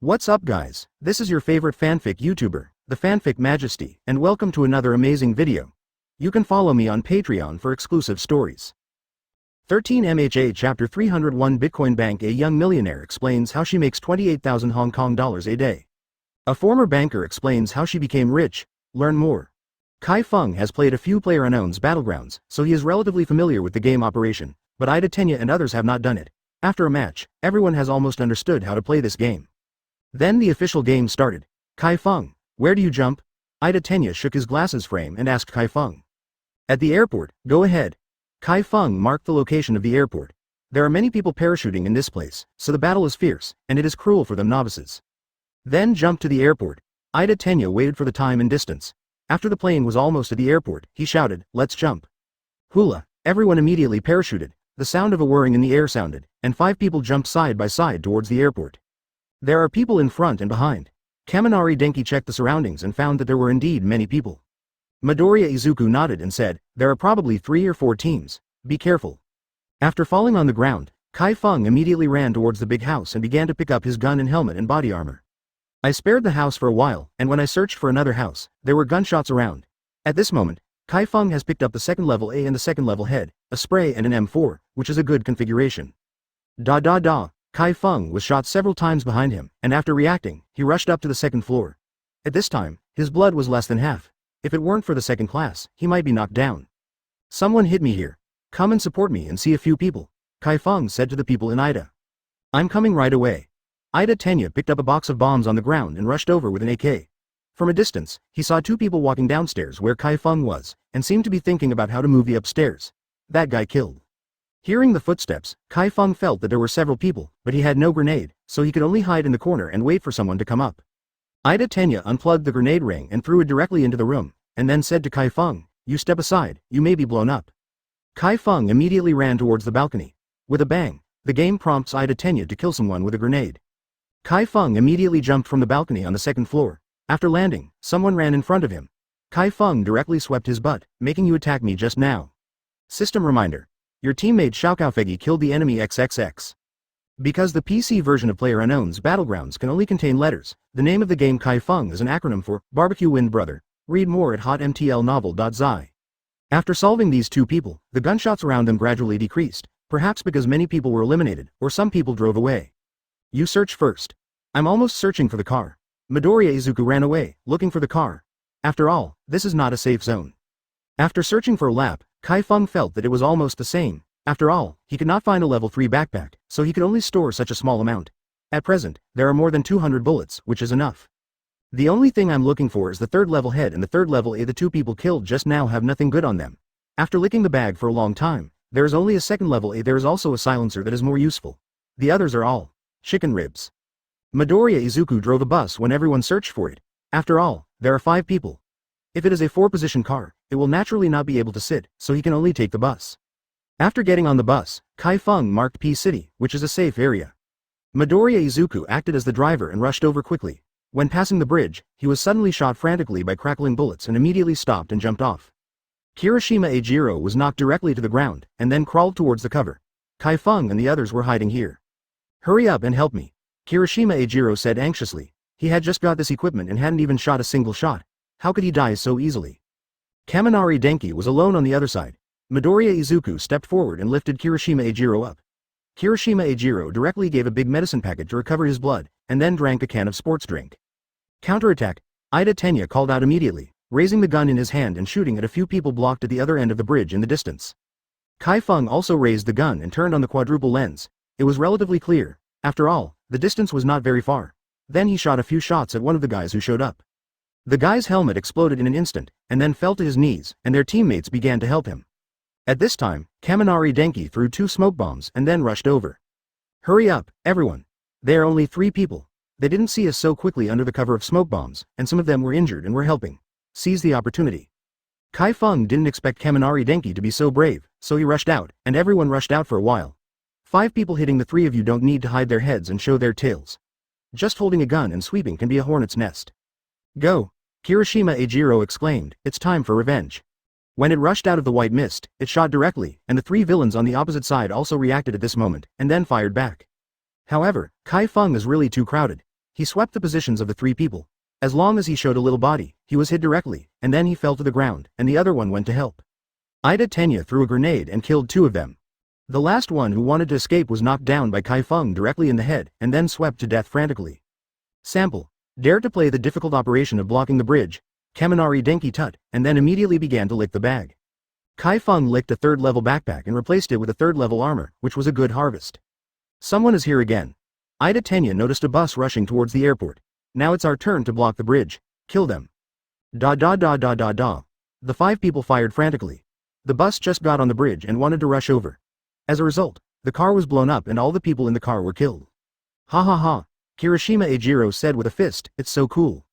What's up guys, this is your favorite fanfic YouTuber, the Fanfic Majesty, and welcome to another amazing video. You can follow me on Patreon for exclusive stories. 13 MHA Chapter 301 Bitcoin Bank. A young millionaire explains how she makes 28,000 Hong Kong dollars a day. A former banker explains how she became rich. Learn more. Chi Feng has played a few PlayerUnknown's Battlegrounds, so he is relatively familiar with the game operation, but Ida Tenya and others have not done it. After a match, everyone has almost understood how to play this game. Then the official game started. Chi Feng, where do you jump? Ida Tenya shook his glasses frame and asked Chi Feng. At the airport, go ahead. Chi Feng marked the location of the airport. There are many people parachuting in this place, so the battle is fierce, and it is cruel for them novices. Then jump to the airport. Ida Tenya waited for the time and distance. After the plane was almost at the airport, he shouted, let's jump. Hula, everyone immediately parachuted. The sound of a whirring in the air sounded, and 5 people jumped side by side towards the airport. There are people in front and behind. Kaminari Denki checked the surroundings and found that there were indeed many people. Midoriya Izuku nodded and said, there are probably 3 or 4 teams. Be careful. After falling on the ground, Chi Feng immediately ran towards the big house and began to pick up his gun and helmet and body armor. I spared the house for a while, and when I searched for another house, there were gunshots around. At this moment, Chi Feng has picked up the second level A and the second level head, a spray and an M4, which is a good configuration. Chi Feng was shot several times behind him, and after reacting, he rushed up to the second floor. At this time, his blood was less than half. If it weren't for the second class, he might be knocked down. Someone hit me here. Come and support me and see a few people, Chi Feng said to the people in Ida. I'm coming right away. Ida Tenya picked up a box of bombs on the ground and rushed over with an AK. From a distance, he saw 2 people walking downstairs where Chi Feng was, and seemed to be thinking about how to move the upstairs. That guy killed. Hearing the footsteps, Chi Feng felt that there were several people, but he had no grenade, so he could only hide in the corner and wait for someone to come up. Ida Tenya unplugged the grenade ring and threw it directly into the room, and then said to Chi Feng, you step aside, you may be blown up. Chi Feng immediately ran towards the balcony. With a bang, the game prompts Ida Tenya to kill someone with a grenade. Chi Feng immediately jumped from the balcony on the second floor. After landing, someone ran in front of him. Chi Feng directly swept his butt, making you attack me just now. System reminder. Your teammate Xiaokaofegi killed the enemy XXX. Because the PC version of PlayerUnknown's Battlegrounds can only contain letters, the name of the game Chi Feng is an acronym for Barbecue Wind Brother. Read more at hotmtlnovel.zi. After solving these 2 people, the gunshots around them gradually decreased, perhaps because many people were eliminated, or some people drove away. You search first. I'm almost searching for the car. Midoriya Izuku ran away, looking for the car. After all, this is not a safe zone. After searching for a lap, Chi Feng felt that it was almost the same. After all, he could not find a level 3 backpack, so he could only store such a small amount. At present, there are more than 200 bullets, which is enough. The only thing I'm looking for is the 3rd level head and the 3rd level A. The 2 people killed just now have nothing good on them. After licking the bag for a long time, there is only a 2nd level A. There is also a silencer that is more useful. The others are all chicken ribs. Midoriya Izuku drove a bus when everyone searched for it. After all, there are 5 people. If it is a 4-position car, it will naturally not be able to sit, so he can only take the bus. After getting on the bus, Chi Feng marked P City, which is a safe area. Midoriya Izuku acted as the driver and rushed over quickly. When passing the bridge, he was suddenly shot frantically by crackling bullets and immediately stopped and jumped off. Kirishima Eijiro was knocked directly to the ground, and then crawled towards the cover. Chi Feng and the others were hiding here. Hurry up and help me, Kirishima Eijiro said anxiously. He had just got this equipment and hadn't even shot a single shot. How could he die so easily? Kaminari Denki was alone on the other side. Midoriya Izuku stepped forward and lifted Kirishima Eijiro up. Kirishima Eijiro directly gave a big medicine packet to recover his blood, and then drank a can of sports drink. Counterattack! Ida Tenya called out immediately, raising the gun in his hand and shooting at a few people blocked at the other end of the bridge in the distance. Chi Feng also raised the gun and turned on the quadruple lens. It was relatively clear. After all, the distance was not very far. Then he shot a few shots at one of the guys who showed up. The guy's helmet exploded in an instant, and then fell to his knees, and their teammates began to help him. At this time, Kaminari Denki threw 2 smoke bombs and then rushed over. Hurry up, everyone. There are only 3 people. They didn't see us so quickly under the cover of smoke bombs, and some of them were injured and were helping. Seize the opportunity. Chi Feng didn't expect Kaminari Denki to be so brave, so he rushed out, and everyone rushed out for a while. 5 people hitting the 3 of you don't need to hide their heads and show their tails. Just holding a gun and sweeping can be a hornet's nest. Go! Kirishima Eijiro exclaimed, it's time for revenge. When it rushed out of the white mist, it shot directly, and the 3 villains on the opposite side also reacted at this moment, and then fired back. However, Chi Feng is really too crowded. He swept the positions of the 3 people. As long as he showed a little body, he was hit directly, and then he fell to the ground, and the other one went to help. Ida Tenya threw a grenade and killed 2 of them. The last one who wanted to escape was knocked down by Chi Feng directly in the head, and then swept to death frantically. Sample. Dared to play the difficult operation of blocking the bridge, Kaminari Denki Tut, and then immediately began to lick the bag. Chi Feng licked a 3rd-level backpack and replaced it with a 3rd-level armor, which was a good harvest. Someone is here again. Ida Tenya noticed a bus rushing towards the airport. Now it's our turn to block the bridge. Kill them. Da da da da da da. The 5 people fired frantically. The bus just got on the bridge and wanted to rush over. As a result, the car was blown up and all the people in the car were killed. Ha ha ha. Kirishima Eijiro said with a fist, it's so cool.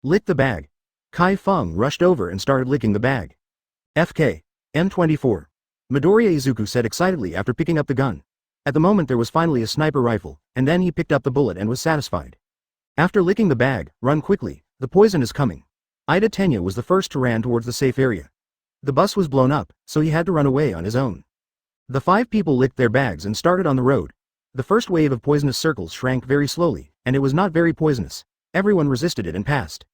Lick the bag. Chi Feng rushed over and started licking the bag. FK. M24. Midoriya Izuku said excitedly after picking up the gun. At the moment there was finally a sniper rifle, and then he picked up the bullet and was satisfied. After licking the bag, run quickly, the poison is coming. Ida Tenya was the first to run towards the safe area. The bus was blown up, so he had to run away on his own. The 5 people licked their bags and started on the road. The first wave of poisonous circles shrank very slowly, and it was not very poisonous. Everyone resisted it and passed.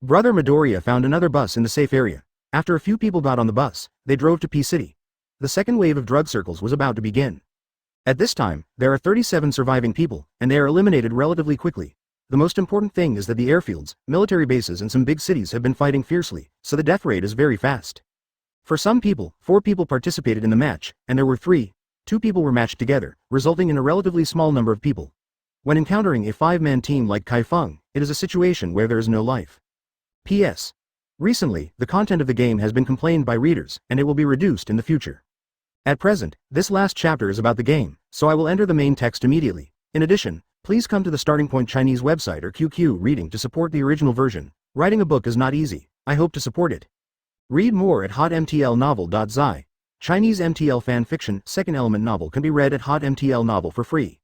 Brother Midoriya found another bus in the safe area. After a few people got on the bus, they drove to P City. The second wave of drug circles was about to begin. At this time, there are 37 surviving people, and they are eliminated relatively quickly. The most important thing is that the airfields, military bases and some big cities have been fighting fiercely, so the death rate is very fast. For some people, 4 people participated in the match, and there were 2 people were matched together, resulting in a relatively small number of people. When encountering a 5-man team like Chi Feng, it is a situation where there is no life. P.S. Recently, the content of the game has been complained by readers, and it will be reduced in the future. At present, this last chapter is about the game, so I will enter the main text immediately. In addition, please come to the Starting Point Chinese website or QQ reading to support the original version. Writing a book is not easy. I hope to support it. Read more at hotmtlnovel.zi. Chinese MTL fan fiction, second element novel can be read at hotmtl novel for free.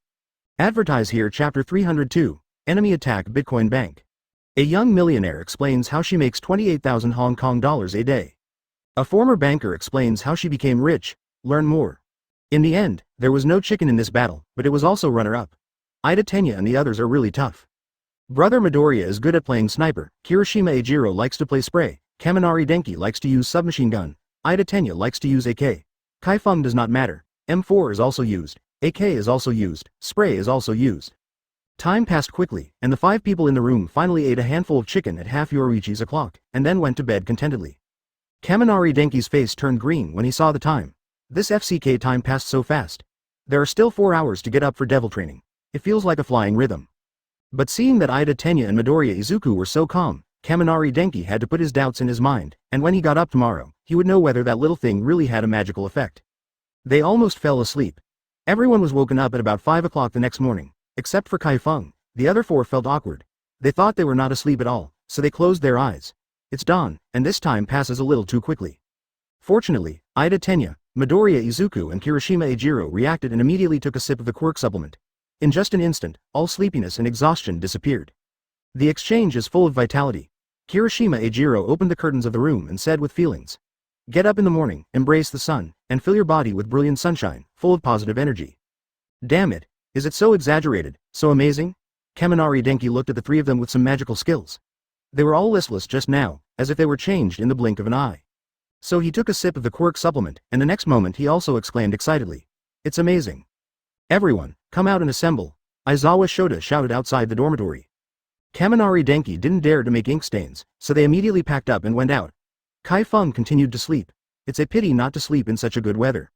Advertise here Chapter 302, Enemy Attack Bitcoin Bank. A young millionaire explains how she makes 28,000 Hong Kong dollars a day. A former banker explains how she became rich. Learn more. In the end, there was no chicken in this battle, but it was also runner-up. Ida Tenya and the others are really tough. Brother Midoriya is good at playing sniper, Kirishima Eijiro likes to play spray, Kaminari Denki likes to use submachine gun, Ida Tenya likes to use AK. Chi Feng does not matter. M4 is also used, AK is also used, spray is also used. Time passed quickly, and the 5 people in the room finally ate a handful of chicken at half Yoruichi's o'clock, and then went to bed contentedly. Kaminari Denki's face turned green when he saw the time. This FCK time passed so fast. There are still 4 hours to get up for devil training. It feels like a flying rhythm. But seeing that Ida Tenya and Midoriya Izuku were so calm, Kaminari Denki had to put his doubts in his mind, and when he got up tomorrow, he would know whether that little thing really had a magical effect. They almost fell asleep. Everyone was woken up at about 5 o'clock the next morning, except for Chi Feng. The other 4 felt awkward. They thought they were not asleep at all, so they closed their eyes. It's dawn, and this time passes a little too quickly. Fortunately, Ida Tenya, Midoriya Izuku and Kirishima Eijiro reacted and immediately took a sip of the Quirk supplement. In just an instant, all sleepiness and exhaustion disappeared. The exchange is full of vitality. Kirishima Eijiro opened the curtains of the room and said with feelings. Get up in the morning, embrace the sun, and fill your body with brilliant sunshine, full of positive energy. Damn it, is it so exaggerated, so amazing? Kaminari Denki looked at the 3 of them with some magical skills. They were all listless just now, as if they were changed in the blink of an eye. So he took a sip of the Quirk supplement, and the next moment he also exclaimed excitedly. It's amazing. Everyone, come out and assemble, Aizawa Shota shouted outside the dormitory. Kaminari Denki didn't dare to make ink stains, so they immediately packed up and went out. Chi Feng continued to sleep. It's a pity not to sleep in such a good weather.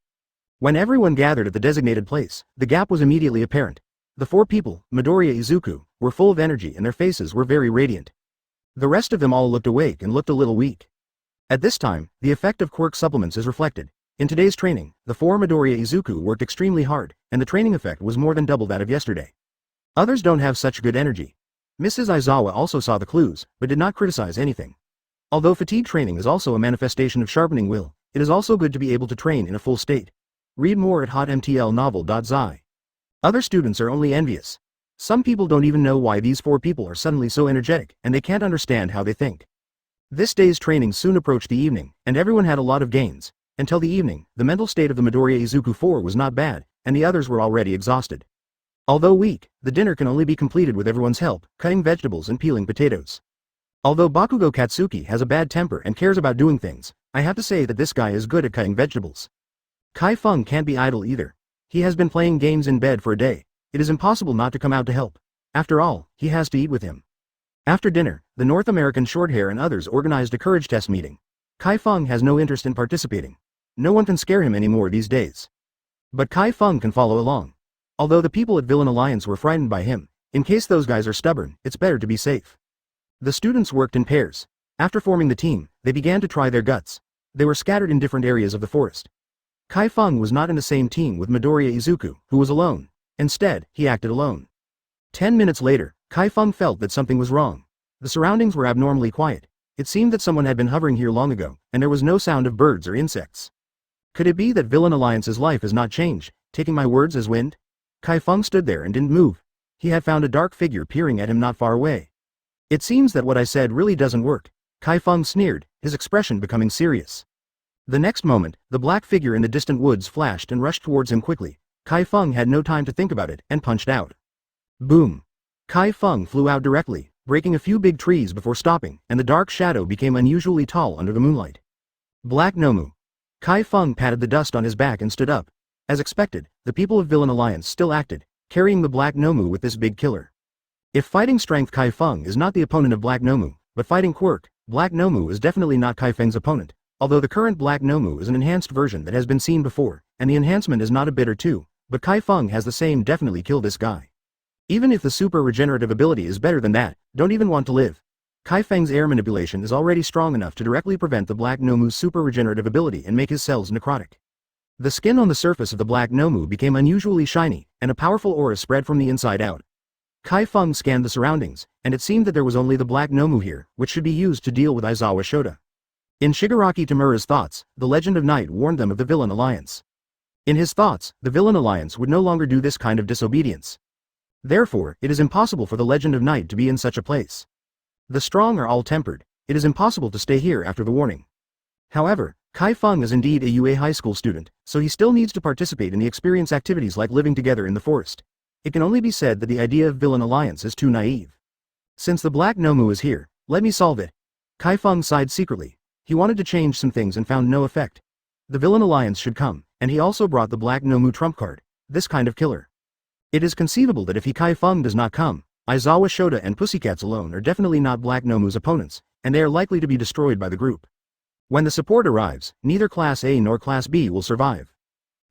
When everyone gathered at the designated place, the gap was immediately apparent. The 4 people, Midoriya Izuku, were full of energy and their faces were very radiant. The rest of them all looked awake and looked a little weak. At this time, the effect of Quirk supplements is reflected. In today's training, the 4 Midoriya Izuku worked extremely hard, and the training effect was more than double that of yesterday. Others don't have such good energy. Mrs. Aizawa also saw the clues, but did not criticize anything. Although fatigue training is also a manifestation of sharpening will, it is also good to be able to train in a full state. Read more at hotmtlnovel.zi. Other students are only envious. Some people don't even know why these 4 people are suddenly so energetic, and they can't understand how they think. This day's training soon approached the evening, and everyone had a lot of gains. Until the evening, the mental state of the Midoriya Izuku 4 was not bad, and the others were already exhausted. Although weak, the dinner can only be completed with everyone's help, cutting vegetables and peeling potatoes. Although Bakugo Katsuki has a bad temper and cares about doing things, I have to say that this guy is good at cutting vegetables. Chi Feng can't be idle either. He has been playing games in bed for a day. It is impossible not to come out to help. After all, he has to eat with him. After dinner, the North American Shorthair and others organized a courage test meeting. Chi Feng has no interest in participating. No one can scare him anymore these days. But Chi Feng can follow along. Although the people at Villain Alliance were frightened by him, in case those guys are stubborn, it's better to be safe. The students worked in pairs. After forming the team, they began to try their guts. They were scattered in different areas of the forest. Chi Feng was not in the same team with Midoriya Izuku, who was alone. Instead, he acted alone. 10 minutes later, Chi Feng felt that something was wrong. The surroundings were abnormally quiet. It seemed that someone had been hovering here long ago, and there was no sound of birds or insects. Could it be that Villain Alliance's life has not changed, taking my words as wind? Chi Feng stood there and didn't move. He had found a dark figure peering at him not far away. It seems that what I said really doesn't work. Chi Feng sneered, his expression becoming serious. The next moment, the black figure in the distant woods flashed and rushed towards him quickly. Chi Feng had no time to think about it and punched out. Boom! Chi Feng flew out directly, breaking a few big trees before stopping, and the dark shadow became unusually tall under the moonlight. Black Nomu. Chi Feng patted the dust on his back and stood up. As expected, the people of Villain Alliance still acted, carrying the Black Nomu with this big killer. If fighting strength Chi Feng is not the opponent of Black Nomu, but fighting Quirk, Black Nomu is definitely not Chi Feng's opponent, although the current Black Nomu is an enhanced version that has been seen before, and the enhancement is not a bit or two, but Chi Feng has the same definitely kill this guy. Even if the super regenerative ability is better than that, don't even want to live. Chi Feng's air manipulation is already strong enough to directly prevent the Black Nomu's super regenerative ability and make his cells necrotic. The skin on the surface of the Black Nomu became unusually shiny, and a powerful aura spread from the inside out. Chi Feng scanned the surroundings, and it seemed that there was only the Black Nomu here, which should be used to deal with Aizawa Shota. In Shigaraki Tamura's thoughts, the Legend of Night warned them of the Villain Alliance. In his thoughts, the Villain Alliance would no longer do this kind of disobedience. Therefore, it is impossible for the Legend of Night to be in such a place. The strong are all tempered. It is impossible to stay here after the warning. However, Chi Feng is indeed a UA high school student, so he still needs to participate in the experience activities like living together in the forest. It can only be said that the idea of Villain Alliance is too naive. Since the Black Nomu is here, let me solve it. Chi Feng sighed secretly. He wanted to change some things and found no effect. The Villain Alliance should come, and he also brought the Black Nomu trump card, this kind of killer. It is conceivable that if Chi Feng does not come, Aizawa Shota and Pussycats alone are definitely not Black Nomu's opponents, and they are likely to be destroyed by the group. When the support arrives, neither Class A nor Class B will survive.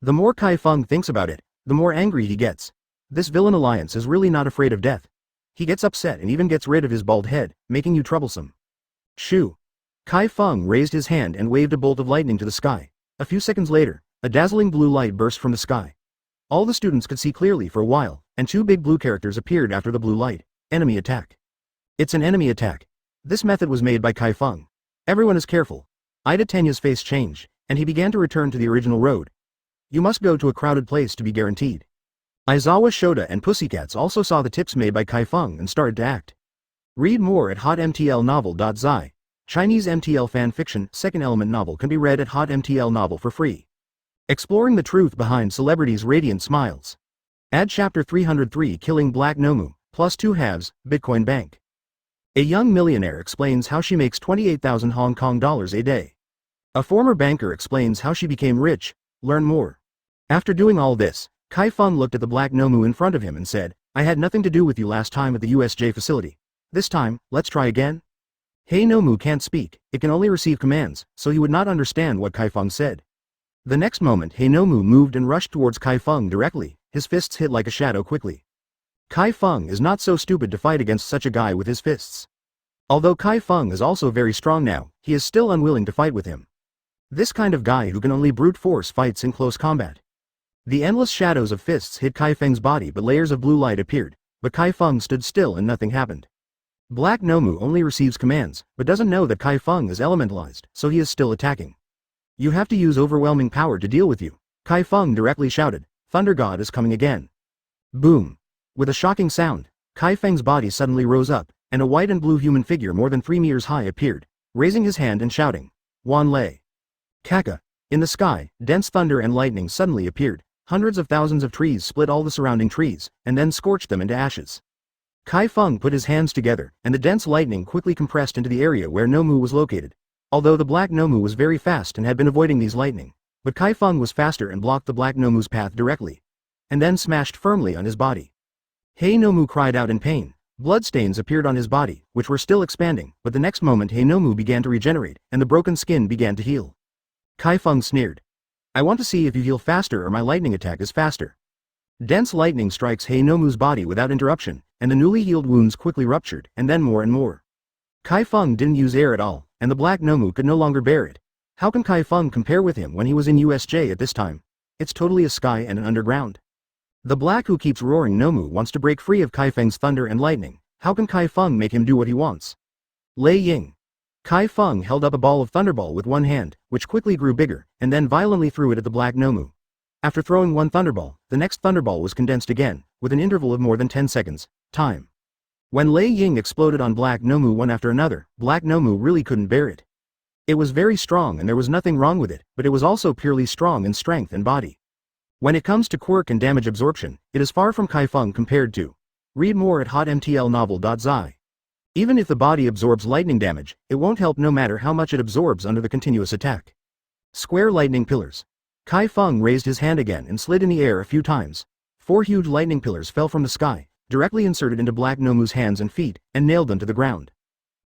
The more Chi Feng thinks about it, the more angry he gets. This Villain Alliance is really not afraid of death. He gets upset and even gets rid of his bald head, making you troublesome. Shoo! Chi Feng raised his hand and waved a bolt of lightning to the sky. A few seconds later, a dazzling blue light burst from the sky. All the students could see clearly for a while, and two big blue characters appeared after the blue light. Enemy attack. It's an enemy attack. This method was made by Chi Feng. Everyone is careful. Ida Tenya's face changed, and he began to return to the original road. You must go to a crowded place to be guaranteed. Aizawa Shota and Pussycats also saw the tips made by Chi Feng and started to act. Read more at hotmtlnovel.zi. Chinese MTL fan fiction, second element novel can be read at hotmtl novel for free. Exploring the truth behind celebrities' radiant smiles. Add chapter 303 Killing Black Nomu, plus 2 halves, Bitcoin Bank. A young millionaire explains how she makes 28,000 Hong Kong dollars a day. A former banker explains how she became rich. Learn more. After doing all this, Chi Feng looked at the Black Nomu in front of him and said, I had nothing to do with you last time at the USJ facility. This time, let's try again? Hey Nomu can't speak, it can only receive commands, so he would not understand what Chi Feng said. The next moment Hey Nomu moved and rushed towards Chi Feng directly, his fists hit like a shadow quickly. Chi Feng is not so stupid to fight against such a guy with his fists. Although Chi Feng is also very strong now, he is still unwilling to fight with him. This kind of guy who can only brute force fights in close combat. The endless shadows of fists hit Chi Feng's body but layers of blue light appeared, but Chi Feng stood still and nothing happened. Black Nomu only receives commands, but doesn't know that Chi Feng is elementalized, so he is still attacking. You have to use overwhelming power to deal with you. Chi Feng directly shouted, Thunder God is coming again. Boom. With a shocking sound, Chi Feng's body suddenly rose up, and a white and blue human figure more than 3 meters high appeared, raising his hand and shouting, Wan Lei. Kaka. In the sky, dense thunder and lightning suddenly appeared, Hundreds of thousands of trees split all the surrounding trees, and then scorched them into ashes. Chi Feng put his hands together, and the dense lightning quickly compressed into the area where Nomu was located. Although the black Nomu was very fast and had been avoiding these lightning, but Chi Feng was faster and blocked the black Nomu's path directly, and then smashed firmly on his body. Hey Nomu cried out in pain. Bloodstains appeared on his body, which were still expanding, but the next moment Hey Nomu began to regenerate, and the broken skin began to heal. Chi Feng sneered. I want to see if you heal faster or my lightning attack is faster. Dense lightning strikes Hey Nomu's body without interruption, and the newly healed wounds quickly ruptured, and then more and more. Chi Feng didn't use air at all, and the black Nomu could no longer bear it. How can Chi Feng compare with him when he was in USJ at this time? It's totally a sky and an underground. The black who keeps roaring Nomu wants to break free of Chi Feng's thunder and lightning. How can Chi Feng make him do what he wants? Lei Ying. Chi Feng held up a ball of thunderball with one hand, which quickly grew bigger, and then violently threw it at the black Nomu. After throwing one thunderball, the next thunderball was condensed again, with an interval of more than 10 seconds. Time. When Lei Ying exploded on black Nomu one after another, black Nomu really couldn't bear it. It was very strong and there was nothing wrong with it, but it was also purely strong in strength and body. When it comes to quirk and damage absorption, it is far from Chi Feng compared to. Read more at hotmtlnovel.zi. Even if the body absorbs lightning damage, it won't help no matter how much it absorbs under the continuous attack. Square lightning pillars. Chi Feng raised his hand again and slid in the air a few times. 4 huge lightning pillars fell from the sky, directly inserted into Black Nomu's hands and feet, and nailed them to the ground.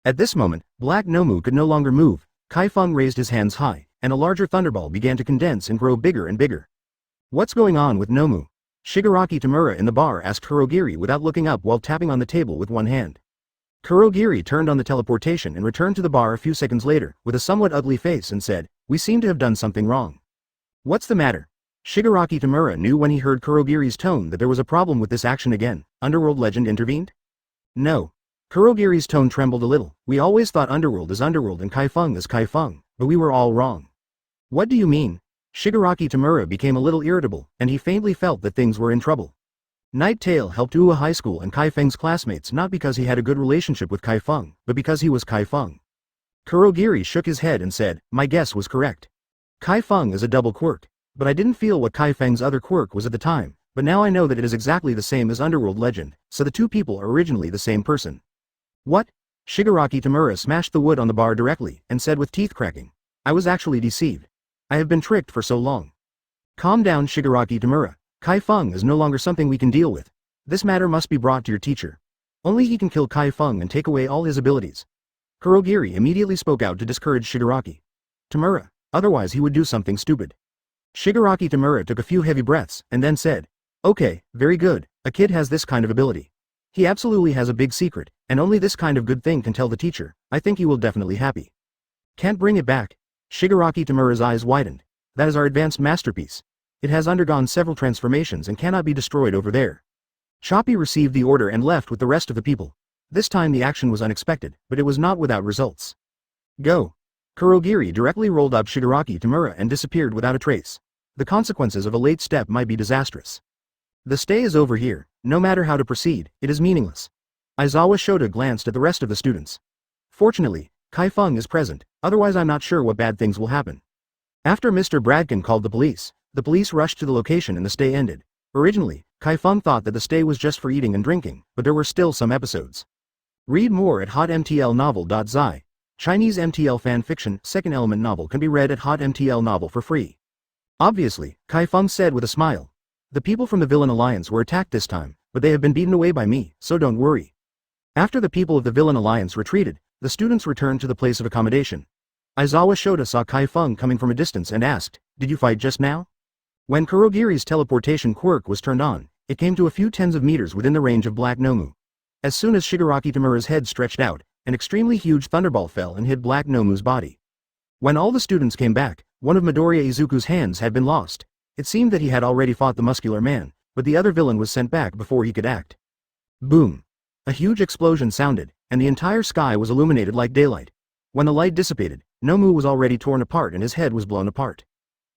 At this moment, Black Nomu could no longer move. Chi Feng raised his hands high, and a larger thunderball began to condense and grow bigger and bigger. What's going on with Nomu? Shigaraki Tamura in the bar asked Kurogiri without looking up while tapping on the table with one hand. Kurogiri turned on the teleportation and returned to the bar a few seconds later, with a somewhat ugly face and said, "We seem to have done something wrong." "What's the matter?" Shigaraki Tamura knew when he heard Kurogiri's tone that there was a problem with this action again. Underworld legend intervened? No. Kurogiri's tone trembled a little. "We always thought Underworld is Underworld and Chi Feng is Chi Feng, but we were all wrong." "What do you mean?" Shigaraki Tamura became a little irritable, and he faintly felt that things were in trouble. Night Tail helped Ua High School and Chi Feng's classmates not because he had a good relationship with Chi Feng, but because he was Chi Feng. Kurogiri shook his head and said, "My guess was correct. Chi Feng is a double quirk, but I didn't feel what Chi Feng's other quirk was at the time, but now I know that it is exactly the same as Underworld legend, so the two people are originally the same person." "What?" Shigaraki Tamura smashed the wood on the bar directly, and said with teeth cracking, "I was actually deceived. I have been tricked for so long." "Calm down, Shigaraki Tamura. Chi Feng is no longer something we can deal with. This matter must be brought to your teacher. Only he can kill Chi Feng and take away all his abilities." Kurogiri immediately spoke out to discourage Shigaraki Tamura, otherwise he would do something stupid. Shigaraki Tamura took a few heavy breaths, and then said, "Okay, very good, a kid has this kind of ability. He absolutely has a big secret, and only this kind of good thing can tell the teacher. I think he will definitely happy." "Can't bring it back?" Shigaraki Tamura's eyes widened. "That is our advanced masterpiece. It has undergone several transformations and cannot be destroyed over there." Choppy received the order and left with the rest of the people. This time the action was unexpected, but it was not without results. "Go." Kurogiri directly rolled up Shigaraki Tamura and disappeared without a trace. The consequences of a late step might be disastrous. "The stay is over here. No matter how to proceed, it is meaningless." Aizawa Shota glanced at the rest of the students. "Fortunately, Chi Feng is present, otherwise I'm not sure what bad things will happen." After Mr. Bradkin called the police rushed to the location and the stay ended. Originally, Chi Feng thought that the stay was just for eating and drinking, but there were still some episodes. Read more at hotmtlnovel.zi. Chinese MTL fan fiction, second element novel can be read at hotmtl novel for free. "Obviously," Chi Feng said with a smile. "The people from the Villain Alliance were attacked this time, but they have been beaten away by me, so don't worry." After the people of the Villain Alliance retreated, the students returned to the place of accommodation. Aizawa Shota saw Chi Feng coming from a distance and asked, "Did you fight just now?" When Kurogiri's teleportation quirk was turned on, it came to a few tens of meters within the range of Black Nomu. As soon as Shigaraki Tamura's head stretched out, an extremely huge thunderball fell and hit Black Nomu's body. When all the students came back, one of Midoriya Izuku's hands had been lost. It seemed that he had already fought the muscular man, but the other villain was sent back before he could act. Boom! A huge explosion sounded, and the entire sky was illuminated like daylight. When the light dissipated, Nomu was already torn apart and his head was blown apart.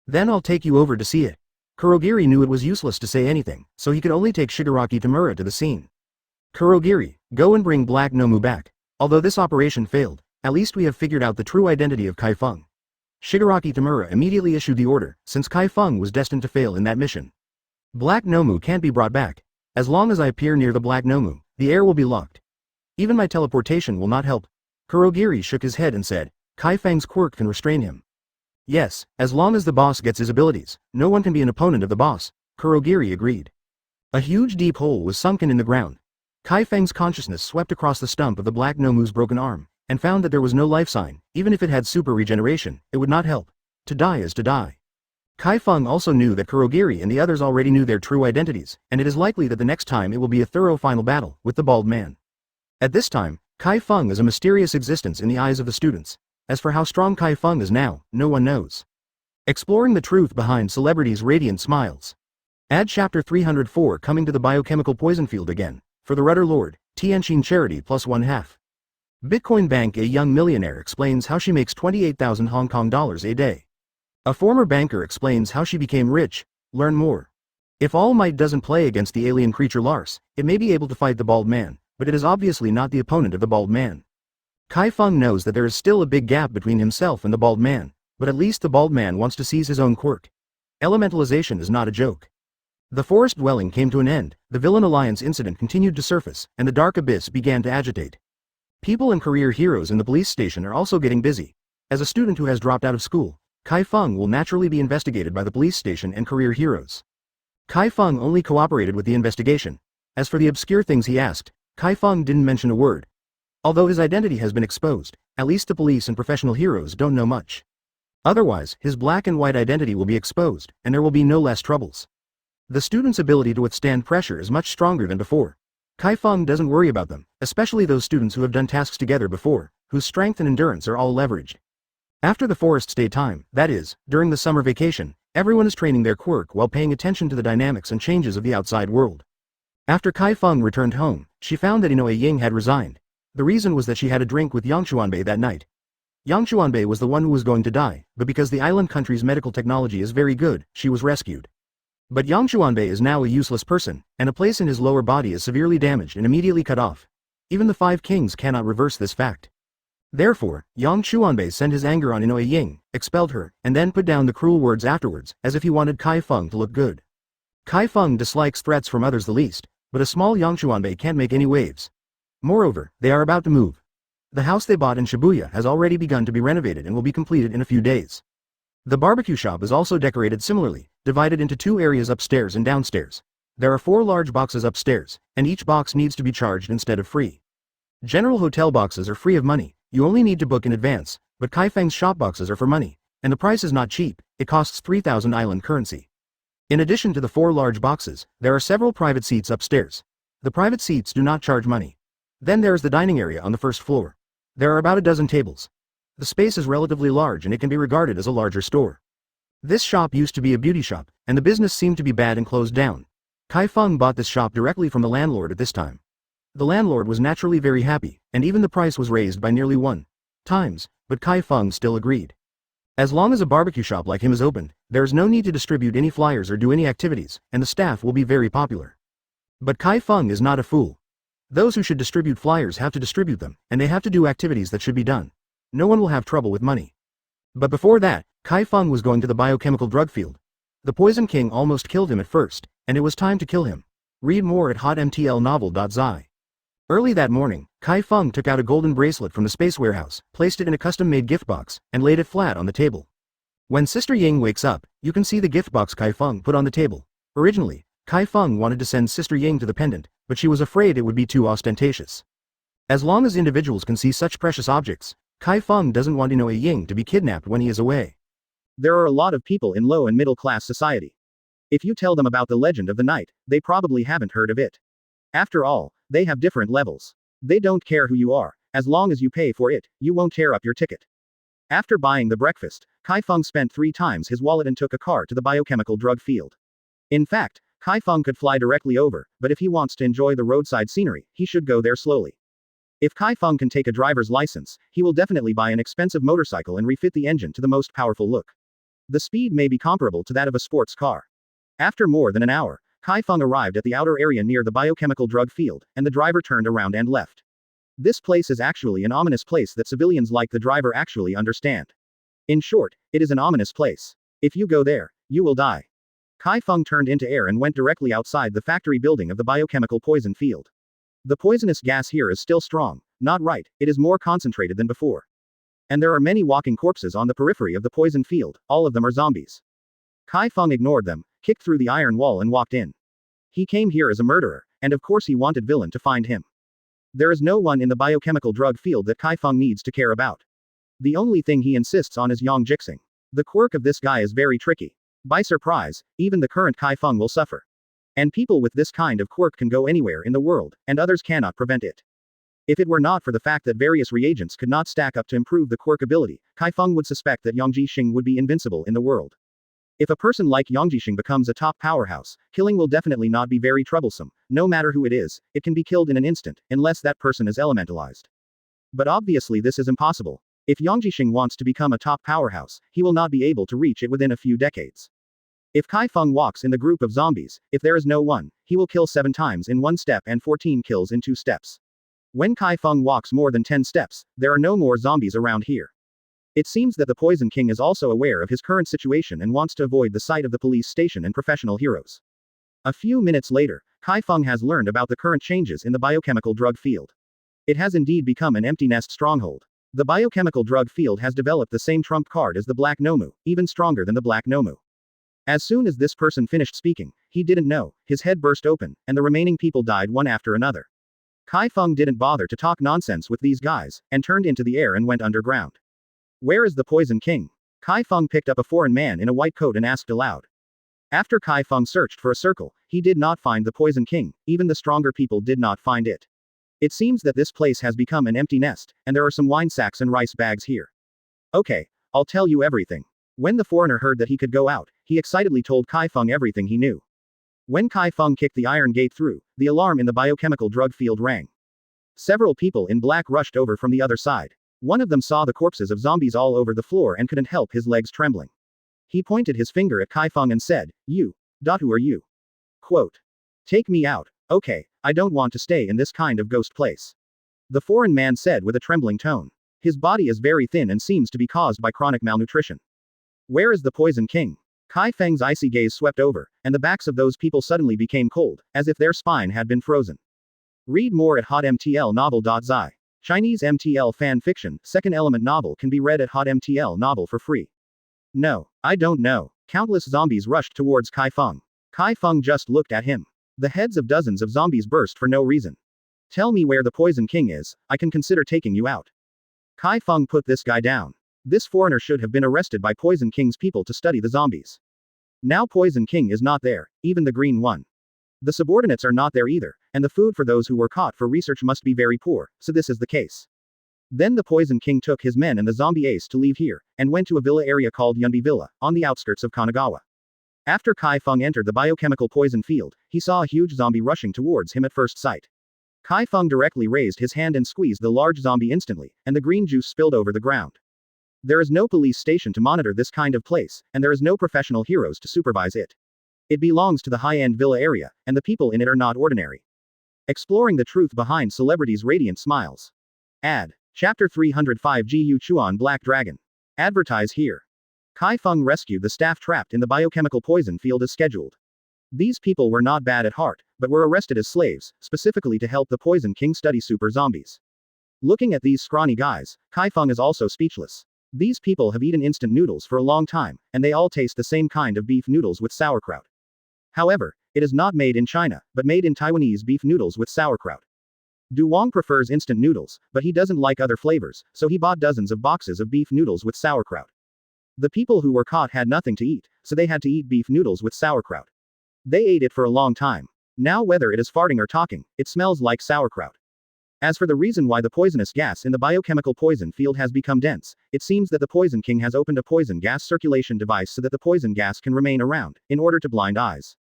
"Then I'll take you over to see it." Kurogiri knew it was useless to say anything, so he could only take Shigaraki Tamura to the scene. "Kurogiri, go and bring Black Nomu back. Although this operation failed, at least we have figured out the true identity of Chi Feng." Shigaraki Tamura immediately issued the order, since Chi Feng was destined to fail in that mission. Black Nomu can't be brought back. As long as I appear near the Black Nomu, the air will be locked. Even my teleportation will not help. Kurogiri shook his head and said, Chi Feng's quirk can restrain him. Yes, as long as the boss gets his abilities, no one can be an opponent of the boss, Kurogiri agreed. A huge deep hole was sunken in the ground. Chi Feng's consciousness swept across the stump of the Black Nomu's broken arm, and found that there was no life sign. Even if it had super regeneration, it would not help. To die is to die. Chi Feng also knew that Kurogiri and the others already knew their true identities, and it is likely that the next time it will be a thorough final battle with the bald man. At this time, Chi Feng is a mysterious existence in the eyes of the students. As for how strong Chi Feng is now, no one knows. Exploring the truth behind celebrities' radiant smiles. Add chapter 304 coming to the biochemical poison field again. For the Rudder Lord, Tianqing Charity plus 1/2. Bitcoin Bank. A young millionaire explains how she makes 28,000 Hong Kong dollars a day. A former banker explains how she became rich. Learn more. If All Might doesn't play against the alien creature Lars, it may be able to fight the bald man, but it is obviously not the opponent of the bald man. Chi Feng knows that there is still a big gap between himself and the bald man, but at least the bald man wants to seize his own quirk. Elementalization is not a joke. The forest dwelling came to an end, the Villain Alliance incident continued to surface, and the dark abyss began to agitate. People and career heroes in the police station are also getting busy. As a student who has dropped out of school, Chi Feng will naturally be investigated by the police station and career heroes. Chi Feng only cooperated with the investigation. As for the obscure things he asked, Chi Feng didn't mention a word. Although his identity has been exposed, at least the police and professional heroes don't know much. Otherwise, his black and white identity will be exposed, and there will be no less troubles. The student's ability to withstand pressure is much stronger than before. Chi Feng doesn't worry about them, especially those students who have done tasks together before, whose strength and endurance are all leveraged. After the forest stay time, that is, during the summer vacation, everyone is training their quirk while paying attention to the dynamics and changes of the outside world. After Chi Feng returned home, she found that Inoue Ying had resigned. The reason was that she had a drink with Yang Xuanbei that night. Yang Xuanbei was the one who was going to die, but because the island country's medical technology is very good, she was rescued. But Yang Xuanbei is now a useless person, and a place in his lower body is severely damaged and immediately cut off. Even the 5 kings cannot reverse this fact. Therefore, Yang Xuanbei sent his anger on Inoue Ying, expelled her, and then put down the cruel words afterwards, as if he wanted Chi Feng to look good. Chi Feng dislikes threats from others the least, but a small Yang Xuanbei can't make any waves. Moreover, they are about to move. The house they bought in Shibuya has already begun to be renovated and will be completed in a few days. The barbecue shop is also decorated similarly, divided into 2 areas upstairs and downstairs. There are 4 large boxes upstairs, and each box needs to be charged instead of free. General hotel boxes are free of money. You only need to book in advance, but Chi Feng's shop boxes are for money, and the price is not cheap. It costs 3,000 island currency. In addition to the 4 large boxes, there are several private seats upstairs. The private seats do not charge money. Then there is the dining area on the first floor. There are about a dozen tables. The space is relatively large and it can be regarded as a larger store. This shop used to be a beauty shop, and the business seemed to be bad and closed down. Chi Feng bought this shop directly from the landlord at this time. The landlord was naturally very happy, and even the price was raised by nearly 1 times, but Chi Feng still agreed. As long as a barbecue shop like him is opened, there is no need to distribute any flyers or do any activities, and the staff will be very popular. But Chi Feng is not a fool. Those who should distribute flyers have to distribute them, and they have to do activities that should be done. No one will have trouble with money. But before that, Chi Feng was going to the biochemical drug field. The Poison King almost killed him at first, and it was time to kill him. Read more at hotmtlnovel.zi. Early that morning, Chi Feng took out a golden bracelet from the space warehouse, placed it in a custom-made gift box, and laid it flat on the table. When Sister Ying wakes up, you can see the gift box Chi Feng put on the table. Originally, Chi Feng wanted to send Sister Ying to the pendant, but she was afraid it would be too ostentatious. As long as individuals can see such precious objects, Chi Feng doesn't want Inoue Ying to be kidnapped when he is away. There are a lot of people in low and middle class society. If you tell them about the legend of the night, they probably haven't heard of it. After all, they have different levels. They don't care who you are, as long as you pay for it, you won't tear up your ticket. After buying the breakfast, Chi Feng spent 3 times his wallet and took a car to the biochemical drug field. In fact, Chi Feng could fly directly over, but if he wants to enjoy the roadside scenery, he should go there slowly. If Chi Feng can take a driver's license, he will definitely buy an expensive motorcycle and refit the engine to the most powerful look. The speed may be comparable to that of a sports car. After more than an hour, Chi Feng arrived at the outer area near the biochemical drug field, and the driver turned around and left. This place is actually an ominous place that civilians like the driver actually understand. In short, it is an ominous place. If you go there, you will die. Chi Feng turned into air and went directly outside the factory building of the biochemical poison field. The poisonous gas here is still strong, not right, it is more concentrated than before. And there are many walking corpses on the periphery of the poison field, all of them are zombies. Chi Feng ignored them, kicked through the iron wall and walked in. He came here as a murderer, and of course he wanted villain to find him. There is no one in the biochemical drug field that Chi Feng needs to care about. The only thing he insists on is Yang Jixing. The quirk of this guy is very tricky. By surprise, even the current Chi Feng will suffer. And people with this kind of quirk can go anywhere in the world, and others cannot prevent it. If it were not for the fact that various reagents could not stack up to improve the quirk ability, Chi Feng would suspect that Yang Jixing would be invincible in the world. If a person like Yang Jixing becomes a top powerhouse, killing will definitely not be very troublesome. No matter who it is, it can be killed in an instant, unless that person is elementalized. But obviously this is impossible. If Yang Jixing wants to become a top powerhouse, he will not be able to reach it within a few decades. If Chi Feng walks in the group of zombies, if there is no one, he will kill 7 times in 1 step and 14 kills in 2 steps. When Chi Feng walks more than 10 steps, there are no more zombies around here. It seems that the Poison King is also aware of his current situation and wants to avoid the sight of the police station and professional heroes. A few minutes later, Chi Feng has learned about the current changes in the biochemical drug field. It has indeed become an empty nest stronghold. The biochemical drug field has developed the same trump card as the Black Nomu, even stronger than the Black Nomu. As soon as this person finished speaking, he didn't know, his head burst open, and the remaining people died one after another. Chi Feng didn't bother to talk nonsense with these guys, and turned into the air and went underground. Where is the Poison King? Chi Feng picked up a foreign man in a white coat and asked aloud. After Chi Feng searched for a circle, he did not find the Poison King, even the stronger people did not find it. It seems that this place has become an empty nest, and there are some wine sacks and rice bags here. Okay, I'll tell you everything. When the foreigner heard that he could go out, he excitedly told Chi Feng everything he knew. When Chi Feng kicked the iron gate through, the alarm in the biochemical drug field rang. Several people in black rushed over from the other side. One of them saw the corpses of zombies all over the floor and couldn't help his legs trembling. He pointed his finger at Chi Feng and said, "You. Who are you?" Quote. "Take me out. Okay, I don't want to stay in this kind of ghost place." The foreign man said with a trembling tone. His body is very thin and seems to be caused by chronic malnutrition. Where is the Poison King? Chi Feng's icy gaze swept over, and the backs of those people suddenly became cold, as if their spine had been frozen. Read more at hotmtlnovel.zi. Chinese MTL fan fiction, second element novel can be read at hotmtl novel for free. No, I don't know. Countless zombies rushed towards Chi Feng. Chi Feng just looked at him. The heads of dozens of zombies burst for no reason. Tell me where the Poison King is, I can consider taking you out. Chi Feng put this guy down. This foreigner should have been arrested by Poison King's people to study the zombies. Now Poison King is not there, even the green one. The subordinates are not there either, and the food for those who were caught for research must be very poor, so this is the case. Then the Poison King took his men and the zombie ace to leave here, and went to a villa area called Yunbi Villa, on the outskirts of Kanagawa. After Chi Feng entered the biochemical poison field, he saw a huge zombie rushing towards him at first sight. Chi Feng directly raised his hand and squeezed the large zombie instantly, and the green juice spilled over the ground. There is no police station to monitor this kind of place, and there is no professional heroes to supervise it. It belongs to the high-end villa area, and the people in it are not ordinary. Exploring the truth behind celebrities' radiant smiles. Ad. Chapter 305 Gu Chuan Black Dragon. Advertise here. Chi Feng rescued the staff trapped in the biochemical poison field as scheduled. These people were not bad at heart, but were arrested as slaves, specifically to help the Poison King study super zombies. Looking at these scrawny guys, Chi Feng is also speechless. These people have eaten instant noodles for a long time, and they all taste the same kind of beef noodles with sauerkraut. However, it is not made in China, but made in Taiwanese beef noodles with sauerkraut. Du Wang prefers instant noodles, but he doesn't like other flavors, so he bought dozens of boxes of beef noodles with sauerkraut. The people who were caught had nothing to eat, so they had to eat beef noodles with sauerkraut. They ate it for a long time. Now whether it is farting or talking, it smells like sauerkraut. As for the reason why the poisonous gas in the biochemical poison field has become dense, it seems that the Poison King has opened a poison gas circulation device so that the poison gas can remain around, in order to blind eyes.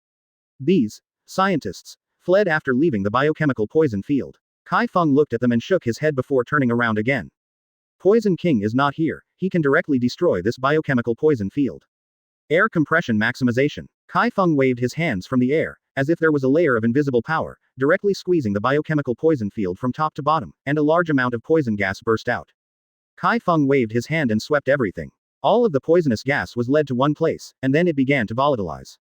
These scientists fled after leaving the biochemical poison field. Chi Feng looked at them and shook his head before turning around again. Poison King is not here, he can directly destroy this biochemical poison field. Air compression maximization. Chi Feng waved his hands from the air, as if there was a layer of invisible power, directly squeezing the biochemical poison field from top to bottom, and a large amount of poison gas burst out. Chi Feng waved his hand and swept everything. All of the poisonous gas was led to one place, and then it began to volatilize.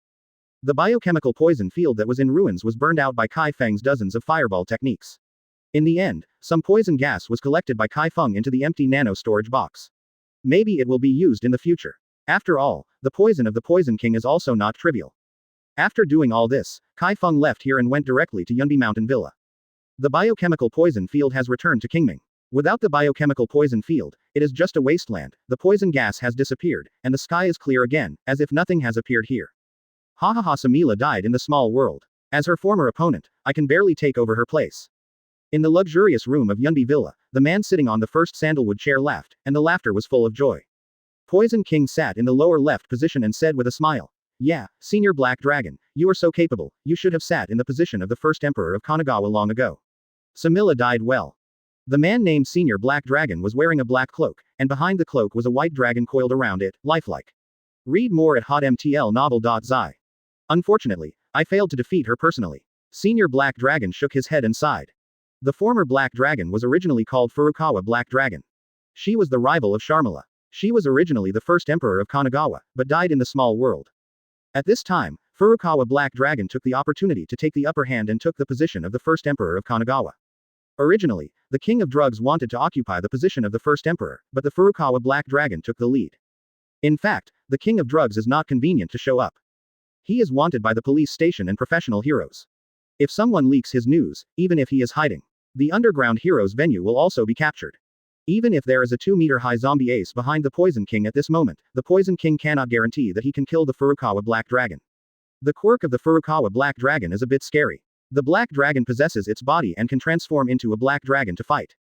The biochemical poison field that was in ruins was burned out by Chi Feng's dozens of fireball techniques. In the end, some poison gas was collected by Chi Feng into the empty nano storage box. Maybe it will be used in the future. After all, the poison of the Poison King is also not trivial. After doing all this, Chi Feng left here and went directly to Yunbi Mountain Villa. The biochemical poison field has returned to Qingming. Without the biochemical poison field, it is just a wasteland, the poison gas has disappeared, and the sky is clear again, as if nothing has appeared here. Ha ha ha, Samila died in the small world. As her former opponent, I can barely take over her place. In the luxurious room of Yunbi Villa, the man sitting on the first sandalwood chair laughed, and the laughter was full of joy. Poison King sat in the lower left position and said with a smile, "Yeah, Senior Black Dragon, you are so capable, you should have sat in the position of the first emperor of Kanagawa long ago." Samila died well. The man named Senior Black Dragon was wearing a black cloak, and behind the cloak was a white dragon coiled around it, lifelike. Read more at hotmtlnovel.zi. Unfortunately, I failed to defeat her personally. Senior Black Dragon shook his head and sighed. The former Black Dragon was originally called Furukawa Black Dragon. She was the rival of Sharmila. She was originally the first emperor of Kanagawa, but died in the small world. At this time, Furukawa Black Dragon took the opportunity to take the upper hand and took the position of the first emperor of Kanagawa. Originally, the king of drugs wanted to occupy the position of the first emperor, but the Furukawa Black Dragon took the lead. In fact, the king of drugs is not convenient to show up. He is wanted by the police station and professional heroes. If someone leaks his news, even if he is hiding, the underground heroes venue will also be captured. Even if there is a 2-meter-high zombie ace behind the Poison King at this moment, the Poison King cannot guarantee that he can kill the Furukawa Black Dragon. The quirk of the Furukawa Black Dragon is a bit scary. The Black Dragon possesses its body and can transform into a black dragon to fight.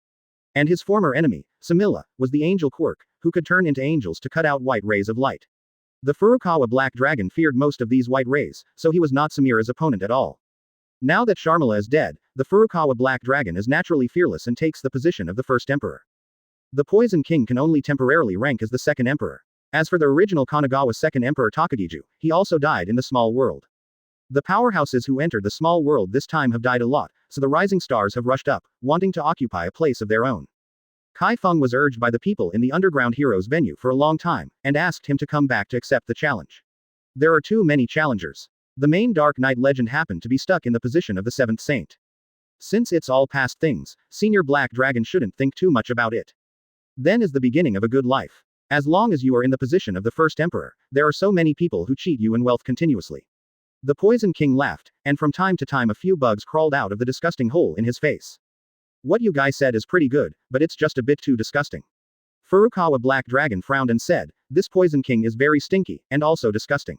And his former enemy, Samila, was the angel Quirk, who could turn into angels to cut out white rays of light. The Furukawa Black Dragon feared most of these white rays, so he was not Samira's opponent at all. Now that Sharmila is dead, the Furukawa Black Dragon is naturally fearless and takes the position of the first emperor. The Poison King can only temporarily rank as the second emperor. As for the original Kanagawa second emperor Takagiju, he also died in the small world. The powerhouses who entered the small world this time have died a lot, so the rising stars have rushed up, wanting to occupy a place of their own. Chi Feng was urged by the people in the underground heroes venue for a long time, and asked him to come back to accept the challenge. There are too many challengers. The main Dark Knight legend happened to be stuck in the position of the seventh saint. Since it's all past things, Senior Black Dragon shouldn't think too much about it. Then is the beginning of a good life. As long as you are in the position of the first emperor, there are so many people who cheat you in wealth continuously. The Poison King laughed, and from time to time a few bugs crawled out of the disgusting hole in his face. What you guys said is pretty good, but it's just a bit too disgusting. Furukawa Black Dragon frowned and said, "This Poison King is very stinky, and also disgusting.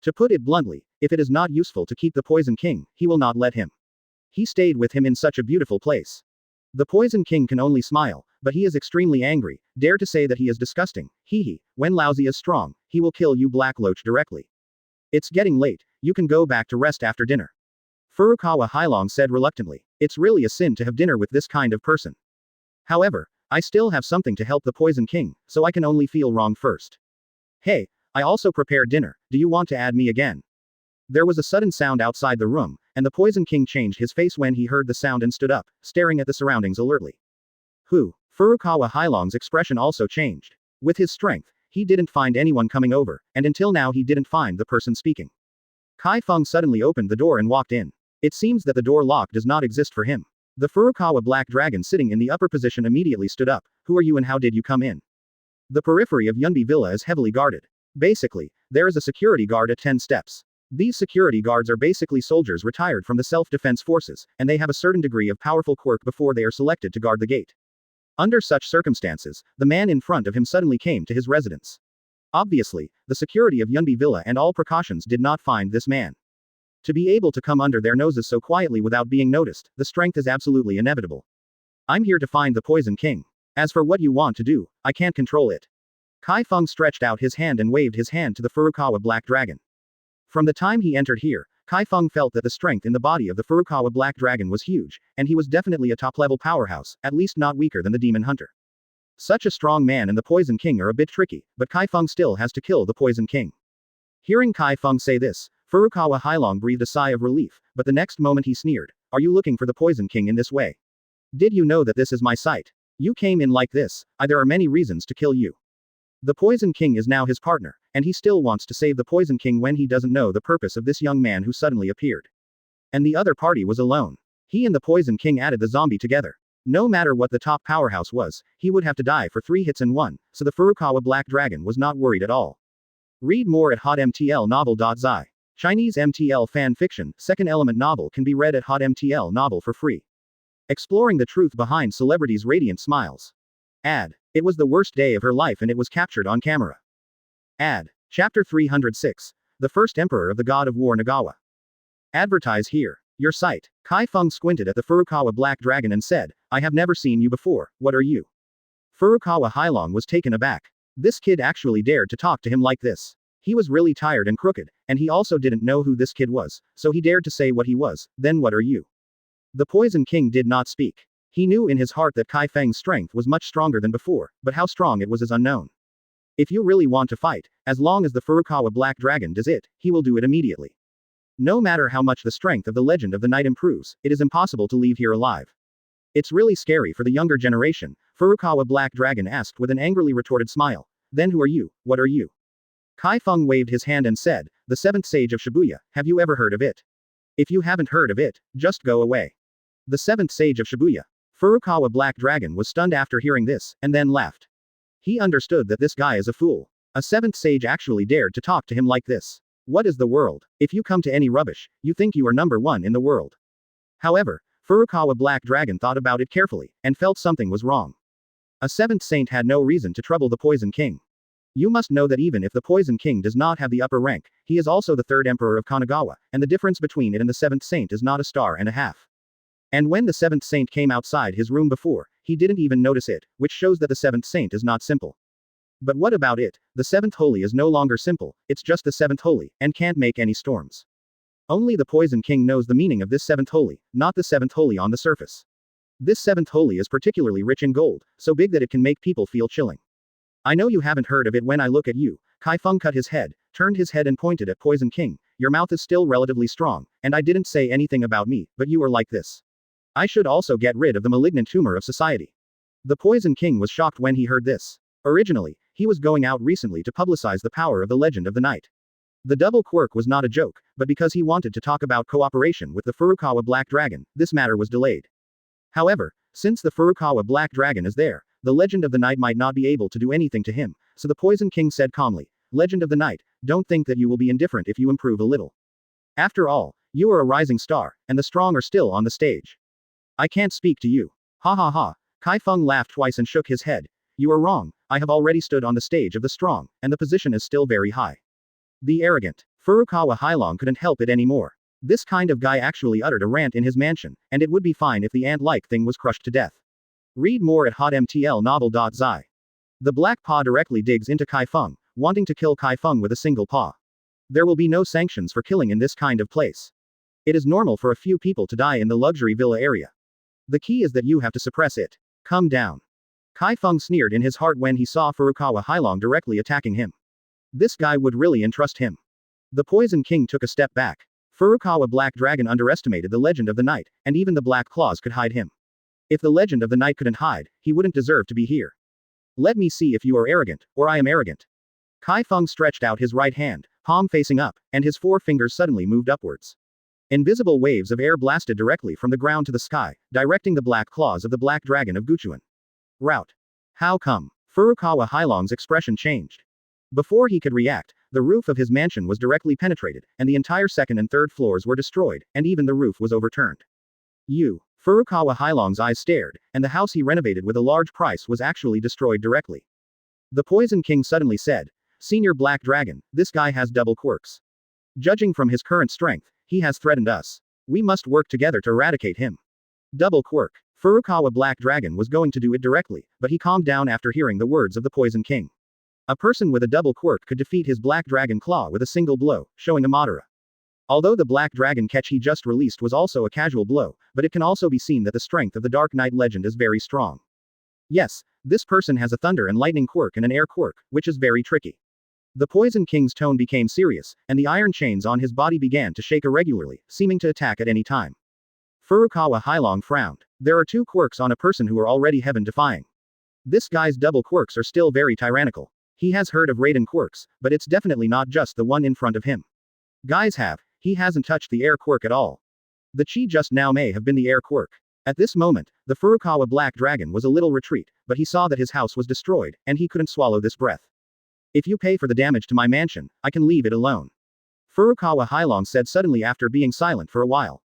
To put it bluntly, if it is not useful to keep the Poison King, he will not let him. He stayed with him in such a beautiful place." The Poison King can only smile, but he is extremely angry, dare to say that he is disgusting, hee. When Lousy is strong, he will kill you Black Loach directly. It's getting late, you can go back to rest after dinner. Furukawa Hailong said reluctantly, it's really a sin to have dinner with this kind of person. However, I still have something to help the Poison King, so I can only feel wrong first. Hey, I also prepared dinner, do you want to add me again? There was a sudden sound outside the room, and the Poison King changed his face when he heard the sound and stood up, staring at the surroundings alertly. Who? Furukawa Hailong's expression also changed. With his strength, he didn't find anyone coming over, and until now he didn't find the person speaking. Chi Feng suddenly opened the door and walked in. It seems that the door lock does not exist for him. The Furukawa Black Dragon sitting in the upper position immediately stood up. Who are you and how did you come in? The periphery of Yunbi Villa is heavily guarded. Basically, there is a security guard at 10 steps. These security guards are basically soldiers retired from the self-defense forces, and they have a certain degree of powerful quirk before they are selected to guard the gate. Under such circumstances, the man in front of him suddenly came to his residence. Obviously, the security of Yunbi Villa and all precautions did not find this man. To be able to come under their noses so quietly without being noticed, the strength is absolutely inevitable. I'm here to find the Poison King. As for what you want to do, I can't control it. Chi Feng stretched out his hand and waved his hand to the Furukawa Black Dragon. From the time he entered here, Chi Feng felt that the strength in the body of the Furukawa Black Dragon was huge, and he was definitely a top-level powerhouse, at least not weaker than the Demon Hunter. Such a strong man and the Poison King are a bit tricky, but Chi Feng still has to kill the Poison King. Hearing Chi Feng say this, Furukawa Hailong breathed a sigh of relief, but the next moment he sneered. Are you looking for the Poison King in this way? Did you know that this is my site? You came in like this, there are many reasons to kill you. The Poison King is now his partner, and he still wants to save the Poison King when he doesn't know the purpose of this young man who suddenly appeared. And the other party was alone. He and the Poison King added the zombie together. No matter what the top powerhouse was, he would have to die for 3 hits and 1, so the Furukawa Black Dragon was not worried at all. Read more at hotmtlnovel.zi. Chinese MTL fan fiction, second element novel can be read at hotmtl novel for free. Exploring the truth behind celebrities' radiant smiles. Ad. It was the worst day of her life and it was captured on camera. Ad. Chapter 306. The First Emperor of the God of War Nagawa. Advertise here. Your site. Chi Feng squinted at the Furukawa Black Dragon and said, I have never seen you before, what are you? Furukawa Hailong was taken aback. This kid actually dared to talk to him like this. He was really tired and crooked, and he also didn't know who this kid was, so he dared to say what he was, then what are you? The Poison King did not speak. He knew in his heart that Chi Feng's strength was much stronger than before, but how strong it was is unknown. If you really want to fight, as long as the Furukawa Black Dragon does it, he will do it immediately. No matter how much the strength of the Legend of the Night improves, it is impossible to leave here alive. It's really scary for the younger generation, Furukawa Black Dragon asked with an angrily retorted smile. Then who are you, what are you? Chi Feng waved his hand and said, the 7th Sage of Shibuya, have you ever heard of it? If you haven't heard of it, just go away. The 7th Sage of Shibuya. Furukawa Black Dragon was stunned after hearing this, and then laughed. He understood that this guy is a fool. A 7th Sage actually dared to talk to him like this. What is the world? If you come to any rubbish, you think you are number 1 in the world. However, Furukawa Black Dragon thought about it carefully, and felt something was wrong. A 7th Saint had no reason to trouble the Poison King. You must know that even if the Poison King does not have the upper rank, he is also the 3rd Emperor of Kanagawa, and the difference between it and the 7th Saint is not a star and a half. And when the 7th Saint came outside his room before, he didn't even notice it, which shows that the 7th Saint is not simple. But what about it? The 7th Holy is no longer simple, it's just the 7th Holy, and can't make any storms. Only the Poison King knows the meaning of this 7th Holy, not the 7th Holy on the surface. This 7th Holy is particularly rich in gold, so big that it can make people feel chilling. I know you haven't heard of it when I look at you. Chi Feng cut his head, turned his head and pointed at Poison King. Your mouth is still relatively strong, and I didn't say anything about me, but you are like this. I should also get rid of the malignant tumor of society. The Poison King was shocked when he heard this. Originally, he was going out recently to publicize the power of the Legend of the Night. The double quirk was not a joke, but because he wanted to talk about cooperation with the Furukawa Black Dragon, this matter was delayed. However, since the Furukawa Black Dragon is there, the Legend of the Night might not be able to do anything to him, so the Poison King said calmly, Legend of the Night, don't think that you will be indifferent if you improve a little. After all, you are a rising star, and the strong are still on the stage. I can't speak to you. Ha ha ha. Chi Feng laughed twice and shook his head. You are wrong, I have already stood on the stage of the strong, and the position is still very high. The arrogant Furukawa Hailong couldn't help it anymore. This kind of guy actually uttered a rant in his mansion, and it would be fine if the ant-like thing was crushed to death. Read more at hotmtlnovel.zi. The black paw directly digs into Chi Feng, wanting to kill Chi Feng with a single paw. There will be no sanctions for killing in this kind of place. It is normal for a few people to die in the luxury villa area. The key is that you have to suppress it. Come down. Chi Feng sneered in his heart when he saw Furukawa Hailong directly attacking him. This guy would really entrust him. The Poison King took a step back. Furukawa Black Dragon underestimated the Legend of the Night, and even the Black Claws could hide him. If the Legend of the Night couldn't hide, he wouldn't deserve to be here. Let me see if you are arrogant, or I am arrogant. Chi Feng stretched out his right hand, palm facing up, and his 4 fingers suddenly moved upwards. Invisible waves of air blasted directly from the ground to the sky, directing the black claws of the Black Dragon of Guchuan. Route. How come? Furukawa Hailong's expression changed. Before he could react, the roof of his mansion was directly penetrated, and the entire 2nd and 3rd floors were destroyed, and even the roof was overturned. You. Furukawa Hailong's eyes stared, and the house he renovated with a large price was actually destroyed directly. The Poison King suddenly said, Senior Black Dragon, this guy has double quirks. Judging from his current strength, he has threatened us. We must work together to eradicate him. Double quirk. Furukawa Black Dragon was going to do it directly, but he calmed down after hearing the words of the Poison King. A person with a double quirk could defeat his Black Dragon Claw with a single blow, showing a Madara. Although the Black Dragon catch he just released was also a casual blow, but it can also be seen that the strength of the Dark Knight legend is very strong. Yes, this person has a Thunder and Lightning quirk and an Air quirk, which is very tricky. The Poison King's tone became serious, and the iron chains on his body began to shake irregularly, seeming to attack at any time. Furukawa Hailong frowned. There are 2 quirks on a person who are already heaven-defying. This guy's double quirks are still very tyrannical. He has heard of Raiden quirks, but it's definitely not just the one in front of him. Guys have. He hasn't touched the air quirk at all. The Chi just now may have been the air quirk. At this moment, the Furukawa Black Dragon was a little retreat, but he saw that his house was destroyed, and he couldn't swallow this breath. If you pay for the damage to my mansion, I can leave it alone. Furukawa Hailong said suddenly after being silent for a while.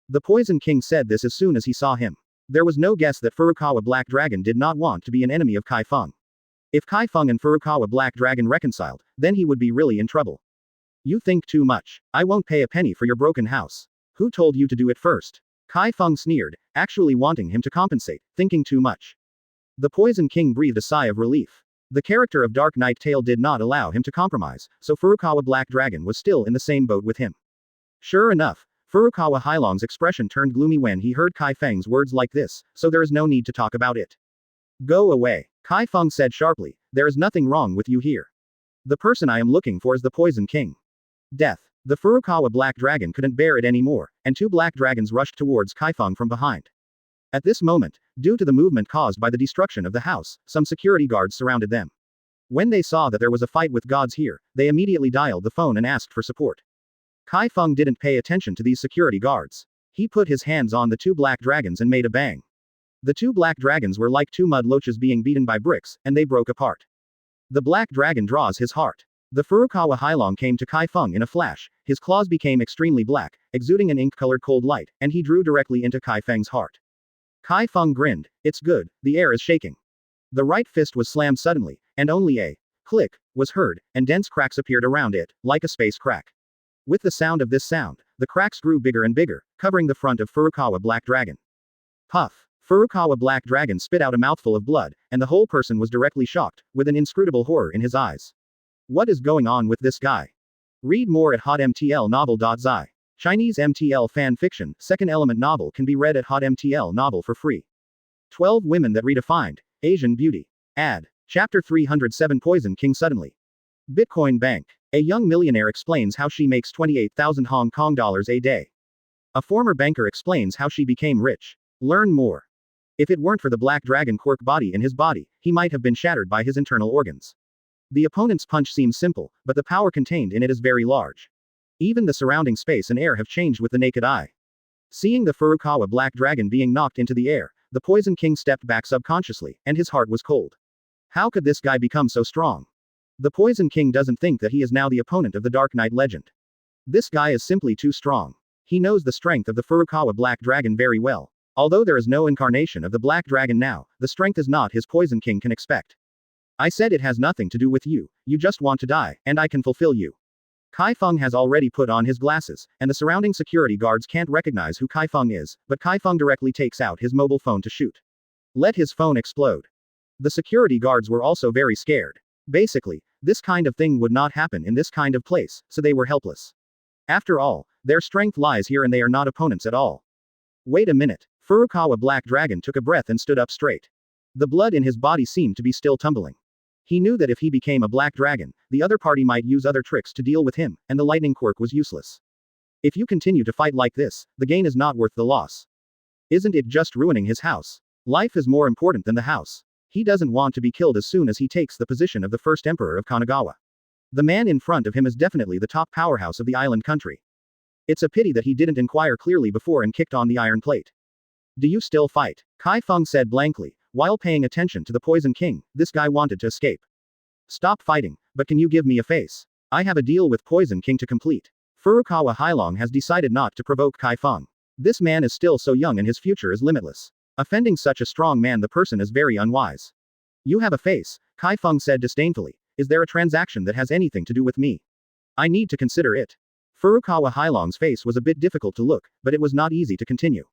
The Poison King said this as soon as he saw him. There was no guess that Furukawa Black Dragon did not want to be an enemy of Chi Feng. If Chi Feng and Furukawa Black Dragon reconciled, then he would be really in trouble. You think too much. I won't pay a penny for your broken house. Who told you to do it first? Chi Feng sneered, actually wanting him to compensate, thinking too much. The Poison King breathed a sigh of relief. The character of Dark Knight Tail did not allow him to compromise, so Furukawa Black Dragon was still in the same boat with him. Sure enough, Furukawa Hailong's expression turned gloomy when he heard Chi Feng's words like this, so there is no need to talk about it. Go away. Chi Feng said sharply, there is nothing wrong with you here. The person I am looking for is the Poison King. Death. The Furukawa Black Dragon couldn't bear it anymore, and two black dragons rushed towards Chi Feng from behind. At this moment, due to the movement caused by the destruction of the house, some security guards surrounded them. When they saw that there was a fight with gods here, they immediately dialed the phone and asked for support. Chi Feng didn't pay attention to these security guards. He put his hands on the two black dragons and made a bang. The two black dragons were like two mud loaches being beaten by bricks, and they broke apart. The black dragon draws his heart. The Furukawa Hailong came to Chi Feng in a flash, his claws became extremely black, exuding an ink-colored cold light, and he drew directly into Chi Feng's heart. Chi Feng grinned, it's good, the air is shaking. The right fist was slammed suddenly, and only a click was heard, and dense cracks appeared around it, like a space crack. With the sound of this sound, the cracks grew bigger and bigger, covering the front of Furukawa Black Dragon. Puff! Furukawa Black Dragon spit out a mouthful of blood, and the whole person was directly shocked, with an inscrutable horror in his eyes. What is going on with this guy? Read more at hotmtlnovel.zi. Chinese MTL fan fiction, second element novel can be read at hotmtl novel for free. 12 Women That Redefined Asian Beauty. Ad. Chapter 307 Poison King Suddenly. Bitcoin Bank. A young millionaire explains how she makes 28,000 Hong Kong dollars a day. A former banker explains how she became rich. Learn more. If it weren't for the Black Dragon Quirk body in his body, he might have been shattered by his internal organs. The opponent's punch seems simple, but the power contained in it is very large. Even the surrounding space and air have changed with the naked eye. Seeing the Furukawa Black Dragon being knocked into the air, the Poison King stepped back subconsciously, and his heart was cold. How could this guy become so strong? The Poison King doesn't think that he is now the opponent of the Dark Knight legend. This guy is simply too strong. He knows the strength of the Furukawa Black Dragon very well. Although there is no incarnation of the Black Dragon now, the strength is not his Poison King can expect. I said it has nothing to do with you, you just want to die, and I can fulfill you. Chi Feng has already put on his glasses, and the surrounding security guards can't recognize who Chi Feng is, but Chi Feng directly takes out his mobile phone to shoot. Let his phone explode. The security guards were also very scared. Basically, this kind of thing would not happen in this kind of place, so they were helpless. After all, their strength lies here and they are not opponents at all. Wait a minute. Furukawa Black Dragon took a breath and stood up straight. The blood in his body seemed to be still tumbling. He knew that if he became a black dragon, the other party might use other tricks to deal with him, and the lightning quirk was useless. If you continue to fight like this, the gain is not worth the loss. Isn't it just ruining his house? Life is more important than the house. He doesn't want to be killed as soon as he takes the position of the first emperor of Kanagawa. The man in front of him is definitely the top powerhouse of the island country. It's a pity that he didn't inquire clearly before and kicked on the iron plate. Do you still fight? Chi Feng said blankly. While paying attention to the Poison King, this guy wanted to escape. Stop fighting, but can you give me a face? I have a deal with Poison King to complete. Furukawa Hailong has decided not to provoke Chi Feng. This man is still so young and his future is limitless. Offending such a strong man, the person is very unwise. You have a face, Chi Feng said disdainfully. Is there a transaction that has anything to do with me? I need to consider it. Furukawa Hailong's face was a bit difficult to look, but it was not easy to continue.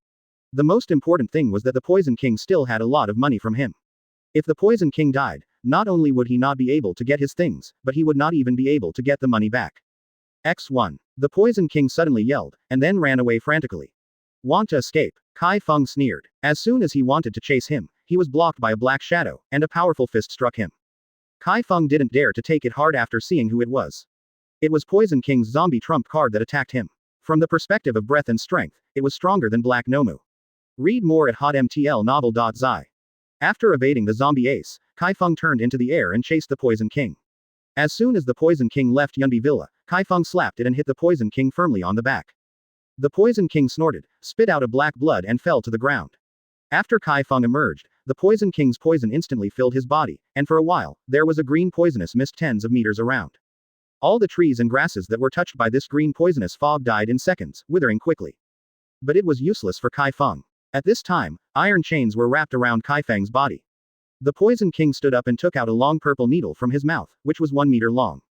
The most important thing was that the Poison King still had a lot of money from him. If the Poison King died, not only would he not be able to get his things, but he would not even be able to get the money back. X1. The Poison King suddenly yelled, and then ran away frantically. Want to escape? Chi Feng sneered. As soon as he wanted to chase him, he was blocked by a black shadow, and a powerful fist struck him. Chi Feng didn't dare to take it hard after seeing who it was. It was Poison King's zombie trump card that attacked him. From the perspective of breadth and strength, it was stronger than Black Nomu. Read more at hotmtlnovel.zi. After evading the zombie ace, Chi Feng turned into the air and chased the Poison King. As soon as the Poison King left Yunbi Villa, Chi Feng slapped it and hit the Poison King firmly on the back. The Poison King snorted, spit out a black blood and fell to the ground. After Chi Feng emerged, the Poison King's poison instantly filled his body, and for a while, there was a green poisonous mist tens of meters around. All the trees and grasses that were touched by this green poisonous fog died in seconds, withering quickly. But it was useless for Chi Feng. At this time, iron chains were wrapped around Chi Feng's body. The Poison King stood up and took out a long purple needle from his mouth, which was 1 meter long.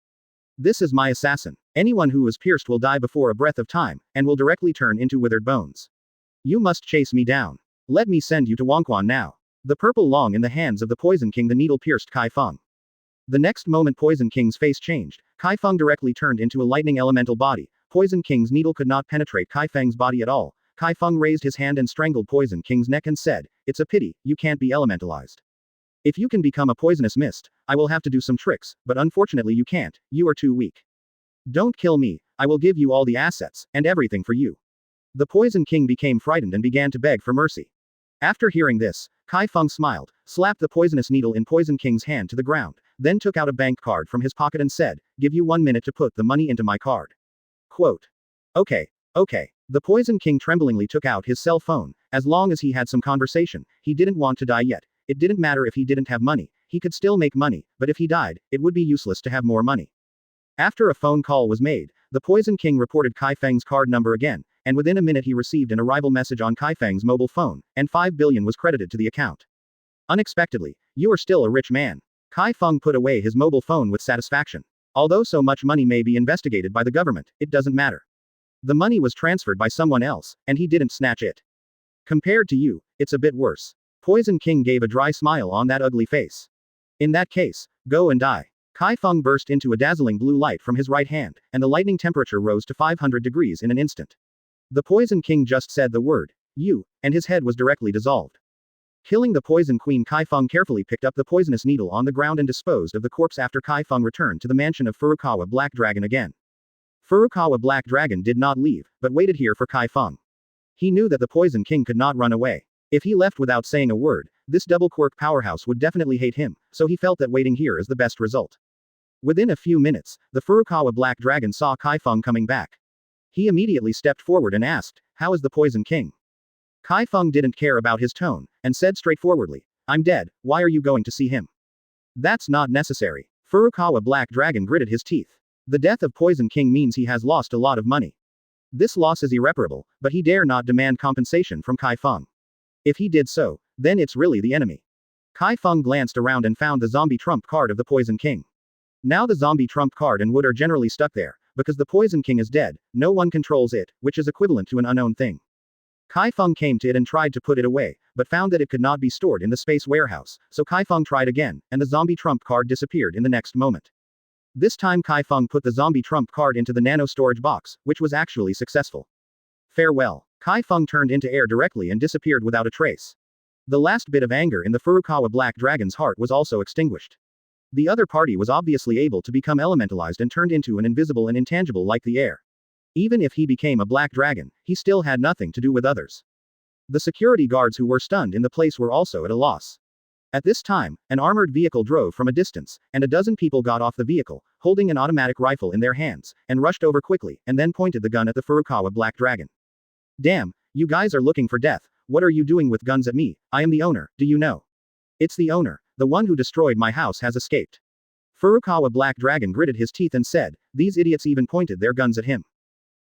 This is my assassin. Anyone who is pierced will die before a breath of time, and will directly turn into withered bones. You must chase me down. Let me send you to Wangquan now. The purple long in the hands of the Poison King, the needle pierced Chi Feng. The next moment Poison King's face changed. Chi Feng directly turned into a lightning elemental body. Poison King's needle could not penetrate Chi Feng's body at all. Chi Feng raised his hand and strangled Poison King's neck and said, "It's a pity, you can't be elementalized. If you can become a poisonous mist, I will have to do some tricks, but unfortunately you can't, you are too weak. Don't kill me, I will give you all the assets, and everything for you." The Poison King became frightened and began to beg for mercy. After hearing this, Chi Feng smiled, slapped the poisonous needle in Poison King's hand to the ground, then took out a bank card from his pocket and said, "Give you 1 minute to put the money into my card." Quote. Okay. The Poison King tremblingly took out his cell phone. As long as he had some conversation, he didn't want to die yet. It didn't matter if he didn't have money, he could still make money, but if he died, it would be useless to have more money. After a phone call was made, the Poison King reported Chi Feng's card number again, and within a minute he received an arrival message on Chi Feng's mobile phone, and 5 billion was credited to the account. Unexpectedly, you are still a rich man. Chi Feng put away his mobile phone with satisfaction. Although so much money may be investigated by the government, it doesn't matter. The money was transferred by someone else, and he didn't snatch it. Compared to you, it's a bit worse. Poison King gave a dry smile on that ugly face. In that case, go and die. Chi Feng burst into a dazzling blue light from his right hand, and the lightning temperature rose to 500 degrees in an instant. The Poison King just said the word, "You," and his head was directly dissolved. Killing the Poison Queen, Chi Feng carefully picked up the poisonous needle on the ground and disposed of the corpse after Chi Feng returned to the mansion of Furukawa Black Dragon again. Furukawa Black Dragon did not leave, but waited here for Chi Feng. He knew that the Poison King could not run away. If he left without saying a word, this double Quirk powerhouse would definitely hate him, so he felt that waiting here is the best result. Within a few minutes, the Furukawa Black Dragon saw Chi Feng coming back. He immediately stepped forward and asked, "How is the Poison King?" Chi Feng didn't care about his tone, and said straightforwardly, "I'm dead, why are you going to see him?" "That's not necessary." Furukawa Black Dragon gritted his teeth. The death of Poison King means he has lost a lot of money. This loss is irreparable, but he dare not demand compensation from Chi Feng. If he did so, then it's really the enemy. Chi Feng glanced around and found the zombie trump card of the Poison King. Now the zombie trump card and wood are generally stuck there, because the Poison King is dead, no one controls it, which is equivalent to an unknown thing. Chi Feng came to it and tried to put it away, but found that it could not be stored in the space warehouse, so Chi Feng tried again, and the zombie trump card disappeared in the next moment. This time Chi Feng put the zombie trump card into the nano storage box, which was actually successful. Farewell. Chi Feng turned into air directly and disappeared without a trace. The last bit of anger in the Furukawa Black Dragon's heart was also extinguished. The other party was obviously able to become elementalized and turned into an invisible and intangible like the air. Even if he became a black dragon, he still had nothing to do with others. The security guards who were stunned in the place were also at a loss. At this time, an armored vehicle drove from a distance, and a dozen people got off the vehicle, holding an automatic rifle in their hands, and rushed over quickly, and then pointed the gun at the Furukawa Black Dragon. "Damn, you guys are looking for death, what are you doing with guns at me? I am the owner, do you know? It's the owner, the one who destroyed my house has escaped." Furukawa Black Dragon gritted his teeth and said, "These idiots even pointed their guns at him."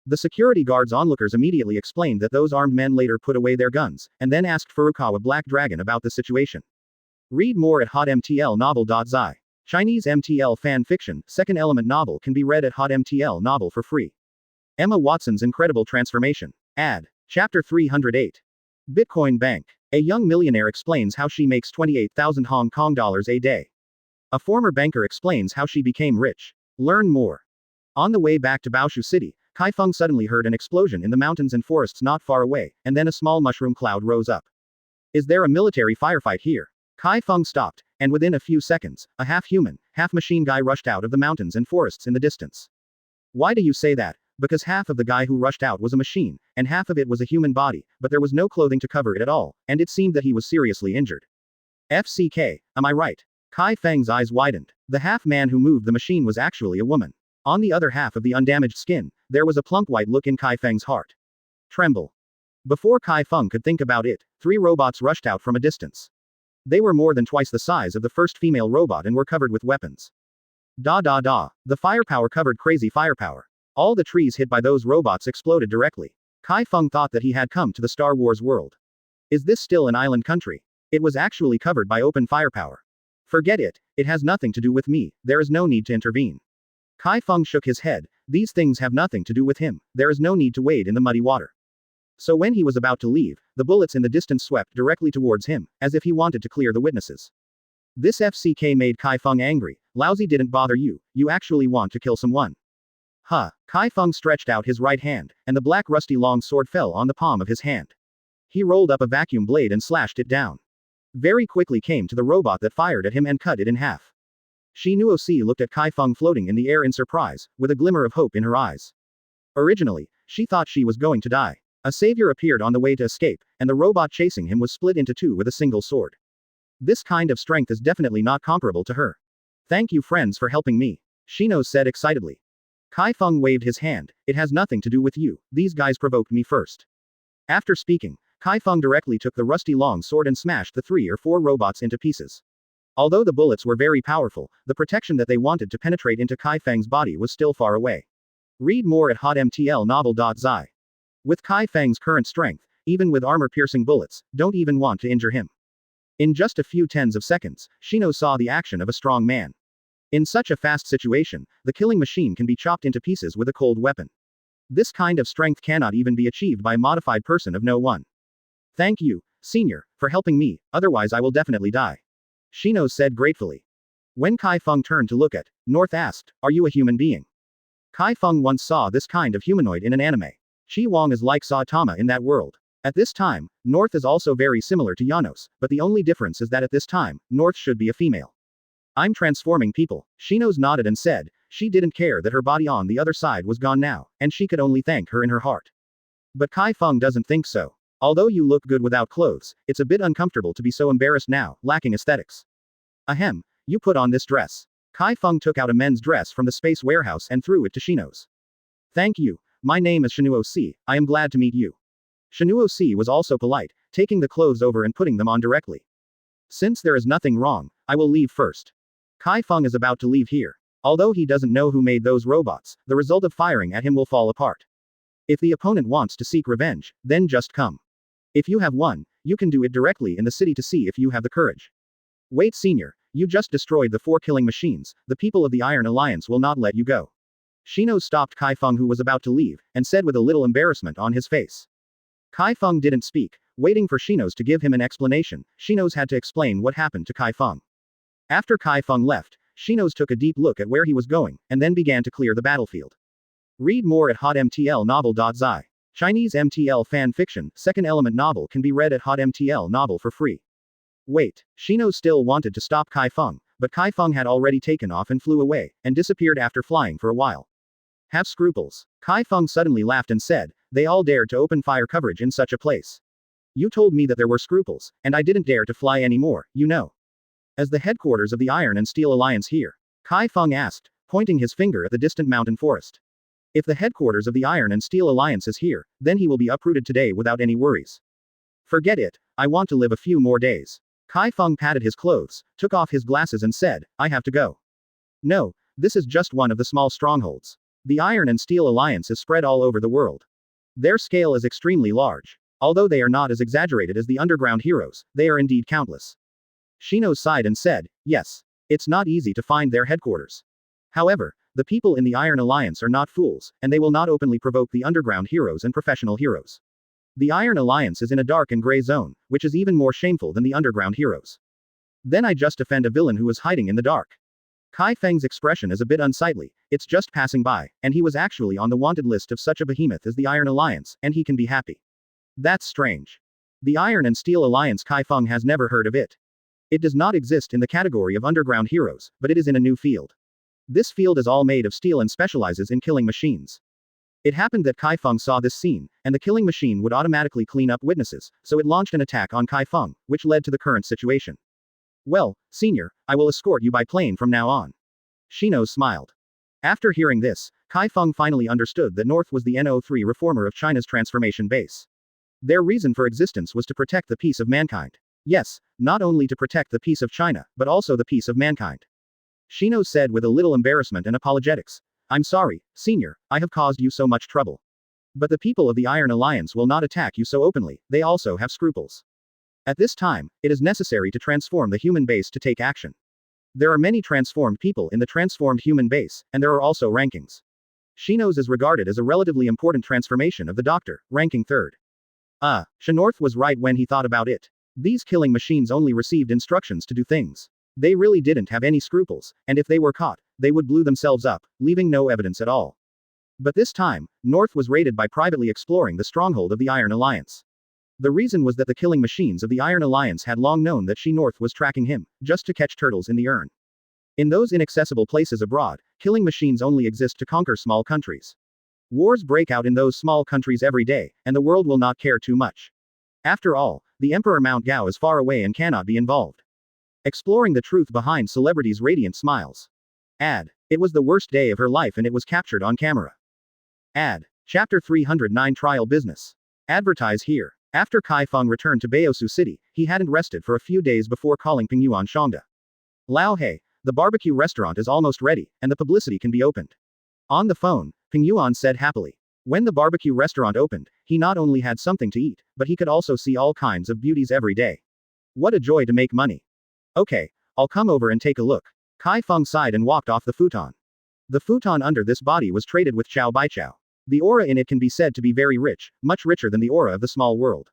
The security guards onlookers immediately explained that those armed men later put away their guns, and then asked Furukawa Black Dragon about the situation. Read more at hotmtlnovel.zi. Chinese MTL fan fiction, second element novel can be read at hotmtl novel for free. Emma Watson's Incredible Transformation. Ad. Chapter 308. Bitcoin Bank. A young millionaire explains how she makes 28,000 Hong Kong dollars a day. A former banker explains how she became rich. Learn more. On the way back to Baoshu City, Chi Feng suddenly heard an explosion in the mountains and forests not far away, and then a small mushroom cloud rose up. "Is there a military firefight here?" Chi Feng stopped, and within a few seconds, a half-human, half-machine guy rushed out of the mountains and forests in the distance. "Why do you say that?" "Because half of the guy who rushed out was a machine, and half of it was a human body, but there was no clothing to cover it at all, and it seemed that he was seriously injured." FCK, am I right? Chi Feng's eyes widened. The half-man who moved the machine was actually a woman. On the other half of the undamaged skin, there was a plump white look in Chi Feng's heart. Tremble. Before Chi Feng could think about it, 3 robots rushed out from a distance. They were more than twice the size of the first female robot and were covered with weapons. Da da da. The firepower covered crazy firepower. All the trees hit by those robots exploded directly. Chi Feng thought that he had come to the Star Wars world. Is this still an island country? It was actually covered by open firepower. Forget it, it has nothing to do with me, there is no need to intervene. Chi Feng shook his head, these things have nothing to do with him, there is no need to wade in the muddy water. So when he was about to leave, the bullets in the distance swept directly towards him, as if he wanted to clear the witnesses. This FCK made Chi Feng angry. Lousy didn't bother you, you actually want to kill someone. Huh. Chi Feng stretched out his right hand, and the black rusty long sword fell on the palm of his hand. He rolled up a vacuum blade and slashed it down. Very quickly came to the robot that fired at him and cut it in half. Shi looked at Chi Feng floating in the air in surprise, with a glimmer of hope in her eyes. Originally, she thought she was going to die. A savior appeared on the way to escape, and the robot chasing him was split into 2 with a single sword. This kind of strength is definitely not comparable to her. Thank you friends for helping me, Shino said excitedly. Chi Feng waved his hand, it has nothing to do with you, these guys provoked me first. After speaking, Chi Feng directly took the rusty long sword and smashed the 3 or 4 robots into pieces. Although the bullets were very powerful, the protection that they wanted to penetrate into Chi Feng's body was still far away. Read more at hotmtlnovel.zi. With Chi Feng's current strength, even with armor-piercing bullets, don't even want to injure him. In just a few tens of seconds, Shino saw the action of a strong man. In such a fast situation, the killing machine can be chopped into pieces with a cold weapon. This kind of strength cannot even be achieved by a modified person of no one. Thank you, Senior, for helping me, otherwise I will definitely die. Shino said gratefully. When Chi Feng turned to look at, North asked, are you a human being? Chi Feng once saw this kind of humanoid in an anime. Chi Wang is like Saitama in that world. At this time, North is also very similar to Janos, but the only difference is that at this time, North should be a female. I'm transforming people. Shinos nodded and said, she didn't care that her body on the other side was gone now, and she could only thank her in her heart. But Chi Feng doesn't think so. Although you look good without clothes, it's a bit uncomfortable to be so embarrassed now, lacking aesthetics. Ahem, you put on this dress. Chi Feng took out a men's dress from the space warehouse and threw it to Shinos. Thank you. My name is Shinuo. I am glad to meet you. Shinuo was also polite, taking the clothes over and putting them on directly. Since there is nothing wrong, I will leave first. Chi Feng is about to leave here. Although he doesn't know who made those robots, the result of firing at him will fall apart. If the opponent wants to seek revenge, then just come. If you have won, you can do it directly in the city to see if you have the courage. Wait Senior, you just destroyed the 4 killing machines, the people of the Iron Alliance will not let you go. Shino stopped Chi Feng who was about to leave, and said with a little embarrassment on his face. Chi Feng didn't speak, waiting for Shinos to give him an explanation. Shinos had to explain what happened to Chi Feng. After Chi Feng left, Shinos took a deep look at where he was going, and then began to clear the battlefield. Read more at hotmtlnovel.zi. Chinese MTL fan fiction, second element novel can be read at hotmtl novel for free. Wait, Shino still wanted to stop Chi Feng, but Chi Feng had already taken off and flew away, and disappeared after flying for a while. Have scruples. Chi Feng suddenly laughed and said, they all dared to open fire coverage in such a place. You told me that there were scruples, and I didn't dare to fly anymore, you know. As the headquarters of the Iron and Steel Alliance here? Chi Feng asked, pointing his finger at the distant mountain forest. If the headquarters of the Iron and Steel Alliance is here, then he will be uprooted today without any worries. Forget it, I want to live a few more days. Chi Feng patted his clothes, took off his glasses and said, I have to go. No, this is just one of the small strongholds. The Iron and Steel Alliance is spread all over the world. Their scale is extremely large. Although they are not as exaggerated as the underground heroes, they are indeed countless. Shino sighed and said, yes. It's not easy to find their headquarters. However, the people in the Iron Alliance are not fools, and they will not openly provoke the underground heroes and professional heroes. The Iron Alliance is in a dark and gray zone, which is even more shameful than the underground heroes. Then I just offend a villain who is hiding in the dark. Chi Feng's expression is a bit unsightly, it's just passing by, and he was actually on the wanted list of such a behemoth as the Iron Alliance, and he can be happy. That's strange. The Iron and Steel Alliance Chi Feng has never heard of it. It does not exist in the category of underground heroes, but it is in a new field. This field is all made of steel and specializes in killing machines. It happened that Chi Feng saw this scene, and the killing machine would automatically clean up witnesses, so it launched an attack on Chi Feng, which led to the current situation. Well, senior, I will escort you by plane from now on. Shino smiled. After hearing this, Chi Feng finally understood that North was the NO3 reformer of China's transformation base. Their reason for existence was to protect the peace of mankind. Yes, not only to protect the peace of China, but also the peace of mankind. Shino said with a little embarrassment and apologetics. I'm sorry, senior, I have caused you so much trouble. But the people of the Iron Alliance will not attack you so openly, they also have scruples. At this time, it is necessary to transform the human base to take action. There are many transformed people in the transformed human base, and there are also rankings. Shino's is regarded as a relatively important transformation of the Doctor, ranking third. Shinorth was right when he thought about it. These killing machines only received instructions to do things. They really didn't have any scruples, and if they were caught, they would blow themselves up, leaving no evidence at all. But this time, North was raided by privately exploring the stronghold of the Iron Alliance. The reason was that the killing machines of the Iron Alliance had long known that North was tracking him, just to catch turtles in the urn. In those inaccessible places abroad, killing machines only exist to conquer small countries. Wars break out in those small countries every day, and the world will not care too much. After all, the Emperor Mount Gao is far away and cannot be involved. Exploring the truth behind celebrities' radiant smiles. It was the worst day of her life and it was captured on camera. Chapter 309 Trial Business. Advertise here. After Chi Feng returned to Baosu City, he hadn't rested for a few days before calling Pingyuan Shangda. Lao He, the barbecue restaurant is almost ready, and the publicity can be opened. On the phone, Pingyuan said happily. When the barbecue restaurant opened, he not only had something to eat, but he could also see all kinds of beauties every day. What a joy to make money. Okay, I'll come over and take a look. Chi Feng sighed and walked off the futon. The futon under this body was traded with Chow Baichao. The aura in it can be said to be very rich, much richer than the aura of the small world.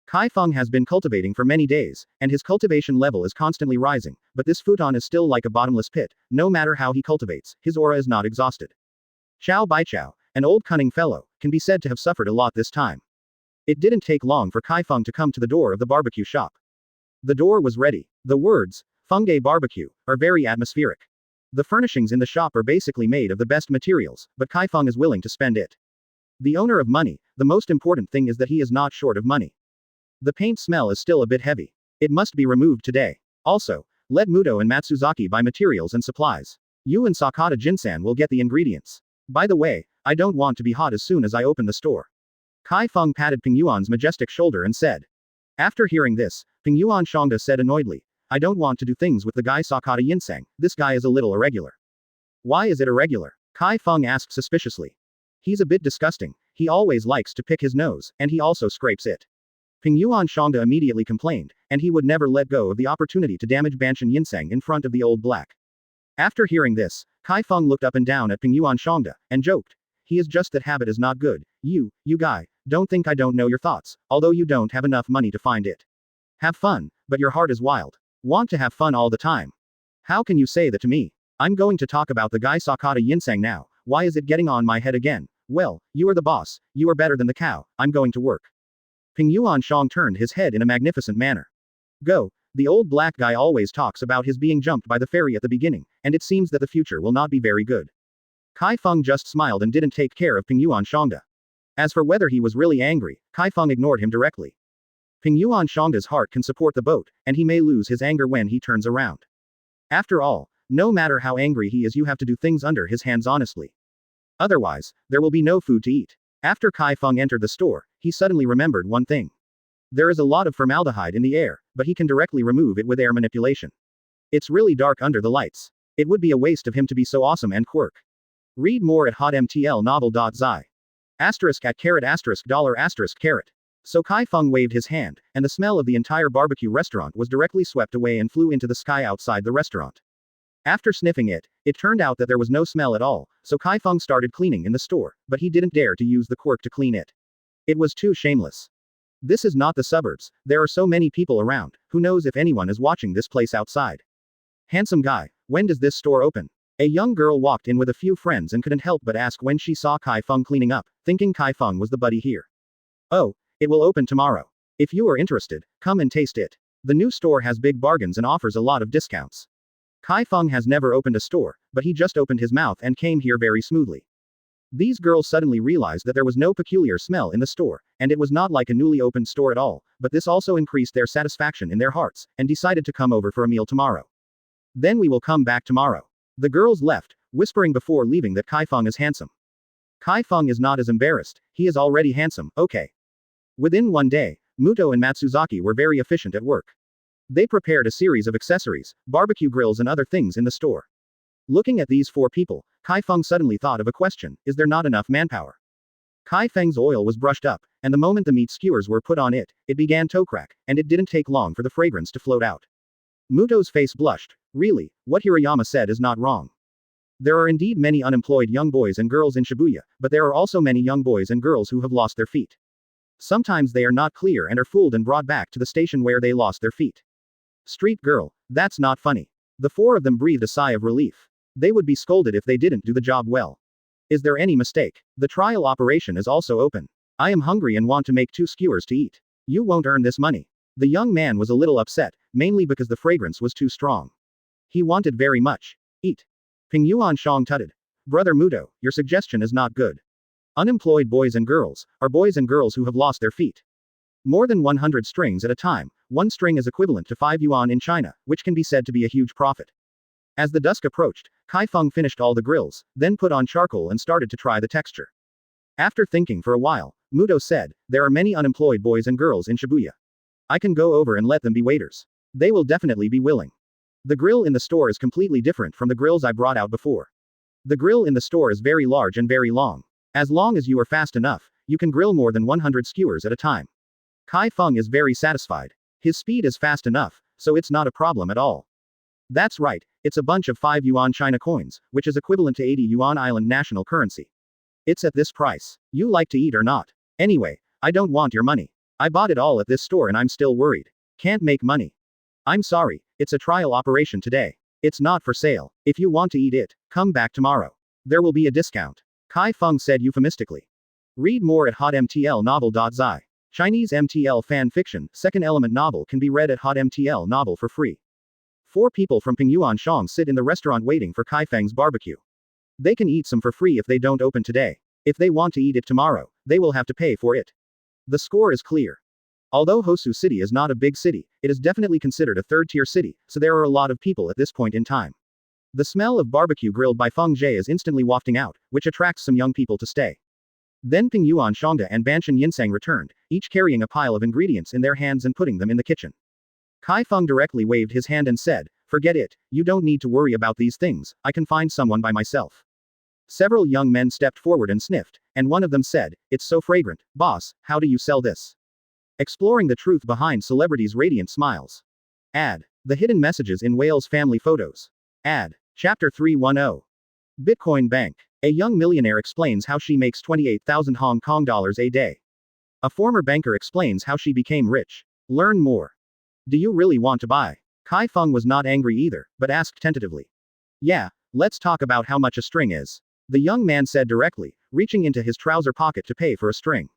Chi Feng has been cultivating for many days, and his cultivation level is constantly rising, but this futon is still like a bottomless pit, no matter how he cultivates, his aura is not exhausted. Chow Baichao, an old cunning fellow, can be said to have suffered a lot this time. It didn't take long for Chi Feng to come to the door of the barbecue shop. The door was ready. The words, Fengge Barbecue, are very atmospheric. The furnishings in the shop are basically made of the best materials, but Chi Feng is willing to spend it. The owner of money, the most important thing is that he is not short of money. The paint smell is still a bit heavy. It must be removed today. Also, let Muto and Matsuzaki buy materials and supplies. You and Sakata Jinsan will get the ingredients. By the way, I don't want to be hot as soon as I open the store. Chi Feng patted Pingyuan's majestic shoulder and said. After hearing this, Pingyuan Shangda said annoyedly, I don't want to do things with the guy Sakata Yinsang, this guy is a little irregular. Why is it irregular? Chi Feng asked suspiciously. He's a bit disgusting, he always likes to pick his nose, and he also scrapes it. Pingyuan Shangda immediately complained, and he would never let go of the opportunity to damage Banshan Yinsang in front of the old black. After hearing this, Chi Feng looked up and down at Pingyuan Shangda, and joked. He is just that habit is not good, you guy, don't think I don't know your thoughts, although you don't have enough money to find it. Have fun, but your heart is wild. Want to have fun all the time. How can you say that to me? I'm going to talk about the guy Sakata Yinsang now, why is it getting on my head again? Well, you are the boss, you are better than the cow, I'm going to work. Pingyuan Shang turned his head in a magnificent manner. Go, the old black guy always talks about his being jumped by the fairy at the beginning, and it seems that the future will not be very good. Chi Feng just smiled and didn't take care of Pingyuan Shangda. As for whether he was really angry, Chi Feng ignored him directly. Pingyuan Shangda's heart can support the boat, and he may lose his anger when he turns around. After all, no matter how angry he is, you have to do things under his hands honestly. Otherwise, there will be no food to eat. After Chi Feng entered the store, he suddenly remembered one thing. There is a lot of formaldehyde in the air, but he can directly remove it with air manipulation. It's really dark under the lights. It would be a waste of him to be so awesome and Quirk. Read more at hotmtlnovel.zi. **$*$. So Chi Feng waved his hand, and the smell of the entire barbecue restaurant was directly swept away and flew into the sky outside the restaurant. After sniffing it, it turned out that there was no smell at all, so Chi Feng started cleaning in the store, but he didn't dare to use the Quirk to clean it. It was too shameless. This is not the suburbs, there are so many people around, who knows if anyone is watching this place outside. Handsome guy, when does this store open? A young girl walked in with a few friends and couldn't help but ask when she saw Chi Feng cleaning up, thinking Chi Feng was the buddy here. Oh, it will open tomorrow. If you are interested, come and taste it. The new store has big bargains and offers a lot of discounts. Chi Feng has never opened a store, but he just opened his mouth and came here very smoothly. These girls suddenly realized that there was no peculiar smell in the store, and it was not like a newly opened store at all, but this also increased their satisfaction in their hearts, and decided to come over for a meal tomorrow. Then we will come back tomorrow. The girls left, whispering before leaving that Chi Feng is handsome. Chi Feng is not as embarrassed, he is already handsome, okay. Within one day, Muto and Matsuzaki were very efficient at work. They prepared a series of accessories, barbecue grills and other things in the store. Looking at these four people, Chi Feng suddenly thought of a question: is there not enough manpower? Chi Feng's oil was brushed up, and the moment the meat skewers were put on it, it began to crack, and it didn't take long for the fragrance to float out. Muto's face blushed. Really, what Hirayama said is not wrong. There are indeed many unemployed young boys and girls in Shibuya, but there are also many young boys and girls who have lost their feet. Sometimes they are not clear and are fooled and brought back to the station where they lost their feet. Street girl, that's not funny. The four of them breathed a sigh of relief. They would be scolded if they didn't do the job well. Is there any mistake? The trial operation is also open. I am hungry and want to make 2 skewers to eat. You won't earn this money. The young man was a little upset, mainly because the fragrance was too strong. He wanted very much. Eat. Ping Yuan Shang tutted. Brother Muto, your suggestion is not good. Unemployed boys and girls are boys and girls who have lost their feet. More than 100 strings at a time, 1 string is equivalent to 5 yuan in China, which can be said to be a huge profit. As the dusk approached, Chi Feng finished all the grills, then put on charcoal and started to try the texture. After thinking for a while, Muto said, there are many unemployed boys and girls in Shibuya. I can go over and let them be waiters. They will definitely be willing. The grill in the store is completely different from the grills I brought out before. The grill in the store is very large and very long. As long as you are fast enough, you can grill more than 100 skewers at a time. Chi Feng is very satisfied. His speed is fast enough, so it's not a problem at all. That's right, it's a bunch of 5 yuan China coins, which is equivalent to 80 yuan island national currency. It's at this price. You like to eat or not? Anyway, I don't want your money. I bought it all at this store and I'm still worried. Can't make money. I'm sorry, it's a trial operation today. It's not for sale. If you want to eat it, come back tomorrow. There will be a discount. Chi Feng said euphemistically. Read more at hotmtlnovel.zi. Chinese MTL fan fiction, second element novel can be read at hotmtl novel for free. 4 people from Pingyuan Shang sit in the restaurant waiting for Chi Feng's barbecue. They can eat some for free if they don't open today. If they want to eat it tomorrow, they will have to pay for it. The score is clear. Although Hosu City is not a big city, it is definitely considered a third-tier city, so there are a lot of people at this point in time. The smell of barbecue grilled by Feng Jie is instantly wafting out, which attracts some young people to stay. Then Ping Yuan Shangda and Banshan Yinsang returned, each carrying a pile of ingredients in their hands and putting them in the kitchen. Chi Feng directly waved his hand and said, forget it, you don't need to worry about these things, I can find someone by myself. Several young men stepped forward and sniffed, and one of them said, it's so fragrant, boss, how do you sell this? Exploring the truth behind celebrities' radiant smiles. Ad. The hidden messages in Whale's family photos. Ad. Chapter 310. Bitcoin Bank. A young millionaire explains how she makes 28,000 Hong Kong dollars a day. A former banker explains how she became rich. Learn more. Do you really want to buy? Chi Feng was not angry either, but asked tentatively. Yeah, let's talk about how much a string is. The young man said directly, reaching into his trouser pocket to pay for a string.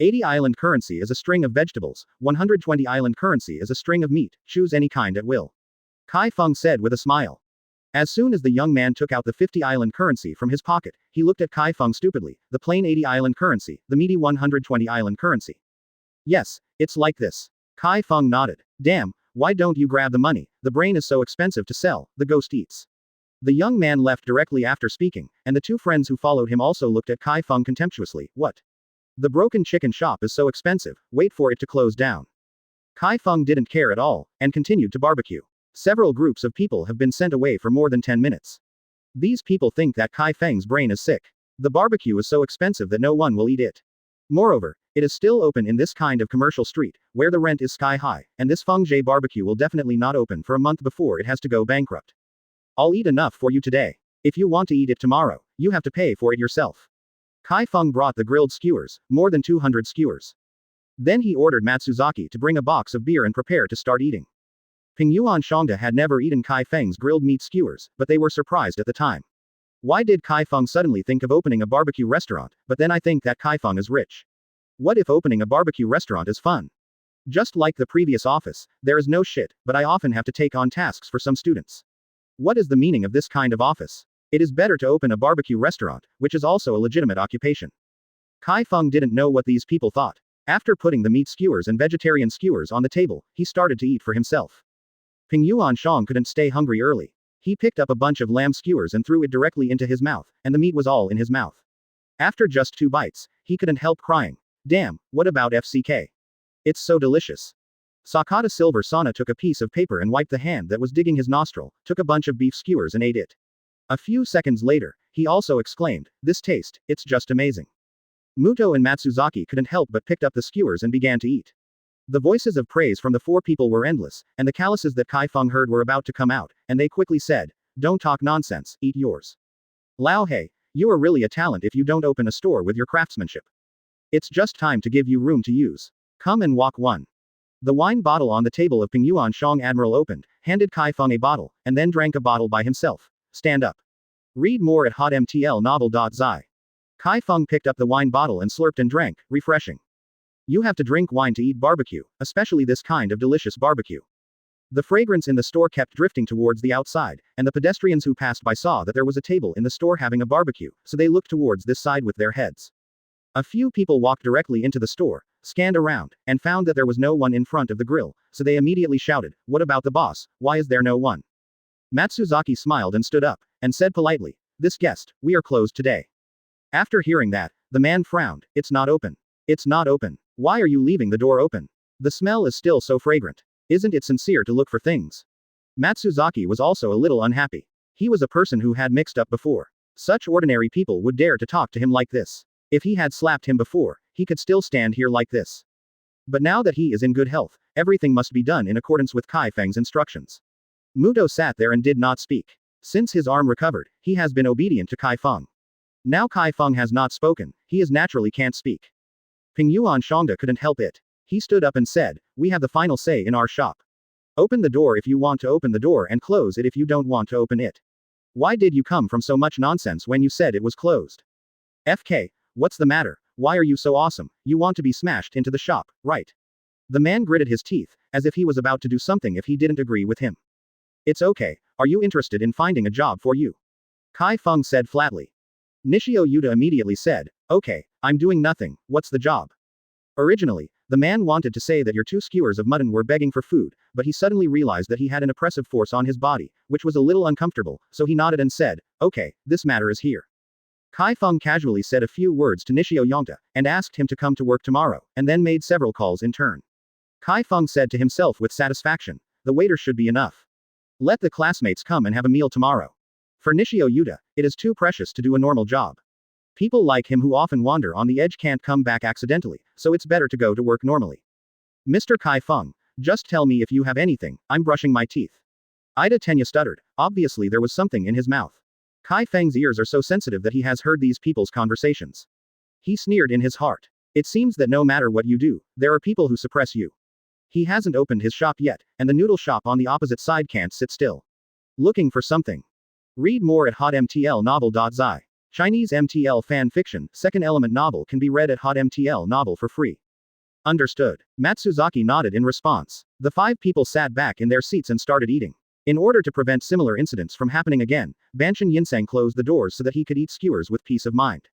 80 island currency is a string of vegetables, 120 island currency is a string of meat, choose any kind at will. Chi Feng said with a smile. As soon as the young man took out the 50 island currency from his pocket, he looked at Chi Feng stupidly, the plain 80 island currency, the meaty 120 island currency. Yes, it's like this. Chi Feng nodded. Damn, why don't you grab the money, the brain is so expensive to sell, the ghost eats. The young man left directly after speaking, and the 2 friends who followed him also looked at Chi Feng contemptuously. What? The broken chicken shop is so expensive, wait for it to close down. Chi Feng didn't care at all, and continued to barbecue. Several groups of people have been sent away for more than 10 minutes. These people think that Chi Feng's brain is sick. The barbecue is so expensive that no one will eat it. Moreover, it is still open in this kind of commercial street, where the rent is sky high, and this Feng Jie barbecue will definitely not open for a month before it has to go bankrupt. I'll eat enough for you today. If you want to eat it tomorrow, you have to pay for it yourself. Chi Feng brought the grilled skewers, more than 200 skewers. Then he ordered Matsuzaki to bring a box of beer and prepare to start eating. Ping Yuan Shangda had never eaten Chi Feng's grilled meat skewers, but they were surprised at the time. Why did Chi Feng suddenly think of opening a barbecue restaurant, but then I think that Chi Feng is rich. What if opening a barbecue restaurant is fun? Just like the previous office, there is no shit, but I often have to take on tasks for some students. What is the meaning of this kind of office? It is better to open a barbecue restaurant, which is also a legitimate occupation. Chi Feng didn't know what these people thought. After putting the meat skewers and vegetarian skewers on the table, he started to eat for himself. Ping Yuan Shang couldn't stay hungry early. He picked up a bunch of lamb skewers and threw it directly into his mouth, and the meat was all in his mouth. After just 2 bites, he couldn't help crying. Damn, what about FCK? It's so delicious. Sakata Silver Sana took a piece of paper and wiped the hand that was digging his nostril, took a bunch of beef skewers and ate it. A few seconds later, he also exclaimed, "This taste, it's just amazing." Muto and Matsuzaki couldn't help but picked up the skewers and began to eat. The voices of praise from the 4 people were endless, and the calluses that Chi Feng heard were about to come out, and they quickly said, "Don't talk nonsense, eat yours. Lao Hei, you are really a talent if you don't open a store with your craftsmanship. It's just time to give you room to use. Come and walk one." The wine bottle on the table of Ping Yuan Shang Admiral opened, handed Chi Feng a bottle, and then drank a bottle by himself. Stand up. Read more at hotmtlnovel.zi. Chi Feng picked up the wine bottle and slurped and drank, refreshing. You have to drink wine to eat barbecue, especially this kind of delicious barbecue. The fragrance in the store kept drifting towards the outside, and the pedestrians who passed by saw that there was a table in the store having a barbecue, so they looked towards this side with their heads. A few people walked directly into the store, scanned around, and found that there was no one in front of the grill, so they immediately shouted, "What about the boss? Why is there no one?" Matsuzaki smiled and stood up, and said politely, "This guest, we are closed today." After hearing that, the man frowned. "It's not open. It's not open. Why are you leaving the door open? The smell is still so fragrant. Isn't it sincere to look for things?" Matsuzaki was also a little unhappy. He was a person who had mixed up before. Such ordinary people would dare to talk to him like this. If he had slapped him before, he could still stand here like this. But now that he is in good health, everything must be done in accordance with Chi Feng's instructions. Muto sat there and did not speak. Since his arm recovered, he has been obedient to Chi Feng. Now Chi Feng has not spoken, he is naturally can't speak. Ping Yuan Shangda couldn't help it. He stood up and said, "We have the final say in our shop. Open the door if you want to open the door and close it if you don't want to open it. Why did you come from so much nonsense when you said it was closed? FK, what's the matter? Why are you so awesome? You want to be smashed into the shop, right?" The man gritted his teeth, as if he was about to do something if he didn't agree with him. "It's okay, are you interested in finding a job for you?" Chi Feng said flatly. Nishio Yuta immediately said, "Okay, I'm doing nothing, what's the job?" Originally, the man wanted to say that your 2 skewers of mutton were begging for food, but he suddenly realized that he had an oppressive force on his body, which was a little uncomfortable, so he nodded and said, "Okay, this matter is here." Chi Feng casually said a few words to Nishio Yongta, and asked him to come to work tomorrow, and then made several calls in turn. Chi Feng said to himself with satisfaction, "The waiter should be enough. Let the classmates come and have a meal tomorrow. For Nishio Yuta, it is too precious to do a normal job. People like him who often wander on the edge can't come back accidentally, so it's better to go to work normally. Mr. Chi Feng, just tell me if you have anything, I'm brushing my teeth." Ida Tenya stuttered. Obviously there was something in his mouth. Chi Feng's ears are so sensitive that he has heard these people's conversations. He sneered in his heart. It seems that no matter what you do, there are people who suppress you. He hasn't opened his shop yet, and the noodle shop on the opposite side can't sit still. Looking for something. Read more at hotmtlnovel.zi. Chinese MTL fan fiction, second element novel can be read at hotmtl novel for free. Understood. Matsuzaki nodded in response. The 5 people sat back in their seats and started eating. In order to prevent similar incidents from happening again, Banshin Yinseng closed the doors so that he could eat skewers with peace of mind.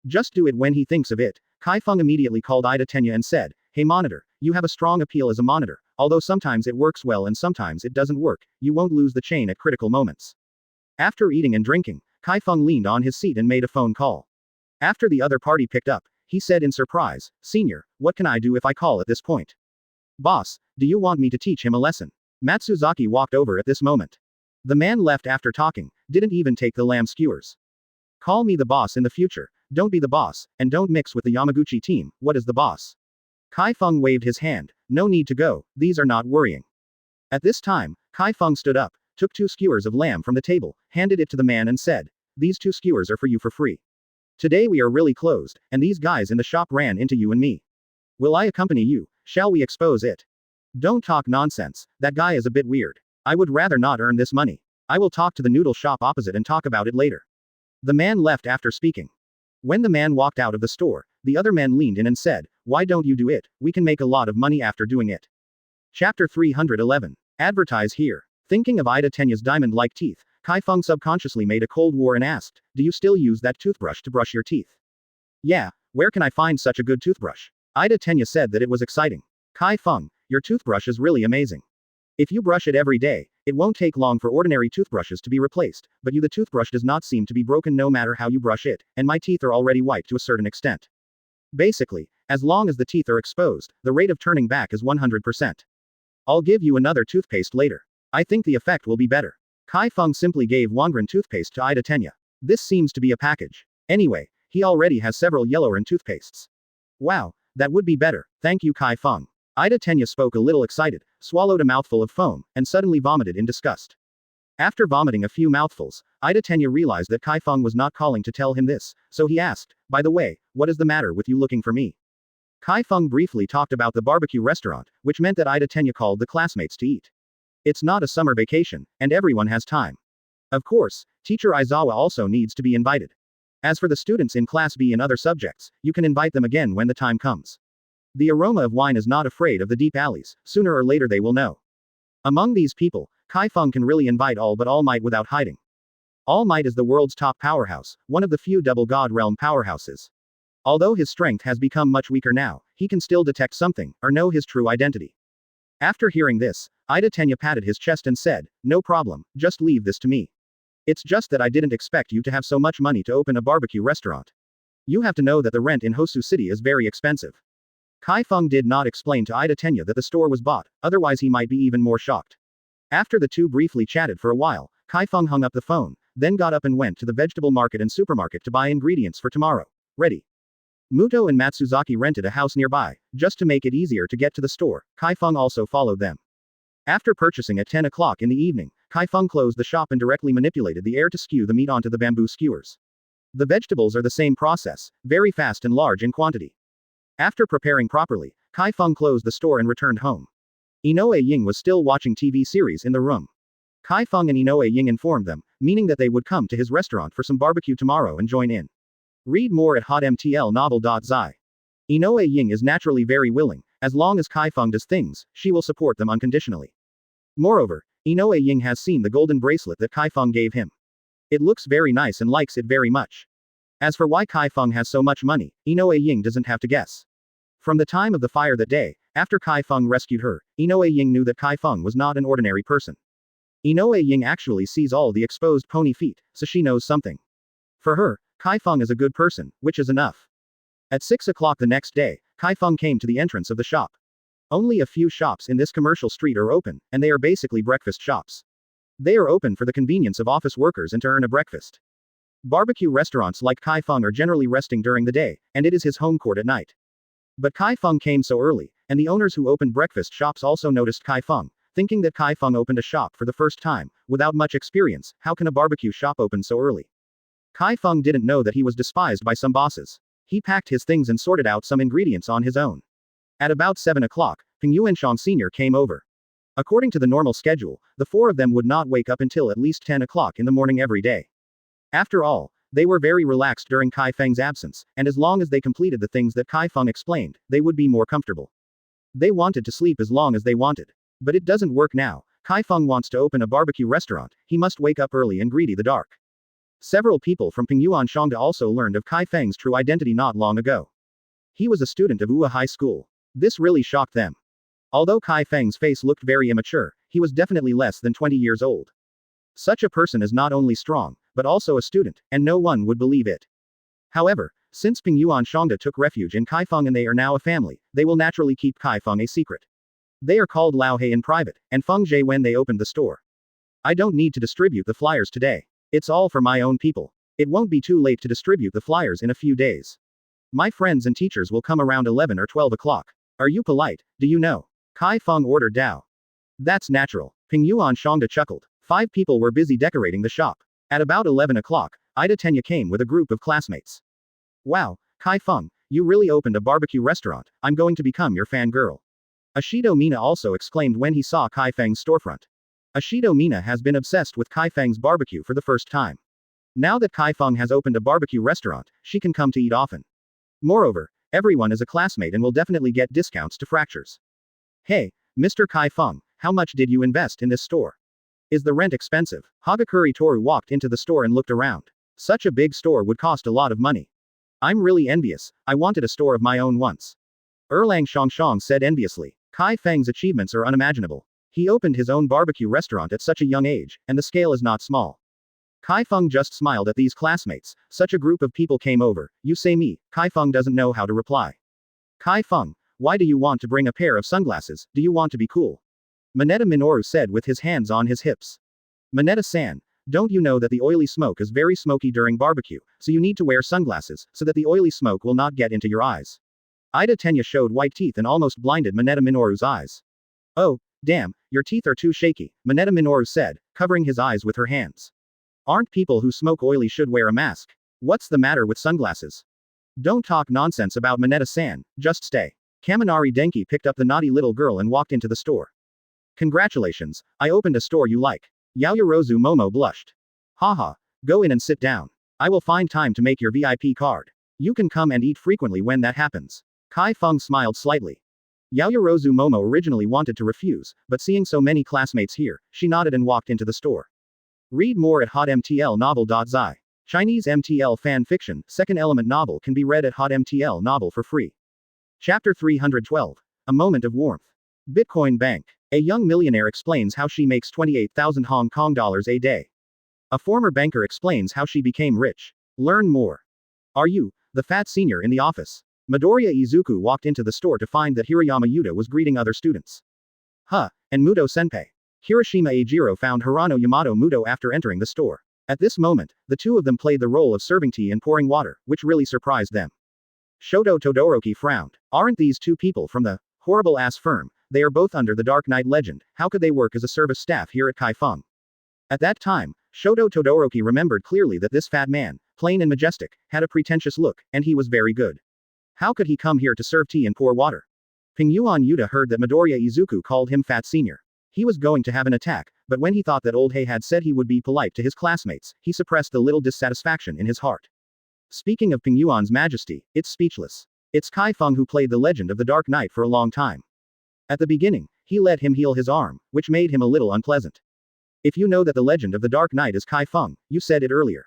Just do it when he thinks of it. Chi Feng immediately called Ida Tenya and said, "Hey monitor, you have a strong appeal as a monitor, although sometimes it works well and sometimes it doesn't work, you won't lose the chain at critical moments." After eating and drinking, Chi Feng leaned on his seat and made a phone call. After the other party picked up, he said in surprise, "Senior, what can I do if I call at this point?" "Boss, do you want me to teach him a lesson?" Matsuzaki walked over at this moment. The man left after talking, didn't even take the lamb skewers. "Call me the boss in the future, don't be the boss, and don't mix with the Yamaguchi team, what is the boss?" Chi Feng waved his hand, "No need to go, these are not worrying." At this time, Chi Feng stood up, took 2 skewers of lamb from the table, handed it to the man and said, "These 2 skewers are for you for free. Today we are really closed, and these guys in the shop ran into you and me. Will I accompany you? Shall we expose it?" "Don't talk nonsense, that guy is a bit weird. I would rather not earn this money. I will talk to the noodle shop opposite and talk about it later." The man left after speaking. When the man walked out of the store, the other man leaned in and said, "Why don't you do it? We can make a lot of money after doing it." Chapter 311. Advertise here. Thinking of Ida Tenya's diamond-like teeth, Chi Feng subconsciously made a cold war and asked, "Do you still use that toothbrush to brush your teeth?" "Yeah, where can I find such a good toothbrush?" Ida Tenya said that it was exciting. "Chi Feng, your toothbrush is really amazing. If you brush it every day, it won't take long for ordinary toothbrushes to be replaced, but the toothbrush does not seem to be broken no matter how you brush it, and my teeth are already white to a certain extent. Basically, as long as the teeth are exposed, the rate of turning back is 100%. I'll give you another toothpaste later. I think the effect will be better." Chi Feng simply gave Wangren toothpaste to Ida Tenya. This seems to be a package. Anyway, he already has several Yellowren toothpastes. "Wow, that would be better, thank you Chi Feng." Ida Tenya spoke a little excited, swallowed a mouthful of foam, and suddenly vomited in disgust. After vomiting a few mouthfuls, Ida Tenya realized that Chi Feng was not calling to tell him this, so he asked, "By the way, what is the matter with you looking for me?" Chi Feng briefly talked about the barbecue restaurant, which meant that Ida Tenya called the classmates to eat. It's not a summer vacation, and everyone has time. Of course, Teacher Aizawa also needs to be invited. As for the students in Class B and other subjects, you can invite them again when the time comes. The aroma of wine is not afraid of the deep alleys, sooner or later they will know. Among these people, Chi Feng can really invite all but All Might without hiding. All Might is the world's top powerhouse, one of the few double god realm powerhouses. Although his strength has become much weaker now, he can still detect something, or know his true identity. After hearing this, Ida Tenya patted his chest and said, "No problem, just leave this to me. It's just that I didn't expect you to have so much money to open a barbecue restaurant. You have to know that the rent in Hosu City is very expensive." Chi Feng did not explain to Ida Tenya that the store was bought, otherwise he might be even more shocked. After the two briefly chatted for a while, Chi Feng hung up the phone, then got up and went to the vegetable market and supermarket to buy ingredients for tomorrow. Ready. Muto and Matsuzaki rented a house nearby, just to make it easier to get to the store. Chi Feng also followed them. After purchasing at 10 o'clock in the evening, Chi Feng closed the shop and directly manipulated the air to skew the meat onto the bamboo skewers. The vegetables are the same process, very fast and large in quantity. After preparing properly, Chi Feng closed the store and returned home. Inoue Ying was still watching TV series in the room. Chi Feng and Inoue Ying informed them, meaning that they would come to his restaurant for some barbecue tomorrow and join in. Read more at hotmtlnovel.zi. Inoue Ying is naturally very willing, as long as Chi Feng does things, she will support them unconditionally. Moreover, Inoue Ying has seen the golden bracelet that Chi Feng gave him. It looks very nice and likes it very much. As for why Chi Feng has so much money, Inoue Ying doesn't have to guess. From the time of the fire that day, after Chi Feng rescued her, Inoue Ying knew that Chi Feng was not an ordinary person. Inoue Ying actually sees all the exposed pony feet, so she knows something. For her, Chi Feng is a good person, which is enough. At 6 o'clock the next day, Chi Feng came to the entrance of the shop. Only a few shops in this commercial street are open, and they are basically breakfast shops. They are open for the convenience of office workers and to earn a breakfast. Barbecue restaurants like Chi Feng are generally resting during the day, and it is his home court at night. But Chi Feng came so early, and the owners who opened breakfast shops also noticed Chi Feng, thinking that Chi Feng opened a shop for the first time, without much experience. How can a barbecue shop open so early? Chi Feng didn't know that he was despised by some bosses. He packed his things and sorted out some ingredients on his own. At about 7 o'clock, Peng Yuanshang Sr. came over. According to the normal schedule, the four of them would not wake up until at least 10 o'clock in the morning every day. After all, they were very relaxed during Chi Feng's absence, and as long as they completed the things that Chi Feng explained, they would be more comfortable. They wanted to sleep as long as they wanted. But it doesn't work now. Chi Feng wants to open a barbecue restaurant, he must wake up early and greedy the dark. Several people from Pingyuan Shangda also learned of Chi Feng's true identity not long ago. He was a student of Ua High School. This really shocked them. Although Chi Feng's face looked very immature, he was definitely less than 20 years old. Such a person is not only strong, but also a student, and no one would believe it. However, since Peng Yuan Shangda took refuge in Chi Feng and they are now a family, they will naturally keep Chi Feng a secret. They are called Lao He in private, and Feng Jie when they opened the store. I don't need to distribute the flyers today. It's all for my own people. It won't be too late to distribute the flyers in a few days. My friends and teachers will come around 11 or 12 o'clock. Are you polite, do you know? Chi Feng ordered Dao. That's natural. Peng Yuan Shangda chuckled. 5 people were busy decorating the shop. At about 11 o'clock, Ida Tenya came with a group of classmates. Wow, Chi Feng, you really opened a barbecue restaurant, I'm going to become your fangirl. Ashido Mina also exclaimed when he saw Chi Feng's storefront. Ashido Mina has been obsessed with Chi Feng's barbecue for the first time. Now that Chi Feng has opened a barbecue restaurant, she can come to eat often. Moreover, everyone is a classmate and will definitely get discounts to fractures. Hey, Mr. Chi Feng, how much did you invest in this store? Is the rent expensive? Hagakure Toru walked into the store and looked around. Such a big store would cost a lot of money. I'm really envious, I wanted a store of my own once. Erlang Shangshang said enviously. Chi Feng's achievements are unimaginable. He opened his own barbecue restaurant at such a young age, and the scale is not small. Chi Feng just smiled at these classmates. Such a group of people came over. You say me. Chi Feng doesn't know how to reply. Chi Feng, why do you want to bring a pair of sunglasses? Do you want to be cool? Mineta Minoru said with his hands on his hips. Mineta-san, don't you know that the oily smoke is very smoky during barbecue, so you need to wear sunglasses, so that the oily smoke will not get into your eyes. Ida Tenya showed white teeth and almost blinded Mineta Minoru's eyes. Oh, damn, your teeth are too shaky, Mineta Minoru said, covering his eyes with her hands. Aren't people who smoke oily should wear a mask? What's the matter with sunglasses? Don't talk nonsense about Mineta-san, just stay. Kaminari Denki picked up the naughty little girl and walked into the store. Congratulations, I opened a store you like. Yaoyorozu Momo blushed. Haha, go in and sit down. I will find time to make your VIP card. You can come and eat frequently when that happens. Chi Feng smiled slightly. Yaoyorozu Momo originally wanted to refuse, but seeing so many classmates here, she nodded and walked into the store. Read more at hotmtlnovel.zi. Chinese MTL fan fiction, second element novel can be read at hotmtl novel for free. Chapter 312. A moment of warmth. Bitcoin Bank. A young millionaire explains how she makes 28,000 Hong Kong dollars a day. A former banker explains how she became rich. Learn more. Are you the fat senior in the office? Midoriya Izuku walked into the store to find that Hirayama Yuta was greeting other students. Huh, and Muto Senpai. Hiroshima Eijiro found Hirano Yamato Muto after entering the store. At this moment, the two of them played the role of serving tea and pouring water, which really surprised them. Shoto Todoroki frowned. Aren't these two people from the horrible-ass firm? They are both under the Dark Knight legend. How could they work as a service staff here at Chi Feng? At that time, Shoto Todoroki remembered clearly that this fat man, plain and majestic, had a pretentious look, and he was very good. How could he come here to serve tea and pour water? Pingyuan Yuta heard that Midoriya Izuku called him fat senior. He was going to have an attack, but when he thought that old Hei had said he would be polite to his classmates, he suppressed the little dissatisfaction in his heart. Speaking of Pingyuan's majesty, it's speechless. It's Chi Feng who played the legend of the Dark Knight for a long time. At the beginning, he let him heal his arm, which made him a little unpleasant. If you know that the legend of the Dark Knight is Chi Feng, you said it earlier.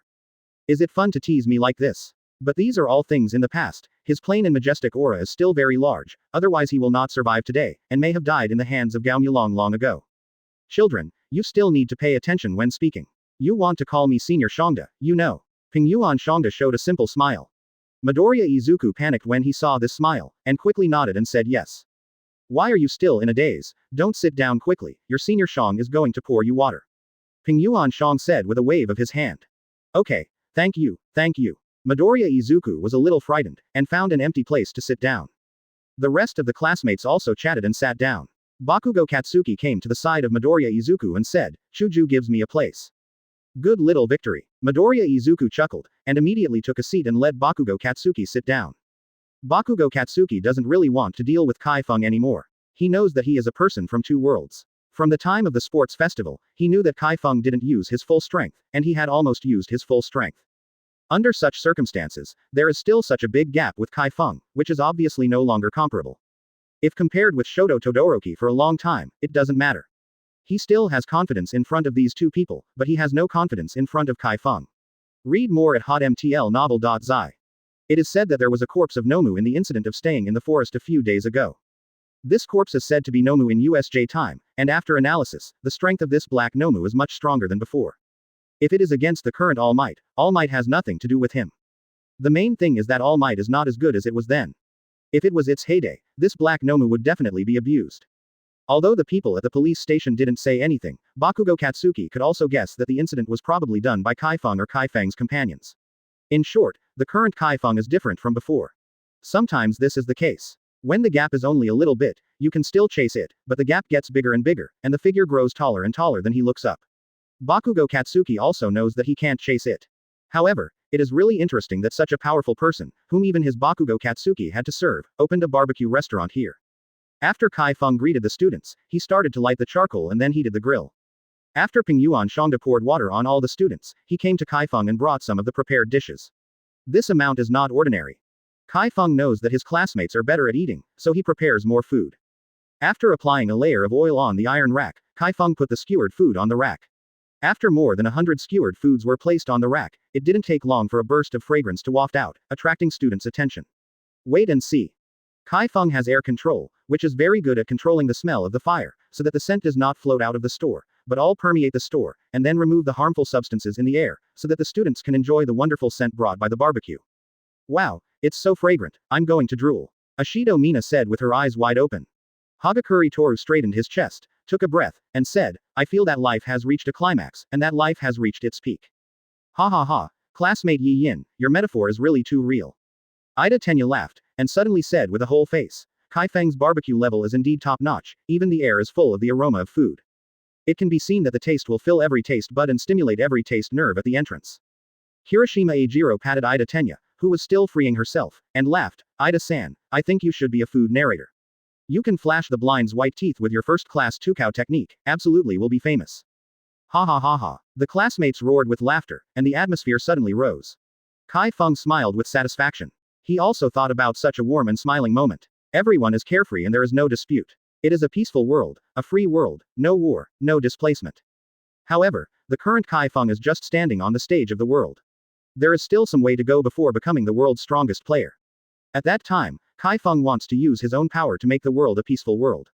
Is it fun to tease me like this? But these are all things in the past. His plain and majestic aura is still very large, otherwise he will not survive today, and may have died in the hands of Gao Nulong long ago. Children, you still need to pay attention when speaking. You want to call me Senior Shangda, you know. Pingyuan Shangda showed a simple smile. Midoriya Izuku panicked when he saw this smile, and quickly nodded and said yes. Why are you still in a daze? Don't sit down quickly, your Senior Shang is going to pour you water. Pingyuan Shang said with a wave of his hand. Okay, thank you, thank you. Midoriya Izuku was a little frightened, and found an empty place to sit down. The rest of the classmates also chatted and sat down. Bakugo Katsuki came to the side of Midoriya Izuku and said, Chuju gives me a place. Good little victory. Midoriya Izuku chuckled, and immediately took a seat and let Bakugo Katsuki sit down. Bakugo Katsuki doesn't really want to deal with Chi Feng anymore. He knows that he is a person from two worlds. From the time of the sports festival, he knew that Chi Feng didn't use his full strength, and he had almost used his full strength. Under such circumstances, there is still such a big gap with Chi Feng, which is obviously no longer comparable. If compared with Shoto Todoroki for a long time, it doesn't matter. He still has confidence in front of these two people, but he has no confidence in front of Chi Feng. Read more at hotmtlnovel.zi. It is said that there was a corpse of Nomu in the incident of staying in the forest a few days ago. This corpse is said to be Nomu in USJ time, and after analysis, the strength of this black Nomu is much stronger than before. If it is against the current All Might has nothing to do with him. The main thing is that All Might is not as good as it was then. If it was its heyday, this black Nomu would definitely be abused. Although the people at the police station didn't say anything, Bakugo Katsuki could also guess that the incident was probably done by Chi Feng or Chi Feng's companions. In short, the current Chi Feng is different from before. Sometimes this is the case. When the gap is only a little bit, you can still chase it, but the gap gets bigger and bigger, and the figure grows taller and taller than he looks up. Bakugo Katsuki also knows that he can't chase it. However, it is really interesting that such a powerful person, whom even his Bakugo Katsuki had to serve, opened a barbecue restaurant here. After Chi Feng greeted the students, he started to light the charcoal and then heated the grill. After Pingyuan Shangda poured water on all the students, he came to Chi Feng and brought some of the prepared dishes. This amount is not ordinary. Chi Feng knows that his classmates are better at eating, so he prepares more food. After applying a layer of oil on the iron rack, Chi Feng put the skewered food on the rack. After more than 100 skewered foods were placed on the rack, it didn't take long for a burst of fragrance to waft out, attracting students' attention. Wait and see. Chi Feng has air control, which is very good at controlling the smell of the fire, so that the scent does not float out of the store, but all permeate the store, and then remove the harmful substances in the air, so that the students can enjoy the wonderful scent brought by the barbecue. Wow, it's so fragrant, I'm going to drool. Ashido Mina said with her eyes wide open. Hagakure Toru straightened his chest, took a breath, and said, I feel that life has reached a climax, and that life has reached its peak. Ha ha ha, classmate Yi Yin, your metaphor is really too real. Ida Tenya laughed, and suddenly said with a whole face, Chi Feng's barbecue level is indeed top-notch, even the air is full of the aroma of food. It can be seen that the taste will fill every taste bud and stimulate every taste nerve at the entrance. Hiroshima Eijiro patted Ida Tenya, who was still freeing herself, and laughed, Ida-san, I think you should be a food narrator. You can flash the blind's white teeth with your first-class Tukao technique, absolutely will be famous. Ha ha ha ha. The classmates roared with laughter, and the atmosphere suddenly rose. Chi Feng smiled with satisfaction. He also thought about such a warm and smiling moment. Everyone is carefree and there is no dispute. It is a peaceful world, a free world, no war, no displacement. However, the current Chi Feng is just standing on the stage of the world. There is still some way to go before becoming the world's strongest player. At that time, Chi Feng wants to use his own power to make the world a peaceful world.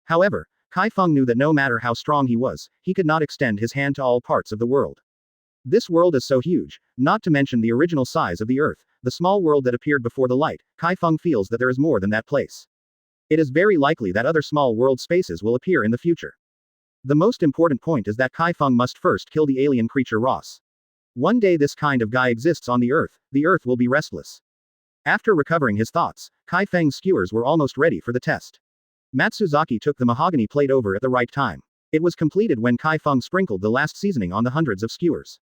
However, Chi Feng knew that no matter how strong he was, he could not extend his hand to all parts of the world. This world is so huge, not to mention the original size of the earth, the small world that appeared before the light, Chi Feng feels that there is more than that place. It is very likely that other small world spaces will appear in the future. The most important point is that Chi Feng must first kill the alien creature Ross. One day this kind of guy exists on the earth will be restless. After recovering his thoughts, Chi Feng's skewers were almost ready for the test. Matsuzaki took the mahogany plate over at the right time. It was completed when Chi Feng sprinkled the last seasoning on the hundreds of skewers.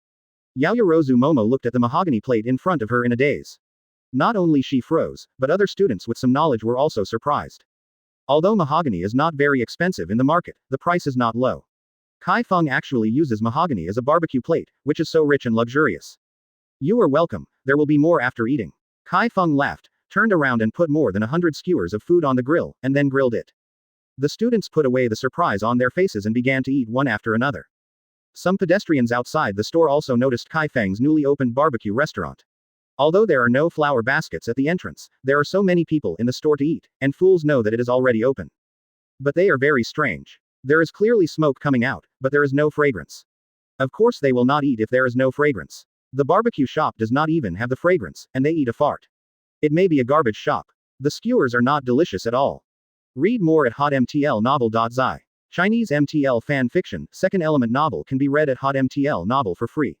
Yaoyorozu Momo looked at the mahogany plate in front of her in a daze. Not only she froze, but other students with some knowledge were also surprised. Although mahogany is not very expensive in the market, the price is not low. Chi Feng actually uses mahogany as a barbecue plate, which is so rich and luxurious. You are welcome, there will be more after eating. Chi Feng laughed, turned around and put more than 100 skewers of food on the grill, and then grilled it. The students put away the surprise on their faces and began to eat one after another. Some pedestrians outside the store also noticed Chi Feng's newly opened barbecue restaurant. Although there are no flower baskets at the entrance, there are so many people in the store to eat, and fools know that it is already open. But they are very strange. There is clearly smoke coming out, but there is no fragrance. Of course they will not eat if there is no fragrance. The barbecue shop does not even have the fragrance, and they eat a fart. It may be a garbage shop. The skewers are not delicious at all. Read more at hotmtlnovel.zi. Chinese MTL fan fiction, second element novel can be read at hotmtl novel for free.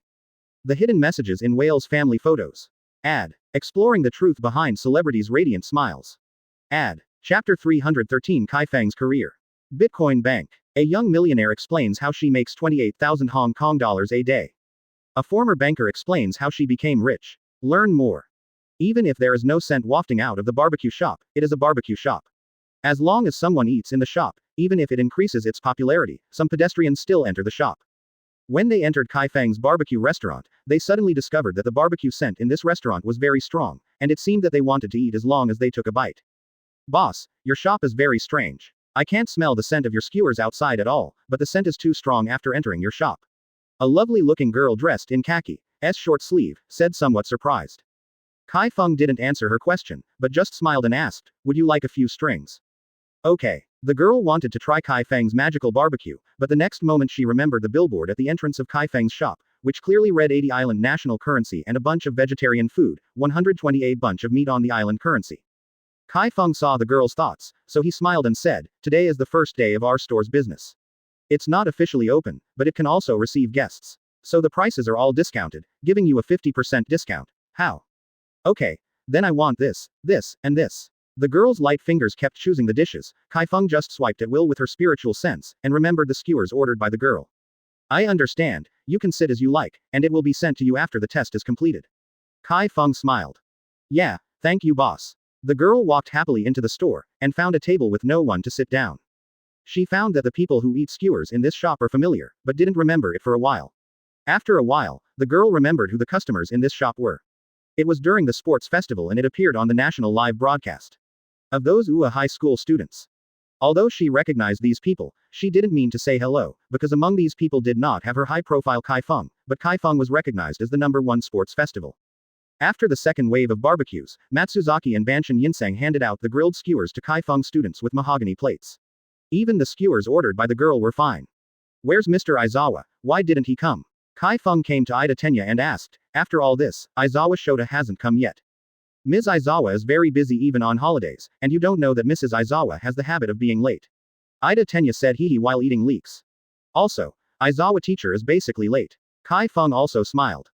The hidden messages in Whale's family photos. Ad. Exploring the truth behind celebrities' radiant smiles. Ad. Chapter 313 Chi Feng's career. Bitcoin Bank. A young millionaire explains how she makes 28,000 Hong Kong dollars a day. A former banker explains how she became rich. Learn more. Even if there is no scent wafting out of the barbecue shop, it is a barbecue shop. As long as someone eats in the shop, even if it increases its popularity, some pedestrians still enter the shop. When they entered Chi Feng's barbecue restaurant, they suddenly discovered that the barbecue scent in this restaurant was very strong, and it seemed that they wanted to eat as long as they took a bite. Boss, your shop is very strange. I can't smell the scent of your skewers outside at all, but the scent is too strong after entering your shop. A lovely-looking girl dressed in khaki, short sleeve, said somewhat surprised. Chi Feng didn't answer her question, but just smiled and asked, would you like a few strings? Okay. The girl wanted to try Chi Feng's magical barbecue, but the next moment she remembered the billboard at the entrance of Chi Feng's shop, which clearly read 80 island national currency and a bunch of vegetarian food, 128 bunch of meat on the island currency. Chi Feng saw the girl's thoughts, so he smiled and said, today is the first day of our store's business. It's not officially open, but it can also receive guests. So the prices are all discounted, giving you a 50% discount. How? Okay. Then I want this, and this. The girl's light fingers kept choosing the dishes. Chi Feng just swiped at will with her spiritual sense, and remembered the skewers ordered by the girl. I understand, you can sit as you like, and it will be sent to you after the test is completed. Chi Feng smiled. Yeah, thank you boss. The girl walked happily into the store, and found a table with no one to sit down. She found that the people who eat skewers in this shop are familiar, but didn't remember it for a while. After a while, the girl remembered who the customers in this shop were. It was during the sports festival and it appeared on the national live broadcast. Of those UA high school students. Although she recognized these people, she didn't mean to say hello, because among these people did not have her high-profile Chi Feng, but Chi Feng was recognized as the #1 sports festival. After the second wave of barbecues, Matsuzaki and Banshin Yinseng handed out the grilled skewers to Chi Feng students with mahogany plates. Even the skewers ordered by the girl were fine. Where's Mr. Aizawa? Why didn't he come? Chi Feng came to Ida Tenya and asked, after all this, Aizawa Shota hasn't come yet. Ms. Aizawa is very busy even on holidays, and you don't know that Mrs. Aizawa has the habit of being late. Ida Tenya said hee while eating leeks. Also, Aizawa teacher is basically late. Chi Feng also smiled.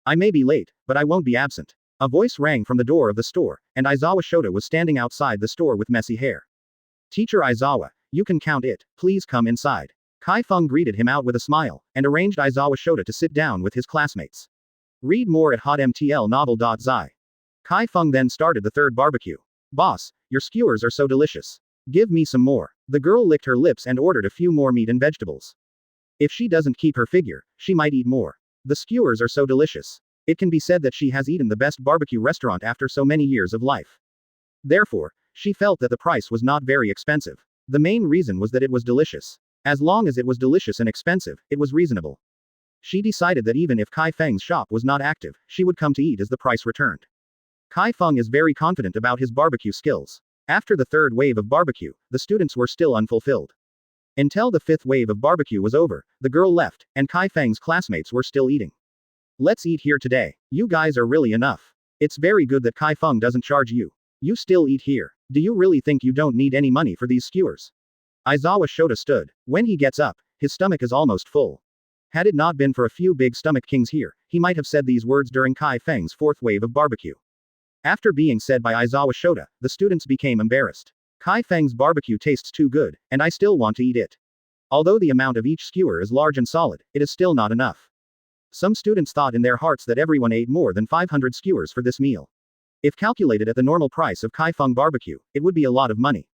I may be late, but I won't be absent. A voice rang from the door of the store, and Aizawa Shota was standing outside the store with messy hair. Teacher Aizawa, you can count it, please come inside. Chi Feng greeted him out with a smile, and arranged Aizawa Shota to sit down with his classmates. Read more at hotmtlnovel.zi. Chi Feng then started the third barbecue. Boss, your skewers are so delicious. Give me some more. The girl licked her lips and ordered a few more meat and vegetables. If she doesn't keep her figure, she might eat more. The skewers are so delicious. It can be said that she has eaten the best barbecue restaurant after so many years of life. Therefore, she felt that the price was not very expensive. The main reason was that it was delicious. As long as it was delicious and expensive, it was reasonable. She decided that even if Chi Feng's shop was not active, she would come to eat as the price returned. Chi Feng is very confident about his barbecue skills. After the third wave of barbecue, the students were still unfulfilled. Until the fifth wave of barbecue was over, the girl left, and Chi Feng's classmates were still eating. Let's eat here today. You guys are really enough. It's very good that Chi Feng doesn't charge you. You still eat here. Do you really think you don't need any money for these skewers? Aizawa Shota stood. When he gets up, his stomach is almost full. Had it not been for a few big stomach kings here, he might have said these words during Chi Feng's fourth wave of barbecue. After being said by Aizawa Shota, the students became embarrassed. Chi Feng's barbecue tastes too good, and I still want to eat it. Although the amount of each skewer is large and solid, it is still not enough. Some students thought in their hearts that everyone ate more than 500 skewers for this meal. If calculated at the normal price of Chi Feng barbecue, it would be a lot of money.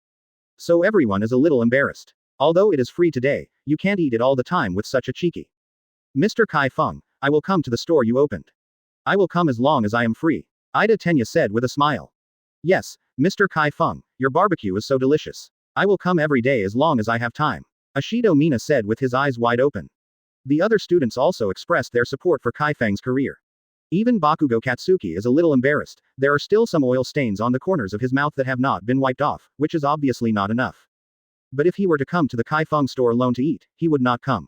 So everyone is a little embarrassed. Although it is free today, you can't eat it all the time with such a cheeky. Mr. Chi Feng, I will come to the store you opened. I will come as long as I am free. Ida Tenya said with a smile. Yes, Mr. Chi Feng, your barbecue is so delicious. I will come every day as long as I have time. Ashido Mina said with his eyes wide open. The other students also expressed their support for Chi Feng's career. Even Bakugo Katsuki is a little embarrassed. There are still some oil stains on the corners of his mouth that have not been wiped off, which is obviously not enough. But if he were to come to the Chi Feng store alone to eat, he would not come.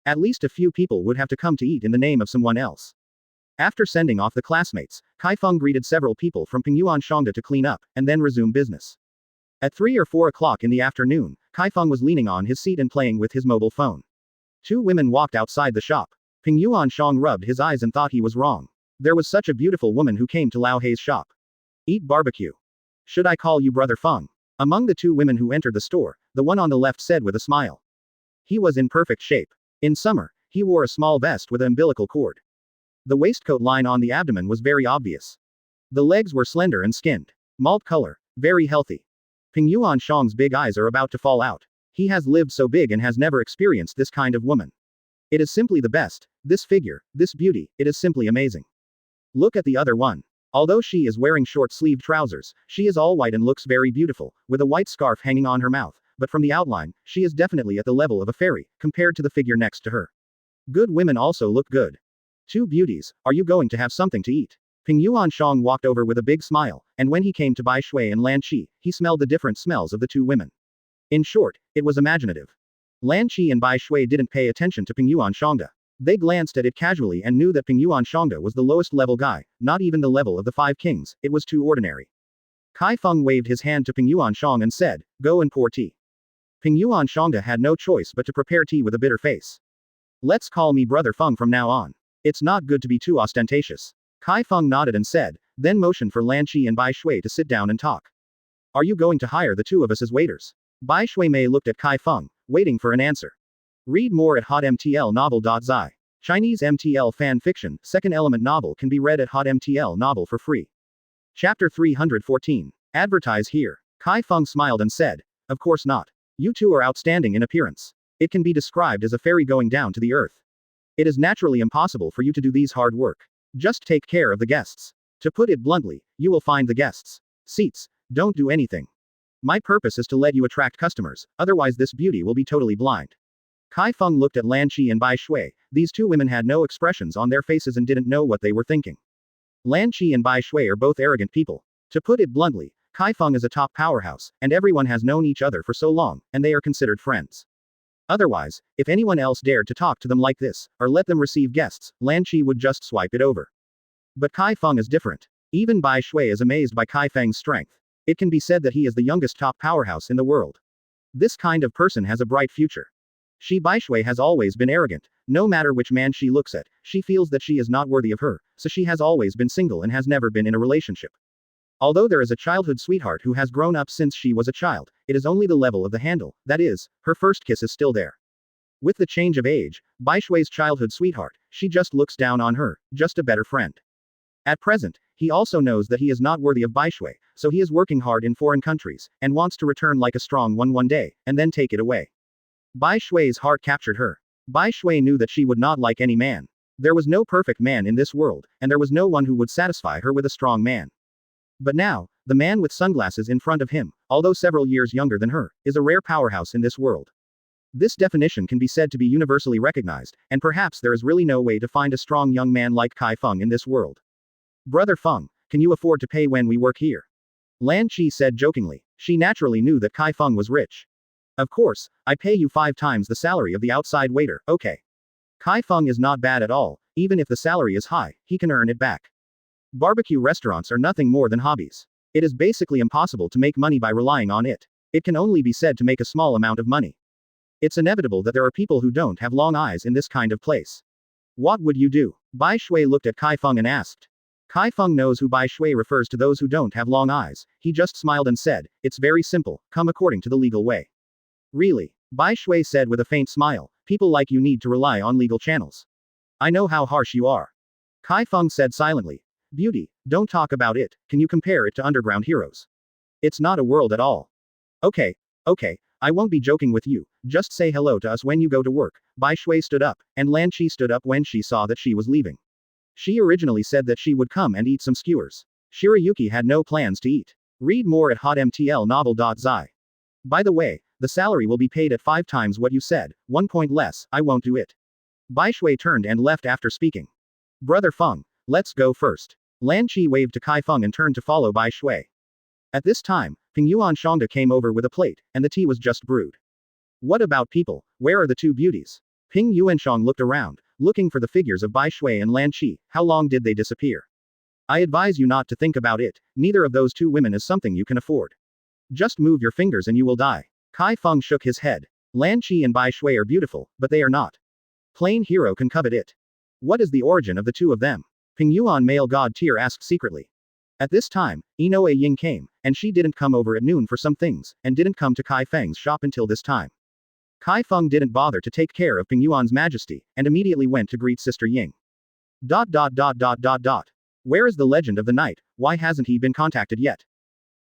At least a few people would have to come to eat in the name of someone else. After sending off the classmates, Chi Feng greeted several people from Pingyuan Shangda to clean up, and then resume business. At 3 or 4 o'clock in the afternoon, Chi Feng was leaning on his seat and playing with his mobile phone. 2 women walked outside the shop. Pingyuan Shang rubbed his eyes and thought he was wrong. There was such a beautiful woman who came to Lao Hei's shop. Eat barbecue. Should I call you Brother Feng? Among the 2 women who entered the store, the one on the left said with a smile. He was in perfect shape. In summer, he wore a small vest with an umbilical cord. The waistcoat line on the abdomen was very obvious. The legs were slender and skinned. Malt color. Very healthy. Pingyuan Shang's big eyes are about to fall out. He has lived so big and has never experienced this kind of woman. It is simply the best. This figure, this beauty, it is simply amazing. Look at the other one. Although she is wearing short-sleeved trousers, she is all white and looks very beautiful, with a white scarf hanging on her mouth, but from the outline, she is definitely at the level of a fairy, compared to the figure next to her. Good women also look good. 2 beauties, are you going to have something to eat? Pingyuan Shang walked over with a big smile, and when he came to Bai Shui and Lan Qi, he smelled the different smells of the 2 women. In short, it was imaginative. Lan Qi and Bai Shui didn't pay attention to Pingyuan Shangda. They glanced at it casually and knew that Pingyuan Shangda was the lowest level guy, not even the level of the 5 kings, it was too ordinary. Chi Feng waved his hand to Pingyuan Shang and said, go and pour tea. Pingyuan Shangda had no choice but to prepare tea with a bitter face. Let's call me Brother Feng from now on. It's not good to be too ostentatious. Chi Feng nodded and said, then motioned for Lan Qi and Bai Shui to sit down and talk. Are you going to hire the 2 of us as waiters? Bai Shui Mei looked at Chi Feng, waiting for an answer. Read more at hotmtlnovel.zi. Chinese MTL fan fiction, second element novel can be read at hotmtl novel for free. Chapter 314. Advertise here. Chi Feng smiled and said, of course not. You 2 are outstanding in appearance. It can be described as a fairy going down to the earth. It is naturally impossible for you to do these hard work. Just take care of the guests. To put it bluntly, you will find the guests. Seats, don't do anything. My purpose is to let you attract customers, otherwise this beauty will be totally blind. Chi Feng looked at Lan Qi and Bai Shui. These two women had no expressions on their faces and didn't know what they were thinking. Lan Qi and Bai Shui are both arrogant people. To put it bluntly, Chi Feng is a top powerhouse, and everyone has known each other for so long, and they are considered friends. Otherwise, if anyone else dared to talk to them like this, or let them receive guests, Lan Qi would just swipe it over. But Chi Feng is different. Even Bai Shui is amazed by Chi Feng's strength. It can be said that he is the youngest top powerhouse in the world. This kind of person has a bright future. Bai Shui has always been arrogant. No matter which man she looks at, she feels that she is not worthy of her, so she has always been single and has never been in a relationship. Although there is a childhood sweetheart who has grown up since she was a child, it is only the level of the handle, that is, her first kiss is still there. With the change of age, Bai Shui's childhood sweetheart, she just looks down on her, just a better friend. At present, he also knows that he is not worthy of Bai Shui, so he is working hard in foreign countries, and wants to return like a strong one day, and then take it away. Bai Shui's heart captured her. Bai Shui knew that she would not like any man. There was no perfect man in this world, and there was no one who would satisfy her with a strong man. But now, the man with sunglasses in front of him, although several years younger than her, is a rare powerhouse in this world. This definition can be said to be universally recognized, and perhaps there is really no way to find a strong young man like Chi Feng in this world. Brother Feng, can you afford to pay when we work here? Lan Qi said jokingly. She naturally knew that Chi Feng was rich. Of course, I pay you 5 times the salary of the outside waiter, okay. Chi Feng is not bad at all, even if the salary is high, he can earn it back. Barbecue restaurants are nothing more than hobbies. It is basically impossible to make money by relying on it. It can only be said to make a small amount of money. It's inevitable that there are people who don't have long eyes in this kind of place. What would you do? Bai Shui looked at Chi Feng and asked. Chi Feng knows who Bai Shui refers to those who don't have long eyes. He just smiled and said, it's very simple, come according to the legal way. Really? Bai Shui said with a faint smile, people like you need to rely on legal channels. I know how harsh you are. Chi Feng said silently. Beauty, don't talk about it, can you compare it to underground heroes? It's not a world at all. Okay, I won't be joking with you, just say hello to us when you go to work. Bai Shui stood up, and Lan Qi stood up when she saw that she was leaving. She originally said that she would come and eat some skewers. Shirayuki had no plans to eat. Read more at hotmtlnovel.zi. By the way, the salary will be paid at 5 times what you said, 1 point less, I won't do it. Bai Shui turned and left after speaking. Brother Feng, let's go first. Lan Qi waved to Chi Feng and turned to follow Bai Shui. At this time, Ping Yuan Shangda came over with a plate, and the tea was just brewed. What about people? Where are the two beauties? Ping Yuanshang looked around, looking for the figures of Bai Shui and Lan Qi. How long did they disappear? I advise you not to think about it, neither of those two women is something you can afford. Just move your fingers and you will die. Chi Feng shook his head. Lan Qi and Bai Shui are beautiful, but they are not. Plain hero can covet it. What is the origin of the two of them? Ping Yuan male god tier asked secretly. At this time, Inoue Ying came, and she didn't come over at noon for some things, and didn't come to Chi Feng's shop until this time. Chi Feng didn't bother to take care of Ping Yuan's majesty, and immediately went to greet Sister Ying. Where is the legend of the night? Why hasn't he been contacted yet?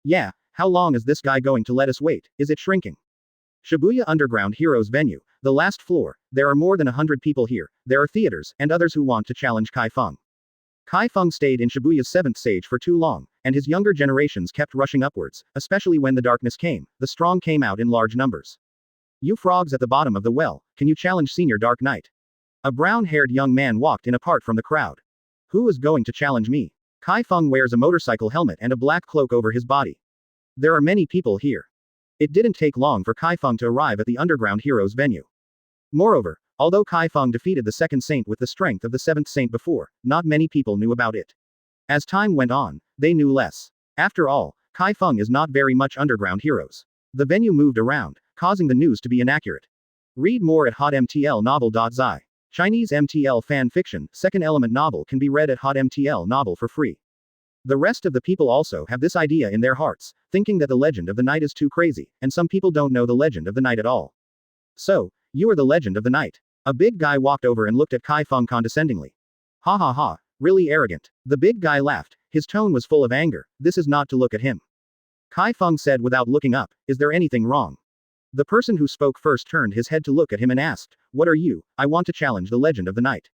Yeah, how long is this guy going to let us wait? Is it shrinking? Shibuya Underground Heroes venue, the last floor, there are more than 100 people here, there are theaters, and others who want to challenge Chi Feng. Chi Feng stayed in Shibuya's 7th stage for too long, and his younger generations kept rushing upwards, especially when the darkness came, the strong came out in large numbers. You frogs at the bottom of the well, can you challenge Senior Dark Knight? A brown-haired young man walked in apart from the crowd. Who is going to challenge me? Chi Feng wears a motorcycle helmet and a black cloak over his body. There are many people here. It didn't take long for Chi Feng to arrive at the Underground Heroes venue. Moreover, although Chi Feng defeated the second saint with the strength of the 7th saint before, not many people knew about it. As time went on, they knew less. After all, Chi Feng is not very much Underground Heroes. The venue moved around, causing the news to be inaccurate. Read more at hotmtlnovel.zi. Chinese MTL fan fiction, second element novel can be read at hotmtl novel for free. The rest of the people also have this idea in their hearts, thinking that the legend of the night is too crazy, and some people don't know the legend of the night at all. So, you are the legend of the night. A big guy walked over and looked at Chi Feng condescendingly. Ha ha ha, really arrogant. The big guy laughed, his tone was full of anger, this is not to look at him. Chi Feng said without looking up, is there anything wrong? The person who spoke first turned his head to look at him and asked, what are you? I want to challenge the legend of the night.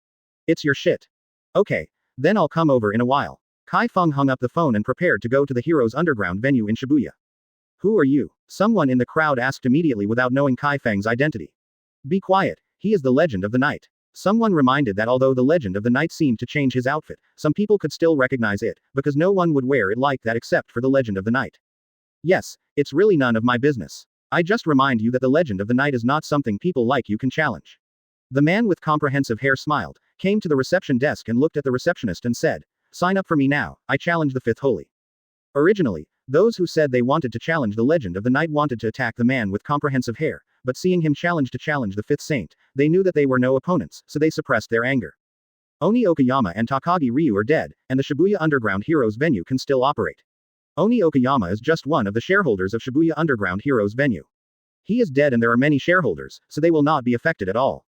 It's your shit. Okay, then I'll come over in a while. Chi Feng hung up the phone and prepared to go to the Heroes Underground venue in Shibuya. Who are you? Someone in the crowd asked immediately without knowing Chi Feng's identity. Be quiet, he is the legend of the night. Someone reminded that although the legend of the night seemed to change his outfit, some people could still recognize it, because no one would wear it like that except for the legend of the night. Yes, it's really none of my business. I just remind you that the legend of the night is not something people like you can challenge. The man with comprehensive hair smiled, came to the reception desk and looked at the receptionist and said, "Sign up for me now, I challenge the fifth holy." Originally, those who said they wanted to challenge the legend of the night wanted to attack the man with comprehensive hair, but seeing him challenge the fifth saint, they knew that they were no opponents, so they suppressed their anger. Oni Okayama and Takagi Ryu are dead, and the Shibuya Underground Heroes venue can still operate. Oni Okayama is just one of the shareholders of Shibuya Underground Heroes venue. He is dead and there are many shareholders, so they will not be affected at all.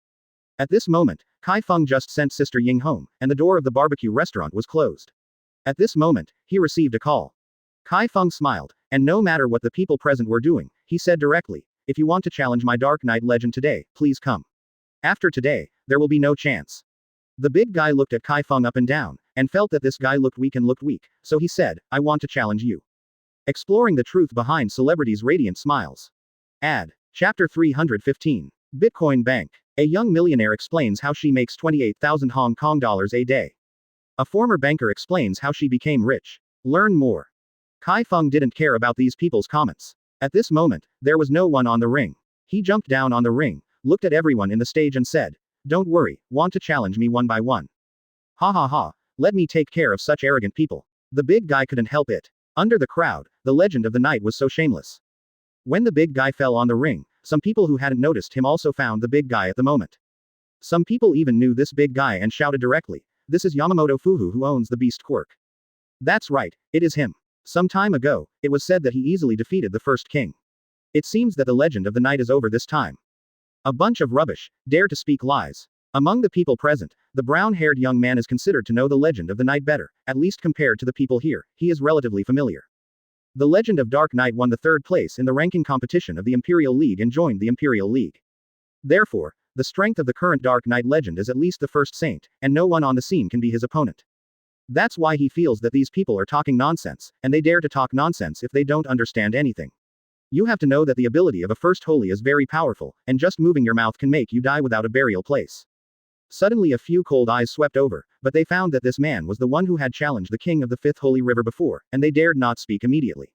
At this moment, Chi Feng just sent Sister Ying home, and the door of the barbecue restaurant was closed. At this moment, he received a call. Chi Feng smiled, and no matter what the people present were doing, he said directly, "If you want to challenge my Dark Knight legend today, please come. After today, there will be no chance." The big guy looked at Chi Feng up and down, and felt that this guy looked weak, so he said, "I want to challenge you." Exploring the truth behind celebrities' radiant smiles. Ad. Chapter 315. Bitcoin Bank. A young millionaire explains how she makes 28,000 Hong Kong dollars a day. A former banker explains how she became rich. Learn more. Chi Feng didn't care about these people's comments. At this moment, there was no one on the ring. He jumped down on the ring, looked at everyone in the stage and said, "Don't worry, want to challenge me one by one? Ha ha ha, let me take care of such arrogant people." The big guy couldn't help it. Under the crowd, the legend of the night was so shameless. When the big guy fell on the ring, some people who hadn't noticed him also found the big guy at the moment. Some people even knew this big guy and shouted directly, "This is Yamamoto Fuhu who owns the beast Quirk." That's right, it is him. Some time ago, it was said that he easily defeated the first king. It seems that the legend of the night is over this time. A bunch of rubbish, dare to speak lies. Among the people present, the brown-haired young man is considered to know the legend of the night better, at least compared to the people here, he is relatively familiar. The legend of Dark Knight won the third place in the ranking competition of the Imperial League and joined the Imperial League. Therefore, the strength of the current Dark Knight legend is at least the first saint, and no one on the scene can be his opponent. That's why he feels that these people are talking nonsense, and they dare to talk nonsense if they don't understand anything. You have to know that the ability of a first holy is very powerful, and just moving your mouth can make you die without a burial place. Suddenly a few cold eyes swept over, but they found that this man was the one who had challenged the king of the fifth holy river before, and they dared not speak immediately.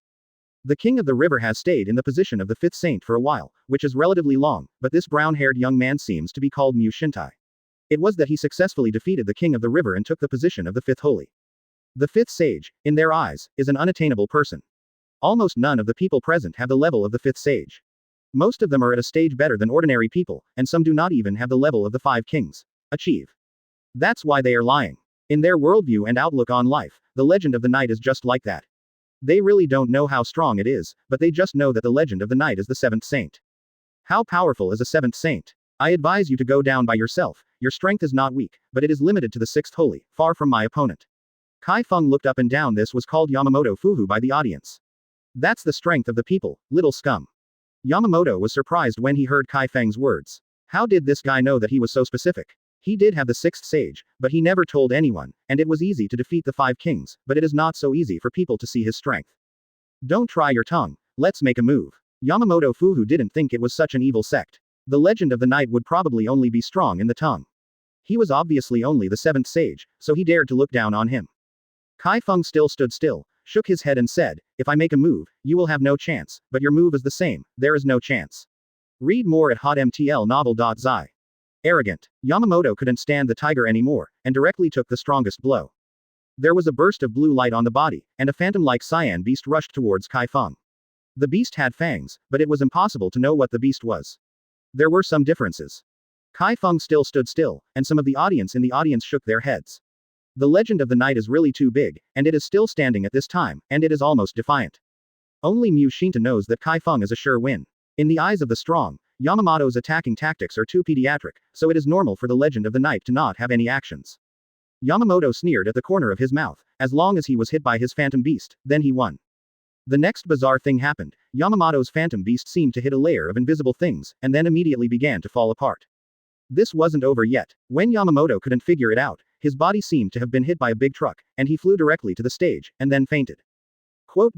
The king of the river has stayed in the position of the fifth saint for a while, which is relatively long, but this brown-haired young man seems to be called Mu Shintai. It was that he successfully defeated the king of the river and took the position of the fifth holy. The fifth sage, in their eyes, is an unattainable person. Almost none of the people present have the level of the fifth sage. Most of them are at a stage better than ordinary people, and some do not even have the level of the five kings achieve. That's why they are lying. In their worldview and outlook on life, the legend of the night is just like that. They really don't know how strong it is, but they just know that the legend of the night is the seventh saint. How powerful is a seventh saint? I advise you to go down by yourself. Your strength is not weak, but it is limited to the sixth holy, far from my opponent. Chi Feng looked up and down. This was called Yamamoto Fuhu by the audience. That's the strength of the people, little scum. Yamamoto was surprised when he heard Chi Feng's words. How did this guy know that he was so specific? He did have the sixth sage, but he never told anyone, and it was easy to defeat the five kings, but it is not so easy for people to see his strength. Don't try your tongue, let's make a move. Yamamoto Fuhu didn't think it was such an evil sect. The legend of the night would probably only be strong in the tongue. He was obviously only the seventh sage, so he dared to look down on him. Chi Feng still stood still, shook his head and said, "If I make a move, you will have no chance, but your move is the same, there is no chance." Read more at hotmtlnovel.zi. Arrogant. Yamamoto couldn't stand the tiger anymore, and directly took the strongest blow. There was a burst of blue light on the body, and a phantom-like cyan beast rushed towards Chi Feng. The beast had fangs, but it was impossible to know what the beast was. There were some differences. Chi Feng still stood still, and some of the audience in the audience shook their heads. The legend of the night is really too big, and it is still standing at this time, and it is almost defiant. Only Mu Shinta knows that Chi Feng is a sure win. In the eyes of the strong, Yamamoto's attacking tactics are too pediatric, so it is normal for the legend of the night to not have any actions. Yamamoto sneered at the corner of his mouth, as long as he was hit by his phantom beast, then he won. The next bizarre thing happened. Yamamoto's phantom beast seemed to hit a layer of invisible things, and then immediately began to fall apart. This wasn't over yet. When Yamamoto couldn't figure it out, his body seemed to have been hit by a big truck, and he flew directly to the stage, and then fainted. Quote.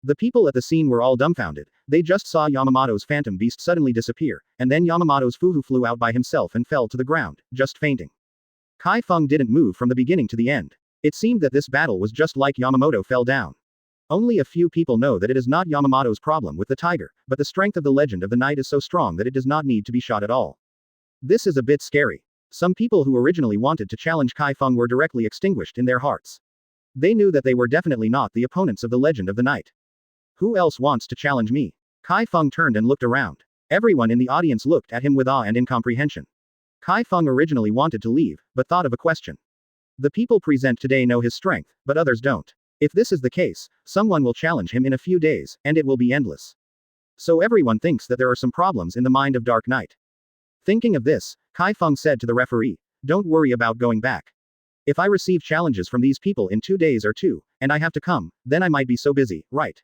The people at the scene were all dumbfounded. They just saw Yamamoto's phantom beast suddenly disappear, and then Yamamoto's Fuhu flew out by himself and fell to the ground, just fainting. Chi Feng didn't move from the beginning to the end. It seemed that this battle was just like Yamamoto fell down. Only a few people know that it is not Yamamoto's problem with the tiger, but the strength of the legend of the night is so strong that it does not need to be shot at all. This is a bit scary. Some people who originally wanted to challenge Chi Feng were directly extinguished in their hearts. They knew that they were definitely not the opponents of the legend of the night. Who else wants to challenge me? Chi Feng turned and looked around. Everyone in the audience looked at him with awe and incomprehension. Chi Feng originally wanted to leave, but thought of a question. The people present today know his strength, but others don't. If this is the case, someone will challenge him in a few days, and it will be endless. So everyone thinks that there are some problems in the mind of Dark Knight. Thinking of this, Chi Feng said to the referee, "Don't worry about going back. If I receive challenges from these people in 2 days or 2, and I have to come, then I might be so busy, right?"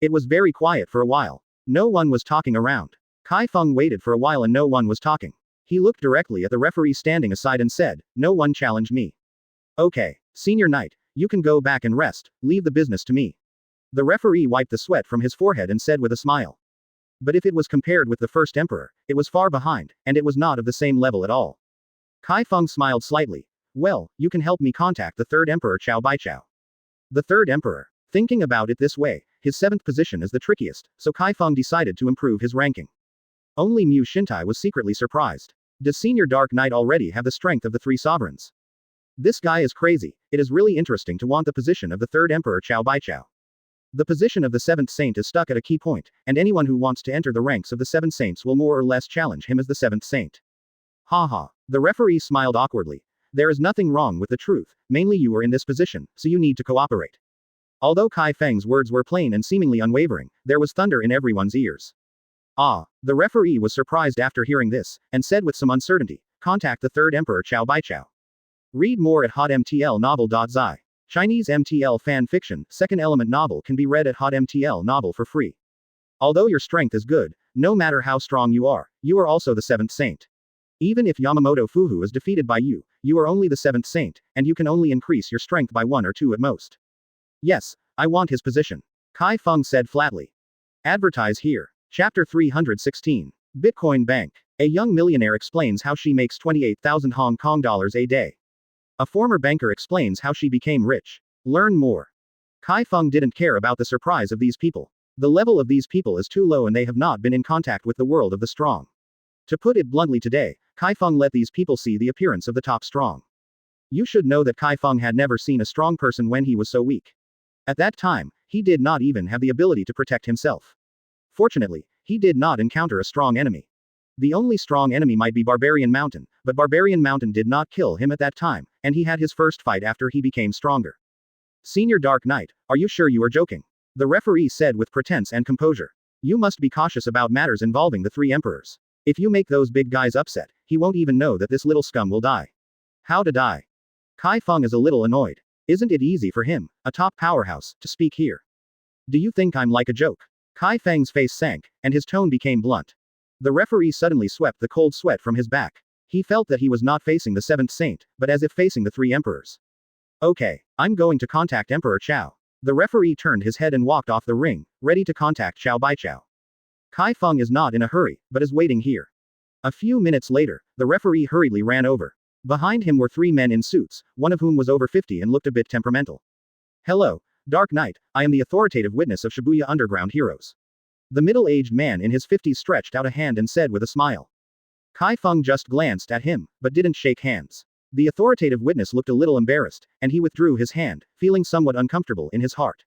It was very quiet for a while. No one was talking around. Chi Feng waited for a while and no one was talking. He looked directly at the referee standing aside and said, "No one challenged me. Okay, Senior Knight, you can go back and rest, leave the business to me." The referee wiped the sweat from his forehead and said with a smile. But if it was compared with the first emperor, it was far behind, and it was not of the same level at all. Chi Feng smiled slightly. "Well, you can help me contact the third emperor Chao Baichao." The third emperor. Thinking about it this way, his 7th position is the trickiest, so Chi Feng decided to improve his ranking. Only Mu Shintai was secretly surprised. Does Senior Dark Knight already have the strength of the 3 sovereigns? This guy is crazy. It is really interesting to want the position of the third emperor Chao Baichao. The position of the 7th saint is stuck at a key point, and anyone who wants to enter the ranks of the 7 saints will more or less challenge him as the 7th saint. Haha. The referee smiled awkwardly. There is nothing wrong with the truth, mainly you are in this position, so you need to cooperate. Although Chi Feng's words were plain and seemingly unwavering, there was thunder in everyone's ears. Ah. The referee was surprised after hearing this, and said with some uncertainty, "Contact the third emperor Chao Baichao." Read more at hotmtlnovel.zi. Chinese MTL fan fiction, second element novel can be read at hotmtl novel for free. Although your strength is good, no matter how strong you are also the 7th saint. Even if Yamamoto Fuhu is defeated by you, you are only the 7th saint, and you can only increase your strength by 1 or 2 at most. Yes, I want his position. Chi Feng said flatly. Advertise here. Chapter 316. Bitcoin Bank. A young millionaire explains how she makes 28,000 Hong Kong dollars a day. A former banker explains how she became rich. Learn more. Chi Feng didn't care about the surprise of these people. The level of these people is too low and they have not been in contact with the world of the strong. To put it bluntly today, Chi Feng let these people see the appearance of the top strong. You should know that Chi Feng had never seen a strong person when he was so weak. At that time, he did not even have the ability to protect himself. Fortunately, he did not encounter a strong enemy. The only strong enemy might be Barbarian Mountain, but Barbarian Mountain did not kill him at that time, and he had his first fight after he became stronger. Senior Dark Knight, are you sure you are joking? The referee said with pretense and composure. You must be cautious about matters involving the 3 emperors. If you make those big guys upset, he won't even know that this little scum will die. How to die? Chi Feng is a little annoyed. Isn't it easy for him, a top powerhouse, to speak here? Do you think I'm like a joke? Chi Feng's face sank, and his tone became blunt. The referee suddenly swept the cold sweat from his back. He felt that he was not facing the 7th saint, but as if facing the 3 emperors. Okay, I'm going to contact Emperor Chao. The referee turned his head and walked off the ring, ready to contact Chao Baichao. Chi Feng is not in a hurry, but is waiting here. A few minutes later, the referee hurriedly ran over. Behind him were 3 men in suits, one of whom was over 50 and looked a bit temperamental. Hello, Dark Knight, I am the authoritative witness of Shibuya Underground heroes. The middle-aged man in his 50s stretched out a hand and said with a smile. Chi Feng just glanced at him, but didn't shake hands. The authoritative witness looked a little embarrassed, and he withdrew his hand, feeling somewhat uncomfortable in his heart.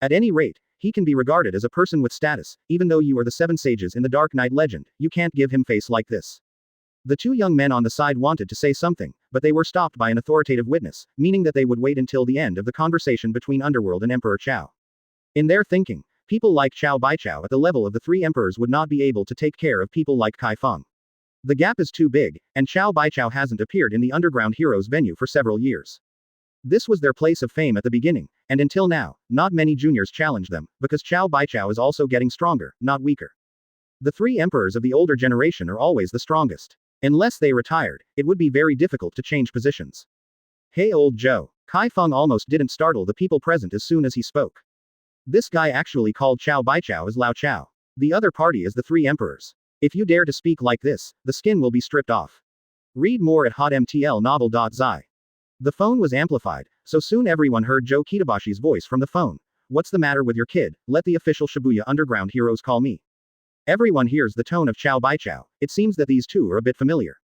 At any rate, he can be regarded as a person with status, even though you are the 7 sages in the Dark Knight legend, you can't give him face like this. The 2 young men on the side wanted to say something, but they were stopped by an authoritative witness, meaning that they would wait until the end of the conversation between Underworld and Emperor Chao. In their thinking, people like Chao Baichao at the level of the 3 emperors would not be able to take care of people like Chi Feng. The gap is too big, and Chao Baichao hasn't appeared in the Underground Heroes venue for several years. This was their place of fame at the beginning, and until now, not many juniors challenged them, because Chao Baichao is also getting stronger, not weaker. The 3 emperors of the older generation are always the strongest. Unless they retired, it would be very difficult to change positions. Hey old Joe. Chi Feng almost didn't startle the people present as soon as he spoke. This guy actually called Chao Baichao as Lao Chao. The other party is the three emperors. If you dare to speak like this, the skin will be stripped off. Read more at hotmtlnovel.zi. The phone was amplified, so soon everyone heard Joe Kitabashi's voice from the phone. What's the matter with your kid? Let the official Shibuya Underground heroes call me. Everyone hears the tone of Chao Baichao. It seems that these two are a bit familiar.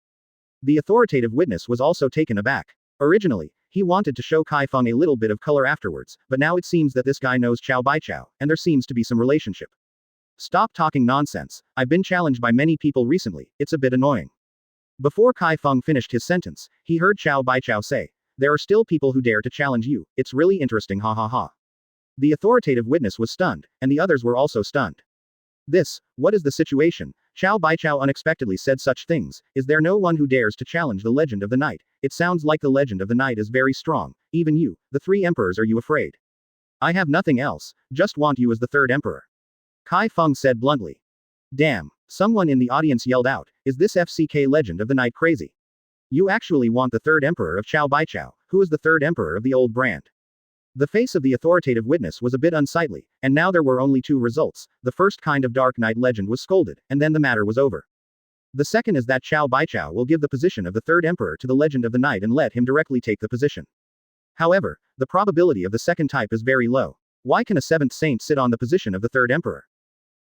The authoritative witness was also taken aback. Originally, he wanted to show Chi Feng a little bit of color afterwards, but now it seems that this guy knows Chao Baichao, and there seems to be some relationship. Stop talking nonsense. I've been challenged by many people recently, it's a bit annoying. Before Chi Feng finished his sentence, he heard Chao Baichao say, there are still people who dare to challenge you, it's really interesting ha ha ha. The authoritative witness was stunned, and the others were also stunned. What is the situation? Chao Baichao unexpectedly said such things. Is there no one who dares to challenge the legend of the night? It sounds like the legend of the night is very strong. Even you, the three emperors, are you afraid? I have nothing else, just want you as the third emperor. Chi Feng said bluntly. Damn, someone in the audience yelled out, is this FCK legend of the night crazy? You actually want the third emperor of Chao Baichao, who is the third emperor of the old brand. The face of the authoritative witness was a bit unsightly, and now there were only two results. The first kind of Dark Knight legend was scolded, and then the matter was over. The second is that Chao Baichao will give the position of the third emperor to the legend of the night and let him directly take the position. However, the probability of the second type is very low. Why can a seventh saint sit on the position of the third emperor?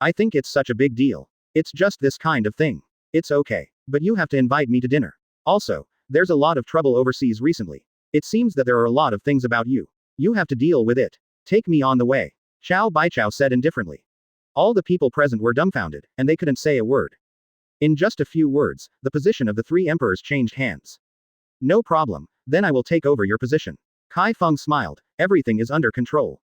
I think it's such a big deal. It's just this kind of thing. It's okay. But you have to invite me to dinner. Also, there's a lot of trouble overseas recently. It seems that there are a lot of things about you. You have to deal with it. Take me on the way. Chao Baichao said indifferently. All the people present were dumbfounded, and they couldn't say a word. In just a few words, the position of the three emperors changed hands. No problem, then I will take over your position. Chi Feng smiled, everything is under control.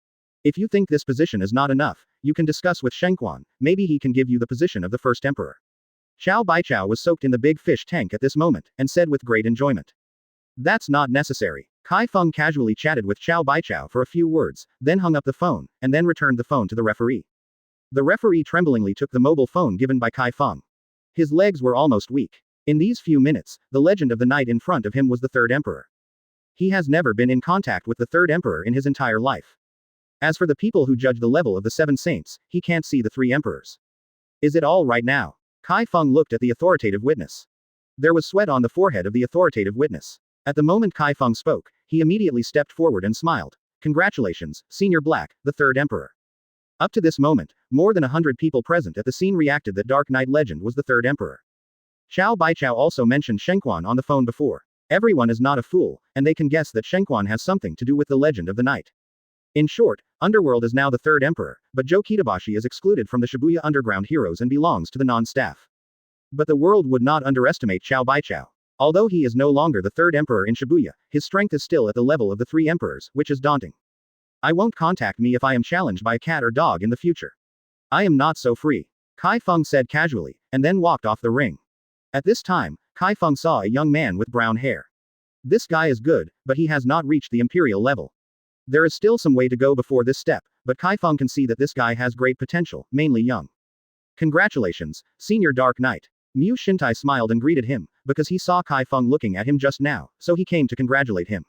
If you think this position is not enough, you can discuss with Shengquan, maybe he can give you the position of the first emperor. Chao Baichao was soaked in the big fish tank at this moment, and said with great enjoyment. That's not necessary. Chi Feng casually chatted with Chao Baichao for a few words, then hung up the phone, and then returned the phone to the referee. The referee tremblingly took the mobile phone given by Chi Feng. His legs were almost weak. In these few minutes, the legend of the night in front of him was the third emperor. He has never been in contact with the third emperor in his entire life. As for the people who judge the level of the seven saints, he can't see the three emperors. Is it all right now? Chi Feng looked at the authoritative witness. There was sweat on the forehead of the authoritative witness. At the moment Chi Feng spoke, he immediately stepped forward and smiled. Congratulations, Senior Black, the third emperor. Up to this moment, more than 100 people present at the scene reacted that Dark Knight legend was the third emperor. Chao Baichao also mentioned Shengquan on the phone before. Everyone is not a fool, and they can guess that Shengquan has something to do with the legend of the night. In short, Underworld is now the third emperor, but Joe Kitabashi is excluded from the Shibuya Underground heroes and belongs to the non-staff. But the world would not underestimate Chao Baichao. Although he is no longer the third emperor in Shibuya, his strength is still at the level of the three emperors, which is daunting. I won't contact me if I am challenged by a cat or dog in the future. I am not so free. Chi Feng said casually, and then walked off the ring. At this time, Chi Feng saw a young man with brown hair. This guy is good, but he has not reached the imperial level. There is still some way to go before this step, but Chi Feng can see that this guy has great potential, mainly young. Congratulations, Senior Dark Knight. Mu Shintai smiled and greeted him, because he saw Chi Feng looking at him just now, so he came to congratulate him.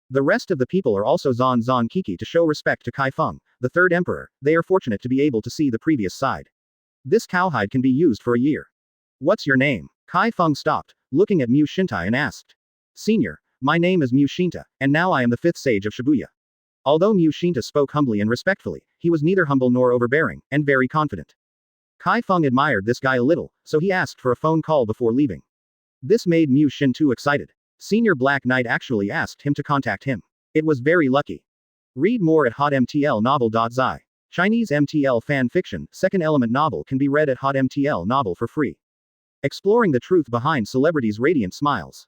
The rest of the people are also Zon Kiki to show respect to Chi Feng, the third emperor. They are fortunate to be able to see the previous side. This cowhide can be used for a year. What's your name? Chi Feng stopped, looking at Mu Shintai and asked. Senior, my name is Mu Shinta, and now I am the fifth sage of Shibuya. Although Mu Shinta spoke humbly and respectfully, he was neither humble nor overbearing, and very confident. Chi Feng admired this guy a little, so he asked for a phone call before leaving. This made Mu Shin too excited. Senior Black Knight actually asked him to contact him. It was very lucky. Read more at hotmtlnovel.zi. Chinese MTL fan fiction, second element novel can be read at hotmtl novel for free. Exploring the truth behind celebrities' radiant smiles.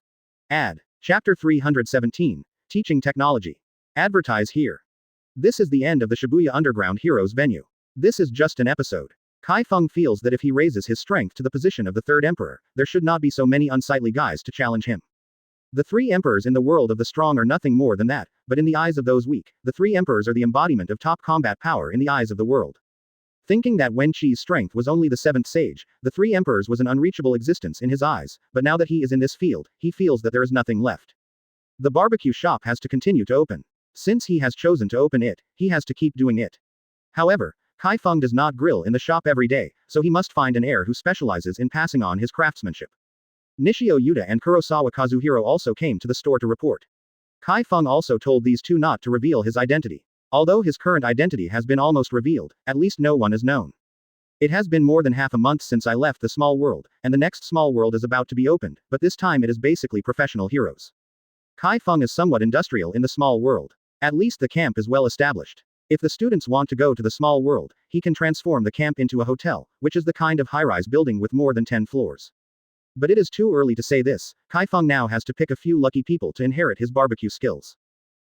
Ad. Chapter 317. Teaching Technology. Advertise here. This is the end of the Shibuya Underground Heroes venue. This is just an episode. Chi Feng feels that if he raises his strength to the position of the third emperor, there should not be so many unsightly guys to challenge him. The three emperors in the world of the strong are nothing more than that, but in the eyes of those weak, the three emperors are the embodiment of top combat power in the eyes of the world. Thinking that Wen Qi's strength was only the seventh sage, the three emperors was an unreachable existence in his eyes, but now that he is in this field, he feels that there is nothing left. The barbecue shop has to continue to open. Since he has chosen to open it, he has to keep doing it. However, Chi Feng does not grill in the shop every day, so he must find an heir who specializes in passing on his craftsmanship. Nishio Yuta and Kurosawa Kazuhiro also came to the store to report. Chi Feng also told these two not to reveal his identity. Although his current identity has been almost revealed, at least no one is known. It has been more than half a month since I left the small world, and the next small world is about to be opened, but this time it is basically professional heroes. Chi Feng is somewhat industrial in the small world. At least the camp is well established. If the students want to go to the small world, he can transform the camp into a hotel, which is the kind of high-rise building with more than 10 floors. But it is too early to say this. Chi Feng now has to pick a few lucky people to inherit his barbecue skills.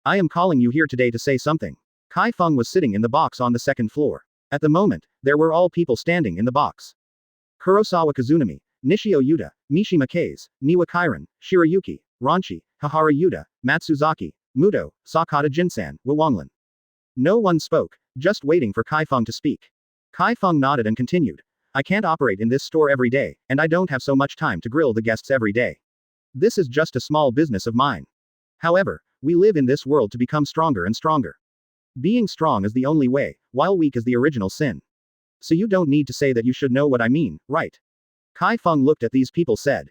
I am calling you here today to say something. Chi Feng was sitting in the box on the second floor. At the moment, there were all people standing in the box. Kurosawa Kazunami, Nishio Yuta, Mishima Kase, Niwa Kairan, Shirayuki, Ranchi, Hahara Yuta, Matsuzaki, Muto, Sakata Jinsan, Wawanglan. No one spoke, just waiting for Chi Feng to speak. Chi Feng nodded and continued. I can't operate in this store every day, and I don't have so much time to grill the guests every day. This is just a small business of mine. However, we live in this world to become stronger and stronger. Being strong is the only way, while weak is the original sin. So you don't need to say that you should know what I mean, right? Chi Feng looked at these people said.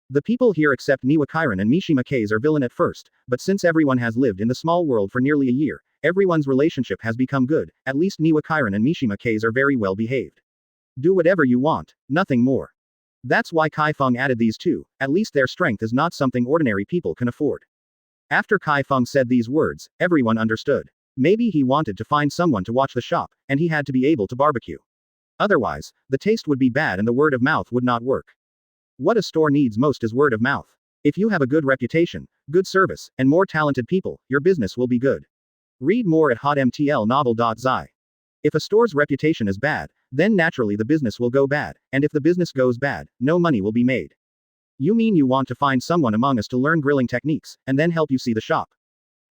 The people here except Niwa Kairan and Mishima Kase are villain at first, but since everyone has lived in the small world for nearly a year, everyone's relationship has become good, at least Niwa Kairan and Mishima Kase are very well behaved. Do whatever you want, nothing more. That's why Chi Feng added these two, at least their strength is not something ordinary people can afford. After Chi Feng said these words, everyone understood. Maybe he wanted to find someone to watch the shop, and he had to be able to barbecue. Otherwise, the taste would be bad and the word of mouth would not work. What a store needs most is word of mouth. If you have a good reputation, good service, and more talented people, your business will be good. Read more at hotmtlnovel.zi. If a store's reputation is bad, then naturally the business will go bad, and if the business goes bad, no money will be made. You mean you want to find someone among us to learn grilling techniques, and then help you see the shop?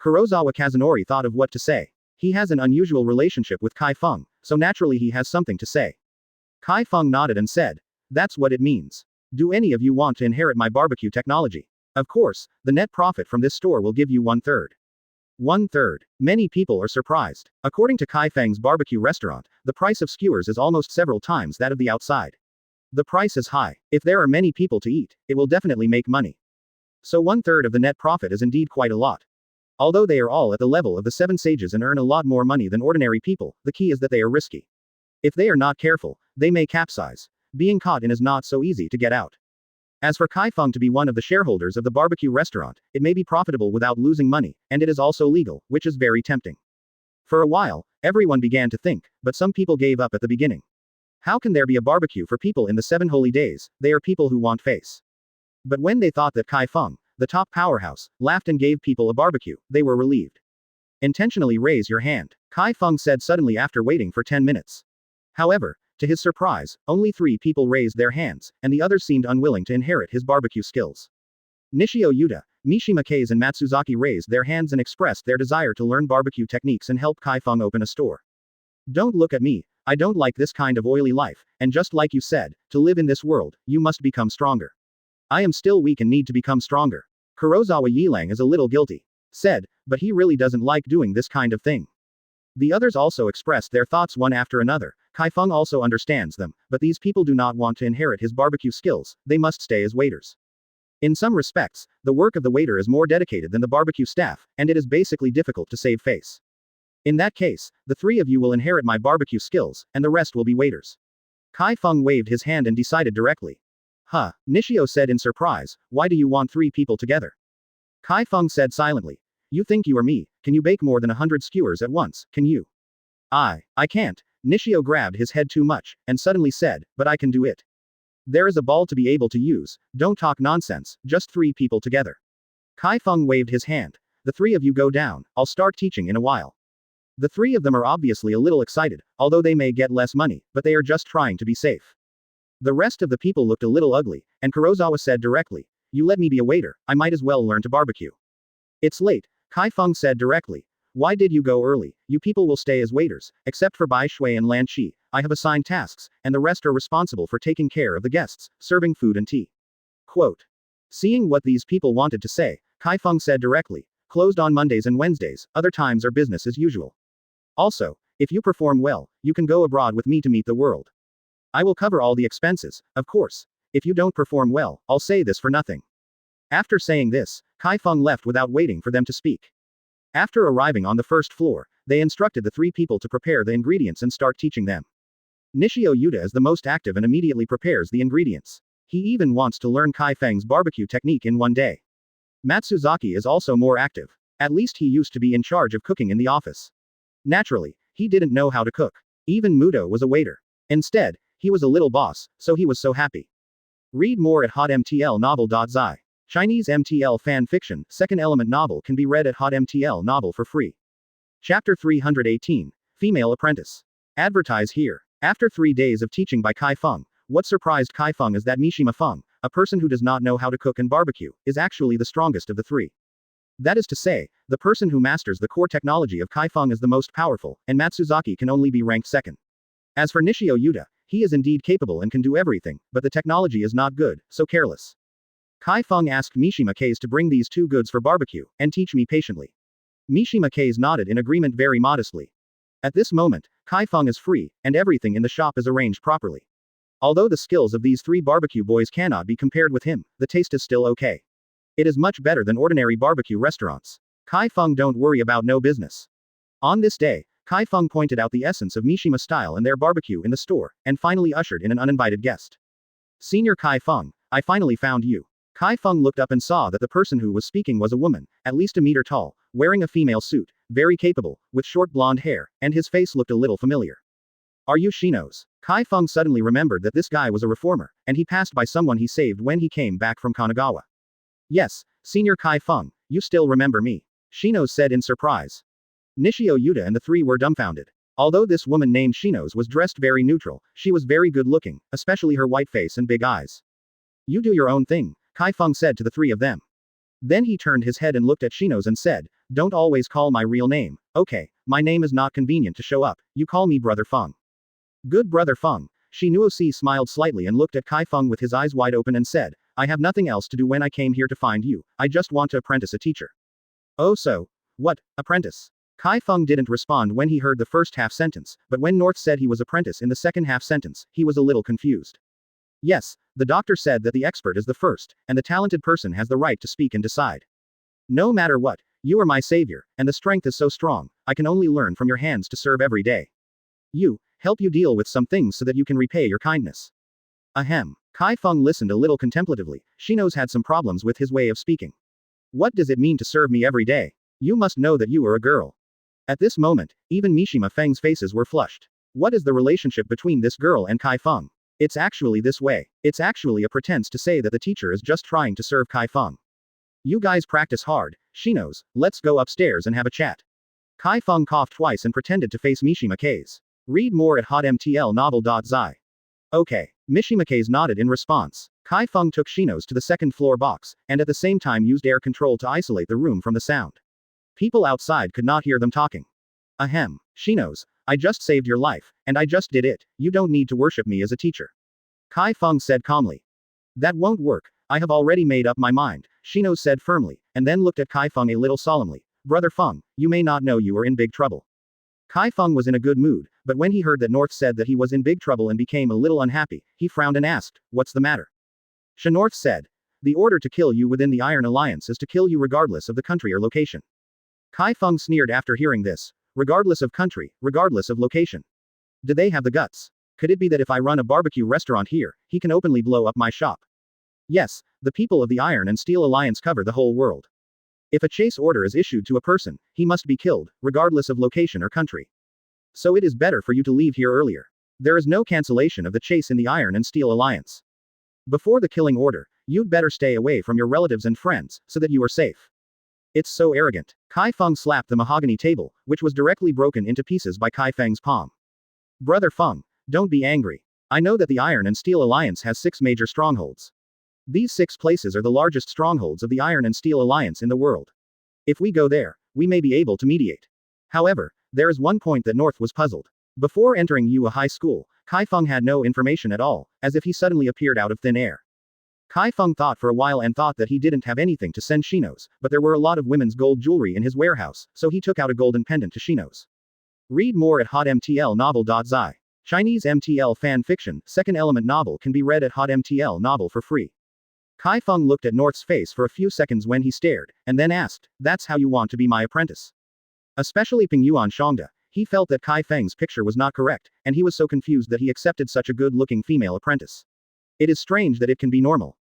Kurosawa Kazunori thought of what to say. He has an unusual relationship with Chi Feng, so naturally he has something to say. Chi Feng nodded and said, that's what it means. Do any of you want to inherit my barbecue technology? Of course, the net profit from this store will give you 1/3. 1/3. Many people are surprised. According to Chi Feng's barbecue restaurant, the price of skewers is almost several times that of the outside. The price is high. If there are many people to eat, it will definitely make money. So 1/3 of the net profit is indeed quite a lot. Although they are all at the level of the 7 sages and earn a lot more money than ordinary people, the key is that they are risky. If they are not careful, they may capsize. Being caught in is not so easy to get out. As for Chi Feng to be one of the shareholders of the barbecue restaurant, it may be profitable without losing money, and it is also legal, which is very tempting. For a while, everyone began to think, but some people gave up at the beginning. How can there be a barbecue for people in the 7 holy days? They are people who want face. But when they thought that Chi Feng, the top powerhouse, laughed and gave people a barbecue, they were relieved. Intentionally raise your hand, Chi Feng said suddenly after waiting for 10 minutes. However, to his surprise, only 3 people raised their hands, and the others seemed unwilling to inherit his barbecue skills. Nishio Yuta, Mishima Kase and Matsuzaki raised their hands and expressed their desire to learn barbecue techniques and help Chi Feng open a store. Don't look at me, I don't like this kind of oily life, and just like you said, to live in this world, you must become stronger. I am still weak and need to become stronger. Kurosawa Yilang is a little guilty. Said, but he really doesn't like doing this kind of thing. The others also expressed their thoughts one after another. Chi Feng also understands them, but these people do not want to inherit his barbecue skills, they must stay as waiters. In some respects, the work of the waiter is more dedicated than the barbecue staff, and it is basically difficult to save face. In that case, the 3 of you will inherit my barbecue skills, and the rest will be waiters. Chi Feng waved his hand and decided directly. Huh, Nishio said in surprise, why do you want 3 people together? Chi Feng said silently. You think you are me, can you bake more than 100 skewers at once, can you? I can't. Nishio grabbed his head too much, and suddenly said, but I can do it. There is a ball to be able to use, don't talk nonsense, just 3 people together. Chi Feng waved his hand. The 3 of you go down, I'll start teaching in a while. The 3 of them are obviously a little excited, although they may get less money, but they are just trying to be safe. The rest of the people looked a little ugly, and Kurosawa said directly, you let me be a waiter, I might as well learn to barbecue. It's late, Chi Feng said directly. Why did you go early? You people will stay as waiters, except for Bai Shui and Lan Chi. I have assigned tasks, and the rest are responsible for taking care of the guests, serving food and tea. Quote. Seeing what these people wanted to say, Chi Feng said directly, closed on Mondays and Wednesdays, other times are business as usual. Also, If you perform well, you can go abroad with me to meet the world. I will cover all the expenses, of course. If you don't perform well, I'll say this for nothing. After saying this, Chi Feng left without waiting for them to speak. After arriving on the first floor, they instructed the three people to prepare the ingredients and start teaching them. Nishio Yuta is the most active and immediately prepares the ingredients. He even wants to learn Chi Feng's barbecue technique in one day. Matsuzaki is also more active. At least he used to be in charge of cooking in the office. Naturally, he didn't know how to cook. Even Muto was a waiter. Instead, he was a little boss, so he was so happy. Read more at hotmtlnovel.zi. Chinese MTL fan fiction, second element novel can be read at hotmtl novel for free. Chapter 318, Female Apprentice. Advertise here. After 3 days of teaching by Chi Feng, what surprised Chi Feng is that Mishima Feng, a person who does not know how to cook and barbecue, is actually the strongest of the three. That is to say, the person who masters the core technology of Chi Feng is the most powerful, and Matsuzaki can only be ranked second. As for Nishio Yuta, he is indeed capable and can do everything, but the technology is not good, so careless. Chi Feng asked Mishima Case to bring these two goods for barbecue, and teach me patiently. Mishima Case nodded in agreement very modestly. At this moment, Chi Feng is free, and everything in the shop is arranged properly. Although the skills of these three barbecue boys cannot be compared with him, the taste is still okay. It is much better than ordinary barbecue restaurants. Chi Feng don't worry about no business. On this day, Chi Feng pointed out the essence of Mishima style and their barbecue in the store, and finally ushered in an uninvited guest. Senior Chi Feng, I finally found you. Chi Feng looked up and saw that the person who was speaking was a woman, at least a meter tall, wearing a female suit, very capable, with short blonde hair, and his face looked a little familiar. Are you Shino's? Chi Feng suddenly remembered that this guy was a reformer, and he passed by someone he saved when he came back from Kanagawa. Yes, Senior Chi Feng, you still remember me. Shino's said in surprise. Nishio Yuta and the three were dumbfounded. Although this woman named Shino's was dressed very neutral, she was very good looking, especially her white face and big eyes. You do your own thing, Chi Feng said to the three of them. Then he turned his head and looked at Shino's and said, don't always call my real name, okay, my name is not convenient to show up, you call me Brother Feng. Good Brother Feng. Shinosi smiled slightly and looked at Chi Feng with his eyes wide open and said, I have nothing else to do when I came here to find you, I just want to apprentice a teacher. Oh so? What, apprentice? Chi Feng didn't respond when he heard the first half sentence, but when North said he was apprentice in the second half sentence, he was a little confused. Yes, the doctor said that the expert is the first, and the talented person has the right to speak and decide. No matter what, you are my savior, and the strength is so strong, I can only learn from your hands to serve every day. Help you deal with some things so that you can repay your kindness. Ahem. Chi Feng listened a little contemplatively. Shino's had some problems with his way of speaking. What does it mean to serve me every day? You must know that you are a girl. At this moment, even Mishima Feng's faces were flushed. What is the relationship between this girl and Chi Feng? It's actually this way. It's actually a pretense to say that the teacher is just trying to serve Chi Feng. You guys practice hard, Shino's, let's go upstairs and have a chat. Chi Feng coughed twice and pretended to face Mishima Case. Read more at hotmtlnovel.zi. Okay. Mishima Case nodded in response. Chi Feng took Shino's to the second floor box, and at the same time used air control to isolate the room from the sound. People outside could not hear them talking. Ahem. Shino's, I just saved your life, and I just did it, you don't need to worship me as a teacher. Chi Feng said calmly. That won't work, I have already made up my mind, Shino's said firmly, and then looked at Chi Feng a little solemnly. Brother Feng, you may not know you are in big trouble. Chi Feng was in a good mood, but when he heard that North said that he was in big trouble and became a little unhappy, he frowned and asked, what's the matter? North said. The order to kill you within the Iron Alliance is to kill you regardless of the country or location. Chi Feng sneered after hearing this. Regardless of country, regardless of location. Do they have the guts? Could it be that if I run a barbecue restaurant here, he can openly blow up my shop? Yes, the people of the Iron and Steel Alliance cover the whole world. If a chase order is issued to a person, he must be killed, regardless of location or country. So it is better for you to leave here earlier. There is no cancellation of the chase in the Iron and Steel Alliance. Before the killing order, you'd better stay away from your relatives and friends, so that you are safe. It's so arrogant. Chi Feng slapped the mahogany table, which was directly broken into pieces by Chi Feng's palm. Brother Feng, don't be angry. I know that the Iron and Steel Alliance has 6 major strongholds. These 6 places are the largest strongholds of the Iron and Steel Alliance in the world. If we go there, we may be able to mediate. However, there is one point that North was puzzled. Before entering Yua High School, Chi Feng had no information at all, as if he suddenly appeared out of thin air. Chi Feng thought for a while and thought that he didn't have anything to send Shino's, but there were a lot of women's gold jewelry in his warehouse, so he took out a golden pendant to Shino's. Read more at hotmtlnovel.zi. Chinese MTL fan fiction, second element novel can be read at hotmtl novel for free. Chi Feng looked at North's face for a few seconds when he stared, and then asked, "That's how you want to be my apprentice?" Especially Ping Yuan Shangda. He felt that Chi Feng's picture was not correct, and he was so confused that he accepted such a good-looking female apprentice. It is strange that it can be normal.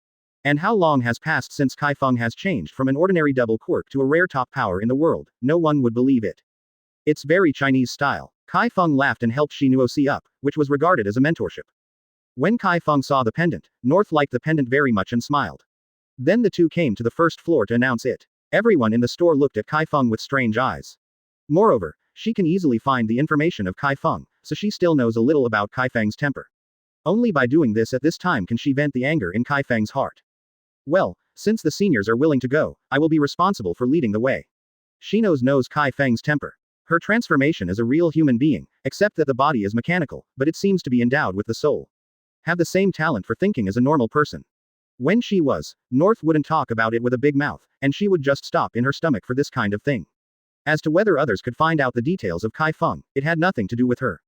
And how long has passed since Chi Feng has changed from an ordinary double quirk to a rare top power in the world? No one would believe it. It's very Chinese style. Chi Feng laughed and helped Shi Nuosi up, which was regarded as a mentorship. When Chi Feng saw the pendant, North liked the pendant very much and smiled. Then the two came to the first floor to announce it. Everyone in the store looked at Chi Feng with strange eyes. Moreover, she can easily find the information of Chi Feng, so she still knows a little about Chi Feng's temper. Only by doing this at this time can she vent the anger in Chi Feng's heart. Well, since the seniors are willing to go, I will be responsible for leading the way. She knows Chi Feng's temper. Her transformation is a real human being, except that the body is mechanical, but it seems to be endowed with the soul. Have the same talent for thinking as a normal person. When she was, North wouldn't talk about it with a big mouth, and she would just stop in her stomach for this kind of thing. As to whether others could find out the details of Chi Feng, it had nothing to do with her.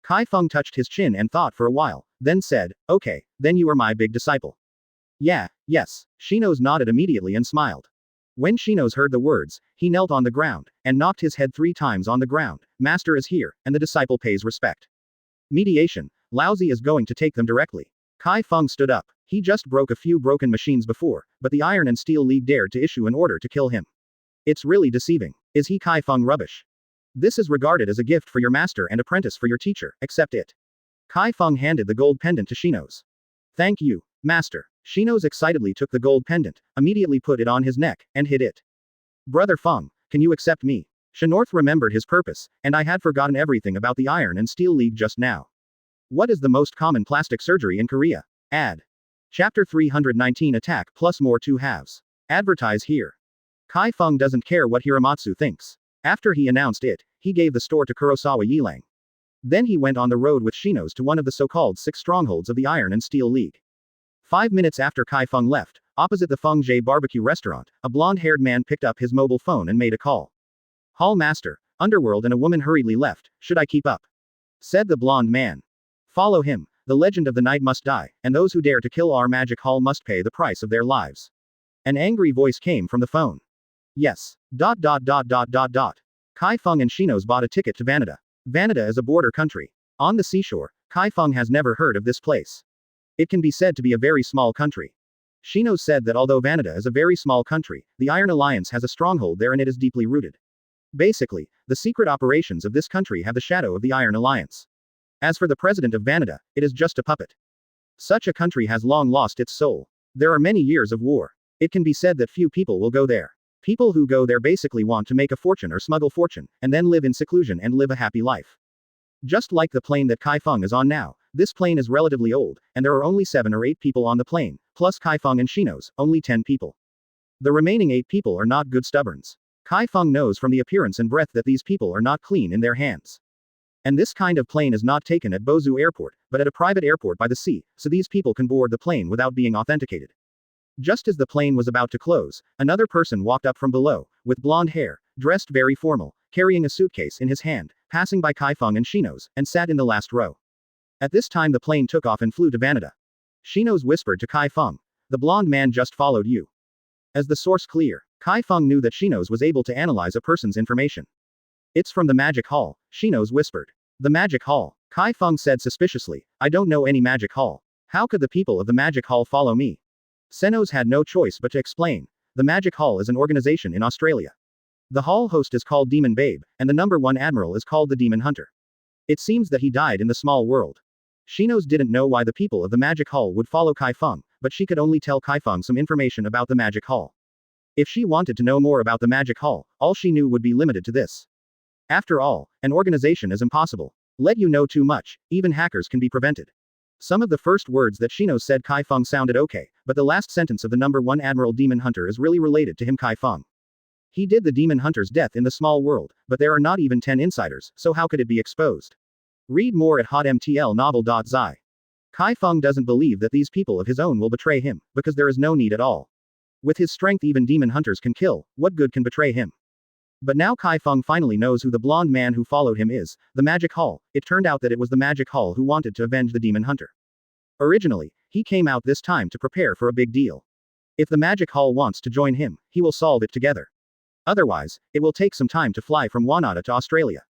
Chi Feng touched his chin and thought for a while, then said, "Okay, then you are my big disciple." "Yeah, yes." Shinos nodded immediately and smiled. When Shinos heard the words, he knelt on the ground, and knocked his head 3 times on the ground. "Master is here, and the disciple pays respect." Mediation. Laozi is going to take them directly. Chi Feng stood up. He just broke a few broken machines before, but the Iron and Steel League dared to issue an order to kill him. It's really deceiving. Is he Chi Feng rubbish? This is regarded as a gift for your master and apprentice for your teacher, accept it. Chi Feng handed the gold pendant to Shinos. Thank you, master. Shinos excitedly took the gold pendant, immediately put it on his neck, and hid it. Brother Feng, can you accept me? Shinorth remembered his purpose, and I had forgotten everything about the Iron and Steel League just now. What is the most common plastic surgery in Korea? Ad. Chapter 319 Attack plus more 2 halves. Advertise here. Chi Feng doesn't care what Hiramatsu thinks. After he announced it, he gave the store to Kurosawa Yilang. Then he went on the road with Shinos to one of the so-called 6 strongholds of the Iron and Steel League. 5 minutes after Chi Feng left, opposite the Feng Jie barbecue restaurant, a blonde-haired man picked up his mobile phone and made a call. Hall master, Underworld and a woman hurriedly left, should I keep up? Said the blonde man. Follow him, the legend of the night must die, and those who dare to kill our magic hall must pay the price of their lives. An angry voice came from the phone. Yes. Chi Feng and Shinos bought a ticket to Vanada. Vanada is a border country. On the seashore, Chi Feng has never heard of this place. It can be said to be a very small country. Shinos said that although Vanada is a very small country, the Iron Alliance has a stronghold there and it is deeply rooted. Basically, the secret operations of this country have the shadow of the Iron Alliance. As for the president of Vanada, it is just a puppet. Such a country has long lost its soul. There are many years of war. It can be said that few people will go there. People who go there basically want to make a fortune or smuggle fortune, and then live in seclusion and live a happy life. Just like the plane that Chi Feng is on now, this plane is relatively old, and there are only 7 or 8 people on the plane, plus Chi Feng and Shinos, only 10 people. The remaining 8 people are not good stubborns. Chi Feng knows from the appearance and breath that these people are not clean in their hands. And this kind of plane is not taken at Bozu Airport, but at a private airport by the sea, so these people can board the plane without being authenticated. Just as the plane was about to close, another person walked up from below, with blonde hair, dressed very formal, carrying a suitcase in his hand, passing by Chi Feng and Shinos, and sat in the last row. At this time the plane took off and flew to Vanada. Shinos whispered to Chi Feng. The blonde man just followed you. As the source clear, Chi Feng knew that Shinos was able to analyze a person's information. It's from the magic hall, Shinos whispered. The magic hall, Chi Feng said suspiciously. I don't know any magic hall. How could the people of the magic hall follow me? Senos had no choice but to explain. The Magic Hall is an organization in Australia. The hall host is called Demon Babe, and the #1 admiral is called the Demon Hunter. It seems that he died in the small world. Shinos didn't know why the people of the Magic Hall would follow Chi Feng, but she could only tell Chi Feng some information about the Magic Hall. If she wanted to know more about the Magic Hall, all she knew would be limited to this. After all, an organization is impossible. Let you know too much, even hackers can be prevented. Some of the first words that Shinos said Chi Feng sounded okay, but the last sentence of the #1 Admiral Demon Hunter is really related to him Chi Feng. He did the Demon Hunter's death in the small world, but there are not even 10 insiders, so how could it be exposed? Read more at hotmtlnovel.zi. Chi Feng doesn't believe that these people of his own will betray him, because there is no need at all. With his strength even demon hunters can kill, what good can betray him? But now Chi Feng finally knows who the blonde man who followed him is, the Magic Hall. It turned out that it was the Magic Hall who wanted to avenge the demon hunter. Originally, he came out this time to prepare for a big deal. If the Magic Hall wants to join him, he will solve it together. Otherwise, it will take some time to fly from Wanada to Australia.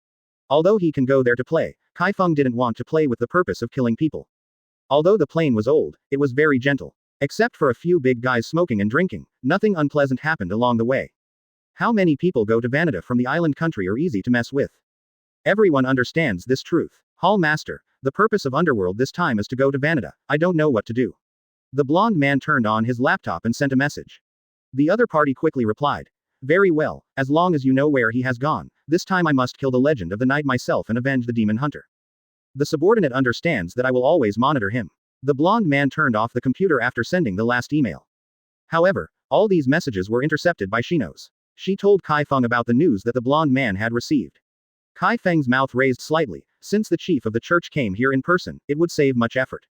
Although he can go there to play, Chi Feng didn't want to play with the purpose of killing people. Although the plane was old, it was very gentle. Except for a few big guys smoking and drinking, nothing unpleasant happened along the way. How many people go to Vanada from the island country are easy to mess with. Everyone understands this truth. Hall Master, the purpose of Underworld this time is to go to Vanada. I don't know what to do. The blonde man turned on his laptop and sent a message. The other party quickly replied. Very well, as long as you know where he has gone, this time I must kill the Legend of the Night myself and avenge the demon hunter. The subordinate understands that I will always monitor him. The blonde man turned off the computer after sending the last email. However, all these messages were intercepted by Shinos. She told Chi Feng about the news that the blonde man had received. Chi Feng's mouth raised slightly. Since the chief of the church came here in person, it would save much effort.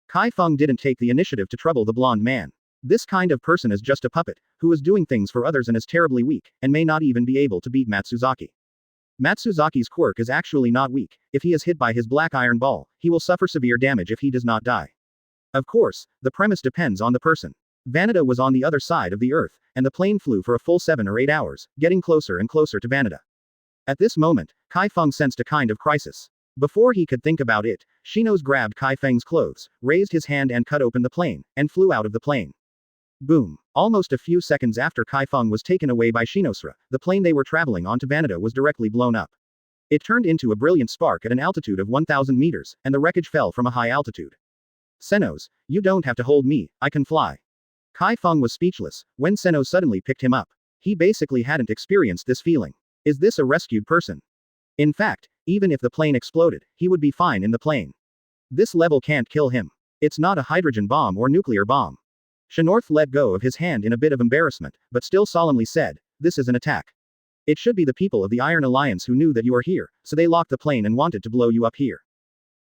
Chi Feng didn't take the initiative to trouble the blonde man. This kind of person is just a puppet, who is doing things for others and is terribly weak, and may not even be able to beat Matsuzaki. Matsuzaki's quirk is actually not weak. If he is hit by his black iron ball, he will suffer severe damage if he does not die. Of course, the premise depends on the person. Vanada was on the other side of the earth, and the plane flew for a full 7 or 8 hours, getting closer and closer to Vanada. At this moment, Chi Feng sensed a kind of crisis. Before he could think about it, Shinos grabbed Chi Feng's clothes, raised his hand and cut open the plane, and flew out of the plane. Boom. Almost a few seconds after Chi Feng was taken away by Shinosra, the plane they were traveling on to Vanada was directly blown up. It turned into a brilliant spark at an altitude of 1,000 meters, and the wreckage fell from a high altitude. Senos, you don't have to hold me, I can fly. Chi Feng was speechless, when Senos suddenly picked him up. He basically hadn't experienced this feeling. Is this a rescued person? In fact, even if the plane exploded, he would be fine in the plane. This level can't kill him. It's not a hydrogen bomb or nuclear bomb. Shinorth let go of his hand in a bit of embarrassment, but still solemnly said, this is an attack. It should be the people of the Iron Alliance who knew that you are here, so they locked the plane and wanted to blow you up here.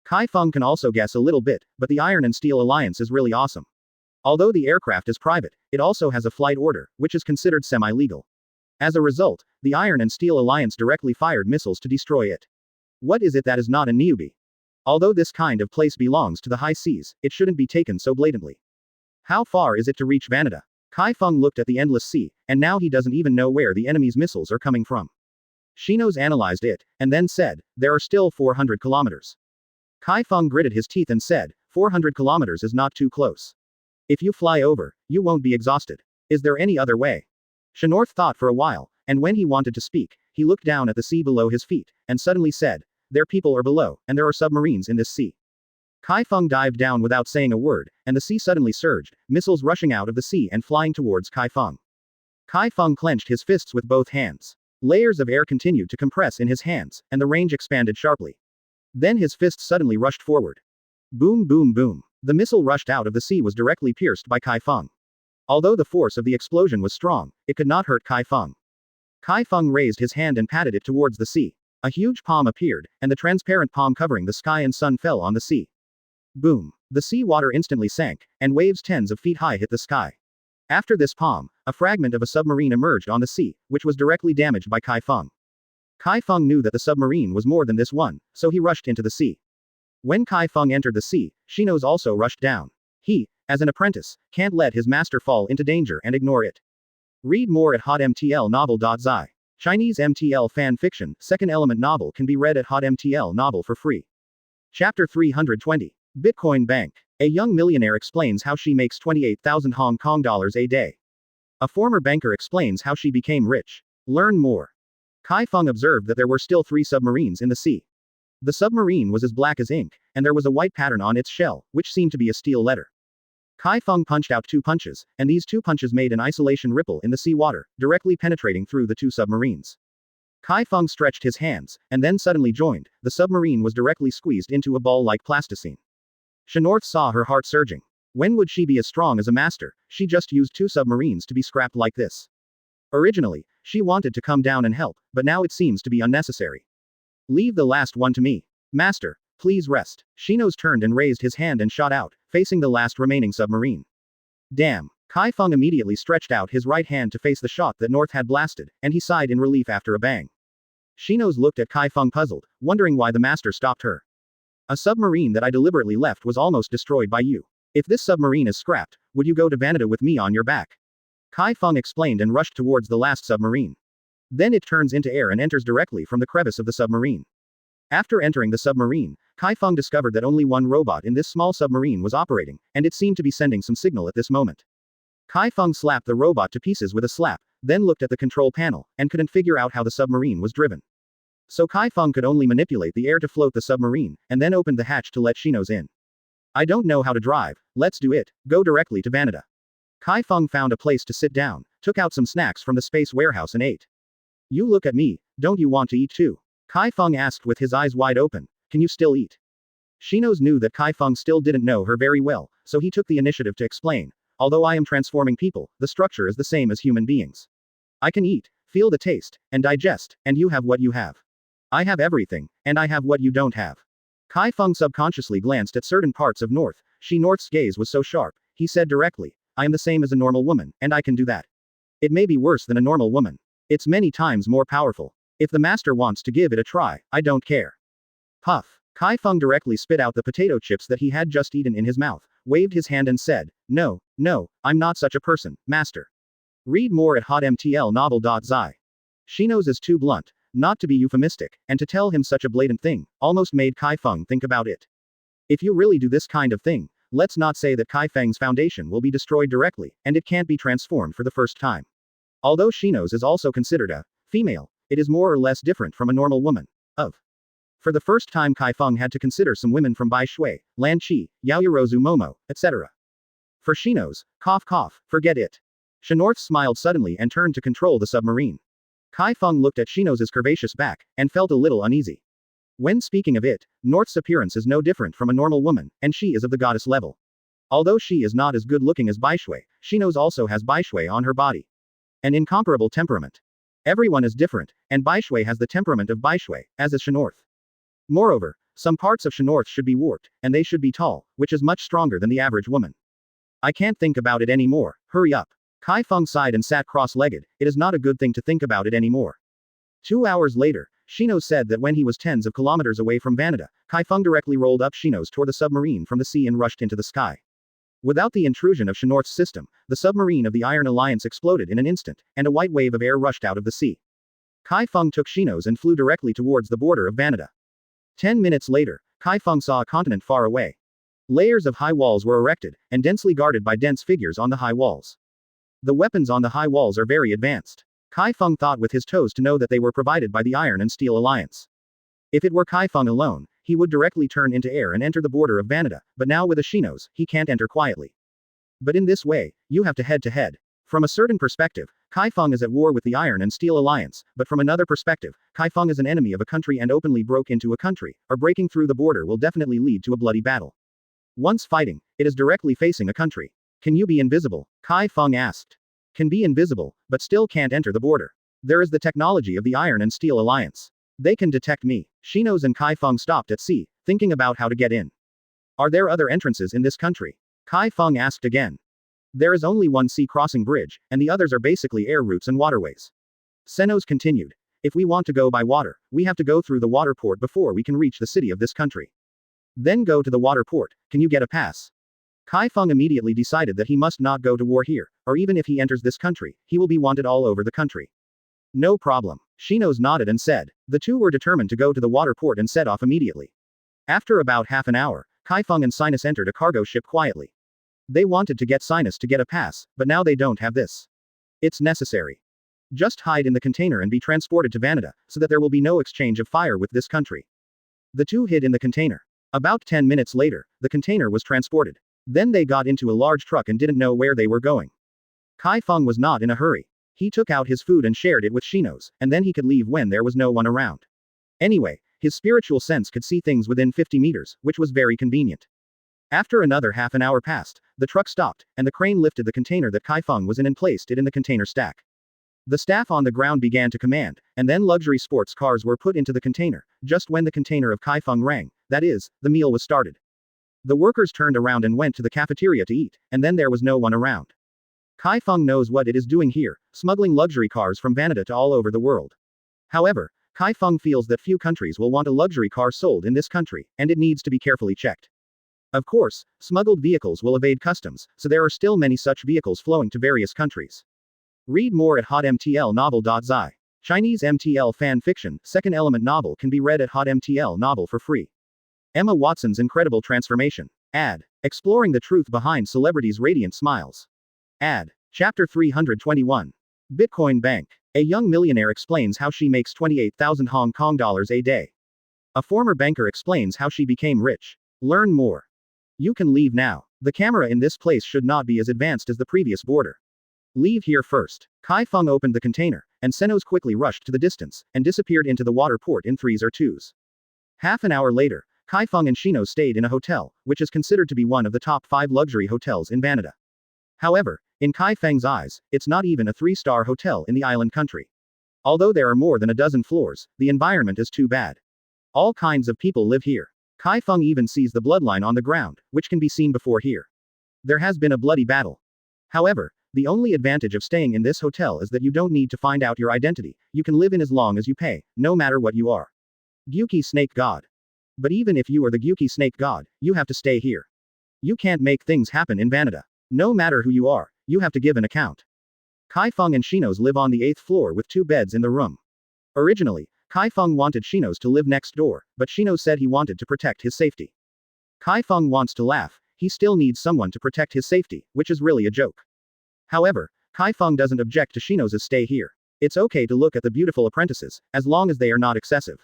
Chi Feng can also guess a little bit, but the Iron and Steel Alliance is really awesome. Although the aircraft is private, it also has a flight order, which is considered semi-legal. As a result, the Iron and Steel Alliance directly fired missiles to destroy it. What is it that is not a newbie? Although this kind of place belongs to the high seas, it shouldn't be taken so blatantly. How far is it to reach Vanada? Chi Feng looked at the endless sea, and now he doesn't even know where the enemy's missiles are coming from. Shinos analyzed it, and then said, there are still 400 kilometers. Chi Feng gritted his teeth and said, 400 kilometers is not too close. If you fly over, you won't be exhausted. Is there any other way? Shinorth thought for a while, and when he wanted to speak, he looked down at the sea below his feet, and suddenly said, their people are below, and there are submarines in this sea. Chi Feng dived down without saying a word, and the sea suddenly surged, missiles rushing out of the sea and flying towards Chi Feng. Chi Feng clenched his fists with both hands. Layers of air continued to compress in his hands, and the range expanded sharply. Then his fists suddenly rushed forward. Boom boom boom. The missile rushed out of the sea was directly pierced by Chi Feng. Although the force of the explosion was strong, it could not hurt Chi Feng. Chi Feng raised his hand and patted it towards the sea. A huge palm appeared, and the transparent palm covering the sky and sun fell on the sea. Boom. The sea water instantly sank, and waves tens of feet high hit the sky. After this palm, a fragment of a submarine emerged on the sea, which was directly damaged by Chi Feng. Chi Feng knew that the submarine was more than this one, so he rushed into the sea. When Chi Feng entered the sea, Shinos also rushed down. He, as an apprentice, can't let his master fall into danger and ignore it. Read more at hotmtlnovel.zi. Chinese MTL fan fiction, second element novel can be read at hotmtl novel for free. Chapter 320. Bitcoin Bank. A young millionaire explains how she makes 28,000 Hong Kong dollars a day. A former banker explains how she became rich. Learn more. Chi Feng observed that there were still 3 submarines in the sea. The submarine was as black as ink, and there was a white pattern on its shell, which seemed to be a steel letter. Chi Feng punched out 2 punches, and these 2 punches made an isolation ripple in the sea water, directly penetrating through the 2 submarines. Chi Feng stretched his hands, and then suddenly joined. The submarine was directly squeezed into a ball-like plasticine. Shinorth saw her heart surging. When would she be as strong as a master? She just used 2 submarines to be scrapped like this. Originally, she wanted to come down and help, but now it seems to be unnecessary. Leave the last one to me. Master, please rest. Shinos turned and raised his hand and shot out, facing the last remaining submarine. Damn. Chi Feng immediately stretched out his right hand to face the shot that North had blasted, and he sighed in relief after a bang. Shinos looked at Chi Feng puzzled, wondering why the master stopped her. A submarine that I deliberately left was almost destroyed by you. If this submarine is scrapped, would you go to Vanada with me on your back? Chi Feng explained and rushed towards the last submarine. Then it turns into air and enters directly from the crevice of the submarine. After entering the submarine, Chi Feng discovered that only one robot in this small submarine was operating, and it seemed to be sending some signal at this moment. Chi Feng slapped the robot to pieces with a slap, then looked at the control panel, and couldn't figure out how the submarine was driven. So Chi Feng could only manipulate the air to float the submarine, and then opened the hatch to let Shinos in. I don't know how to drive, let's do it, go directly to Vanada. Chi Feng found a place to sit down, took out some snacks from the space warehouse and ate. You look at me, don't you want to eat too? Chi Feng asked with his eyes wide open, can you still eat? Shinos knew that Chi Feng still didn't know her very well, so he took the initiative to explain. Although I am transforming people, the structure is the same as human beings. I can eat, feel the taste, and digest, and you have what you have. I have everything, and I have what you don't have. Chi Feng subconsciously glanced at certain parts of North's gaze was so sharp, he said directly, I am the same as a normal woman, and I can do that. It may be worse than a normal woman. It's many times more powerful. If the master wants to give it a try, I don't care. Puff. Chi Feng directly spit out the potato chips that he had just eaten in his mouth, waved his hand and said, no, I'm not such a person, master. Read more at hotmtlnovel.zi. Shinos is too blunt, not to be euphemistic, and to tell him such a blatant thing, almost made Chi Feng think about it. If you really do this kind of thing, let's not say that Chi Feng's foundation will be destroyed directly, and it can't be transformed for the first time. Although Shinos is also considered a female, it is more or less different from a normal woman. For the first time Chi Feng had to consider some women from Bai Shui, Lan Qi, Yaoyorozu Momo, etc. For Shinos, cough, forget it. Shinorth smiled suddenly and turned to control the submarine. Chi Feng looked at Shinos' curvaceous back, and felt a little uneasy. When speaking of it, North's appearance is no different from a normal woman, and she is of the goddess level. Although she is not as good looking as Bai Shui, Shinos also has Bai Shui on her body. An incomparable temperament. Everyone is different, and Bai Shui has the temperament of Bai Shui, as is Shinorth. Moreover, some parts of Shinorth should be warped, and they should be tall, which is much stronger than the average woman. I can't think about it anymore, hurry up. Chi Feng sighed and sat cross-legged, it is not a good thing to think about it anymore. 2 hours later, Shinos said that when he was tens of kilometers away from Vanada, Chi Feng directly rolled up Shinos toward the submarine from the sea and rushed into the sky. Without the intrusion of Shinorth's system, the submarine of the Iron Alliance exploded in an instant, and a white wave of air rushed out of the sea. Chi Feng took Shinos and flew directly towards the border of Vanada. 10 minutes later, Chi Feng saw a continent far away. Layers of high walls were erected, and densely guarded by dense figures on the high walls. The weapons on the high walls are very advanced. Chi Feng thought with his toes to know that they were provided by the Iron and Steel Alliance. If it were Chi Feng alone, he would directly turn into air and enter the border of Vanada, but now with a Shinos, he can't enter quietly. But in this way, you have to head. From a certain perspective, Chi Feng is at war with the Iron and Steel Alliance, but from another perspective, Chi Feng is an enemy of a country and openly broke into a country, or breaking through the border will definitely lead to a bloody battle. Once fighting, it is directly facing a country. Can you be invisible? Chi Feng asked. Can be invisible, but still can't enter the border. There is the technology of the Iron and Steel Alliance. They can detect me. Shinos and Chi Feng stopped at sea, thinking about how to get in. Are there other entrances in this country? Chi Feng asked again. There is only one sea crossing bridge, and the others are basically air routes and waterways. Senos continued. If we want to go by water, we have to go through the water port before we can reach the city of this country. Then go to the water port, can you get a pass? Chi Feng immediately decided that he must not go to war here, or even if he enters this country, he will be wanted all over the country. No problem. Shinos nodded and said. The two were determined to go to the water port and set off immediately. After about half an hour, Chi Feng and Sinus entered a cargo ship quietly. They wanted to get Sinus to get a pass, but now they don't have this. It's necessary. Just hide in the container and be transported to Vanada, so that there will be no exchange of fire with this country. The two hid in the container. About 10 minutes later, the container was transported. Then they got into a large truck and didn't know where they were going. Chi Feng was not in a hurry. He took out his food and shared it with Shinos, and then he could leave when there was no one around. Anyway, his spiritual sense could see things within 50 meters, which was very convenient. After another half an hour passed, the truck stopped, and the crane lifted the container that Chi Feng was in and placed it in the container stack. The staff on the ground began to command, and then luxury sports cars were put into the container. Just when the container of Chi Feng rang, that is, the meal was started. The workers turned around and went to the cafeteria to eat, and then there was no one around. Chi Feng knows what it is doing here, smuggling luxury cars from Vanada to all over the world. However, Chi Feng feels that few countries will want a luxury car sold in this country, and it needs to be carefully checked. Of course, smuggled vehicles will evade customs, so there are still many such vehicles flowing to various countries. Read more at hotmtlnovel.zi. Chinese MTL fan fiction, second element novel can be read at hotmtl novel for free. Emma Watson's incredible transformation. Ad. Exploring the truth behind celebrities' radiant smiles. Ad. Chapter 321. Bitcoin Bank. A young millionaire explains how she makes 28,000 Hong Kong dollars a day. A former banker explains how she became rich. Learn more. You can leave now. The camera in this place should not be as advanced as the previous border. Leave here first. Chi Feng opened the container, and Senos quickly rushed to the distance, and disappeared into the water port in threes or twos. Half an hour later, Chi Feng and Shino stayed in a hotel, which is considered to be one of the top 5 luxury hotels in Vanada. However, in Chi Feng's eyes, it's not even a 3-star hotel in the island country. Although there are more than a dozen floors, the environment is too bad. All kinds of people live here. Chi Feng even sees the bloodline on the ground, which can be seen before here. There has been a bloody battle. However, the only advantage of staying in this hotel is that you don't need to find out your identity, you can live in as long as you pay, no matter what you are. Gyuki Snake God. But even if you are the Gyuki Snake God, you have to stay here. You can't make things happen in Vanada. No matter who you are, you have to give an account. Chi Feng and Shinos live on the 8th floor with 2 beds in the room. Originally, Chi Feng wanted Shinos to live next door, but Shino said he wanted to protect his safety. Chi Feng wants to laugh, he still needs someone to protect his safety, which is really a joke. However, Chi Feng doesn't object to Shinos' stay here. It's okay to look at the beautiful apprentices, as long as they are not excessive.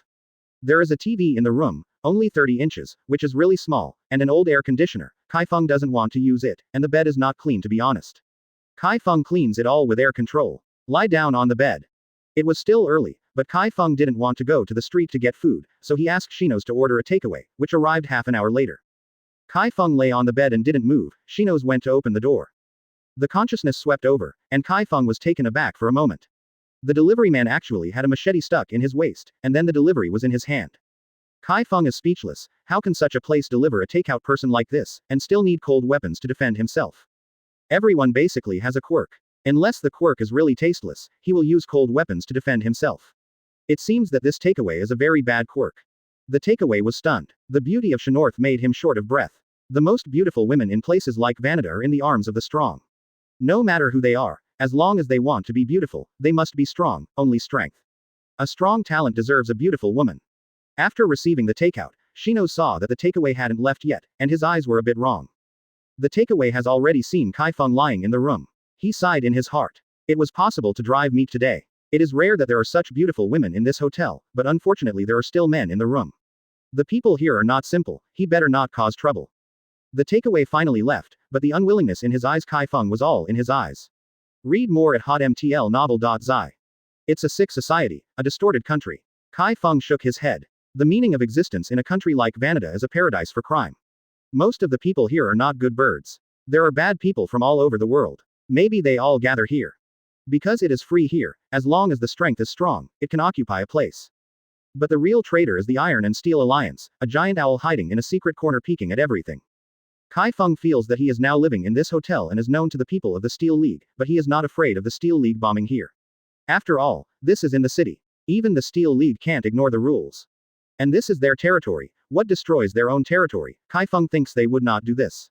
There is a TV in the room, only 30 inches, which is really small, and an old air conditioner. Chi Feng doesn't want to use it, and the bed is not clean to be honest. Chi Feng cleans it all with air control. Lie down on the bed. It was still early, but Chi Feng didn't want to go to the street to get food, so he asked Shinos to order a takeaway, which arrived half an hour later. Chi Feng lay on the bed and didn't move. Shinos went to open the door. The consciousness swept over, and Chi Feng was taken aback for a moment. The delivery man actually had a machete stuck in his waist, and then the delivery was in his hand. Chi Feng is speechless. How can such a place deliver a takeout person like this, and still need cold weapons to defend himself? Everyone basically has a quirk. Unless the quirk is really tasteless, he will use cold weapons to defend himself. It seems that this takeaway is a very bad quirk. The takeaway was stunned. The beauty of Shinorth made him short of breath. The most beautiful women in places like Vanada are in the arms of the strong. No matter who they are, as long as they want to be beautiful, they must be strong, only strength. A strong talent deserves a beautiful woman. After receiving the takeout, Shino saw that the takeaway hadn't left yet, and his eyes were a bit wrong. The takeaway has already seen Chi Feng lying in the room. He sighed in his heart. It was possible to drive meat today. It is rare that there are such beautiful women in this hotel, but unfortunately there are still men in the room. The people here are not simple, he better not cause trouble. The takeaway finally left, but the unwillingness in his eyes. Chi Feng was all in his eyes. Read more at hotmtlnovel.zi. It's a sick society, a distorted country. Chi Feng shook his head. The meaning of existence in a country like Vanada is a paradise for crime. Most of the people here are not good birds. There are bad people from all over the world. Maybe they all gather here. Because it is free here, as long as the strength is strong, it can occupy a place. But the real traitor is the Iron and Steel Alliance, a giant owl hiding in a secret corner peeking at everything. Chi Feng feels that he is now living in this hotel and is known to the people of the Steel League, but he is not afraid of the Steel League bombing here. After all, this is in the city. Even the Steel League can't ignore the rules. And this is their territory. What destroys their own territory? Chi Feng thinks they would not do this.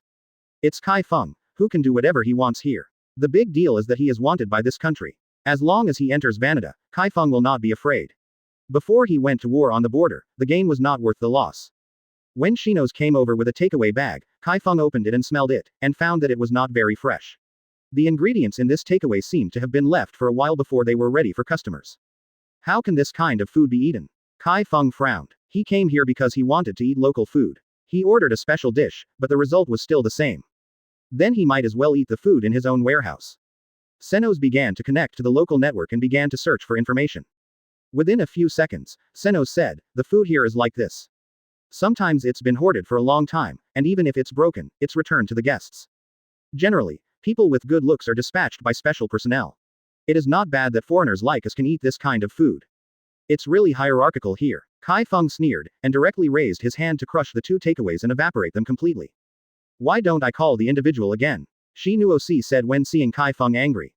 It's Chi Feng, who can do whatever he wants here. The big deal is that he is wanted by this country. As long as he enters Vanada, Chi Feng will not be afraid. Before he went to war on the border, the gain was not worth the loss. When Shinos came over with a takeaway bag, Chi Feng opened it and smelled it, and found that it was not very fresh. The ingredients in this takeaway seemed to have been left for a while before they were ready for customers. How can this kind of food be eaten? Chi Feng frowned. He came here because he wanted to eat local food. He ordered a special dish, but the result was still the same. Then he might as well eat the food in his own warehouse. Senos began to connect to the local network and began to search for information. Within a few seconds, Senos said, the food here is like this. Sometimes it's been hoarded for a long time, and even if it's broken, it's returned to the guests. Generally, people with good looks are dispatched by special personnel. It is not bad that foreigners like us can eat this kind of food. It's really hierarchical here. Chi Feng sneered, and directly raised his hand to crush the 2 takeaways and evaporate them completely. Why don't I call the individual again? Shi Nuosi said when seeing Chi Feng angry.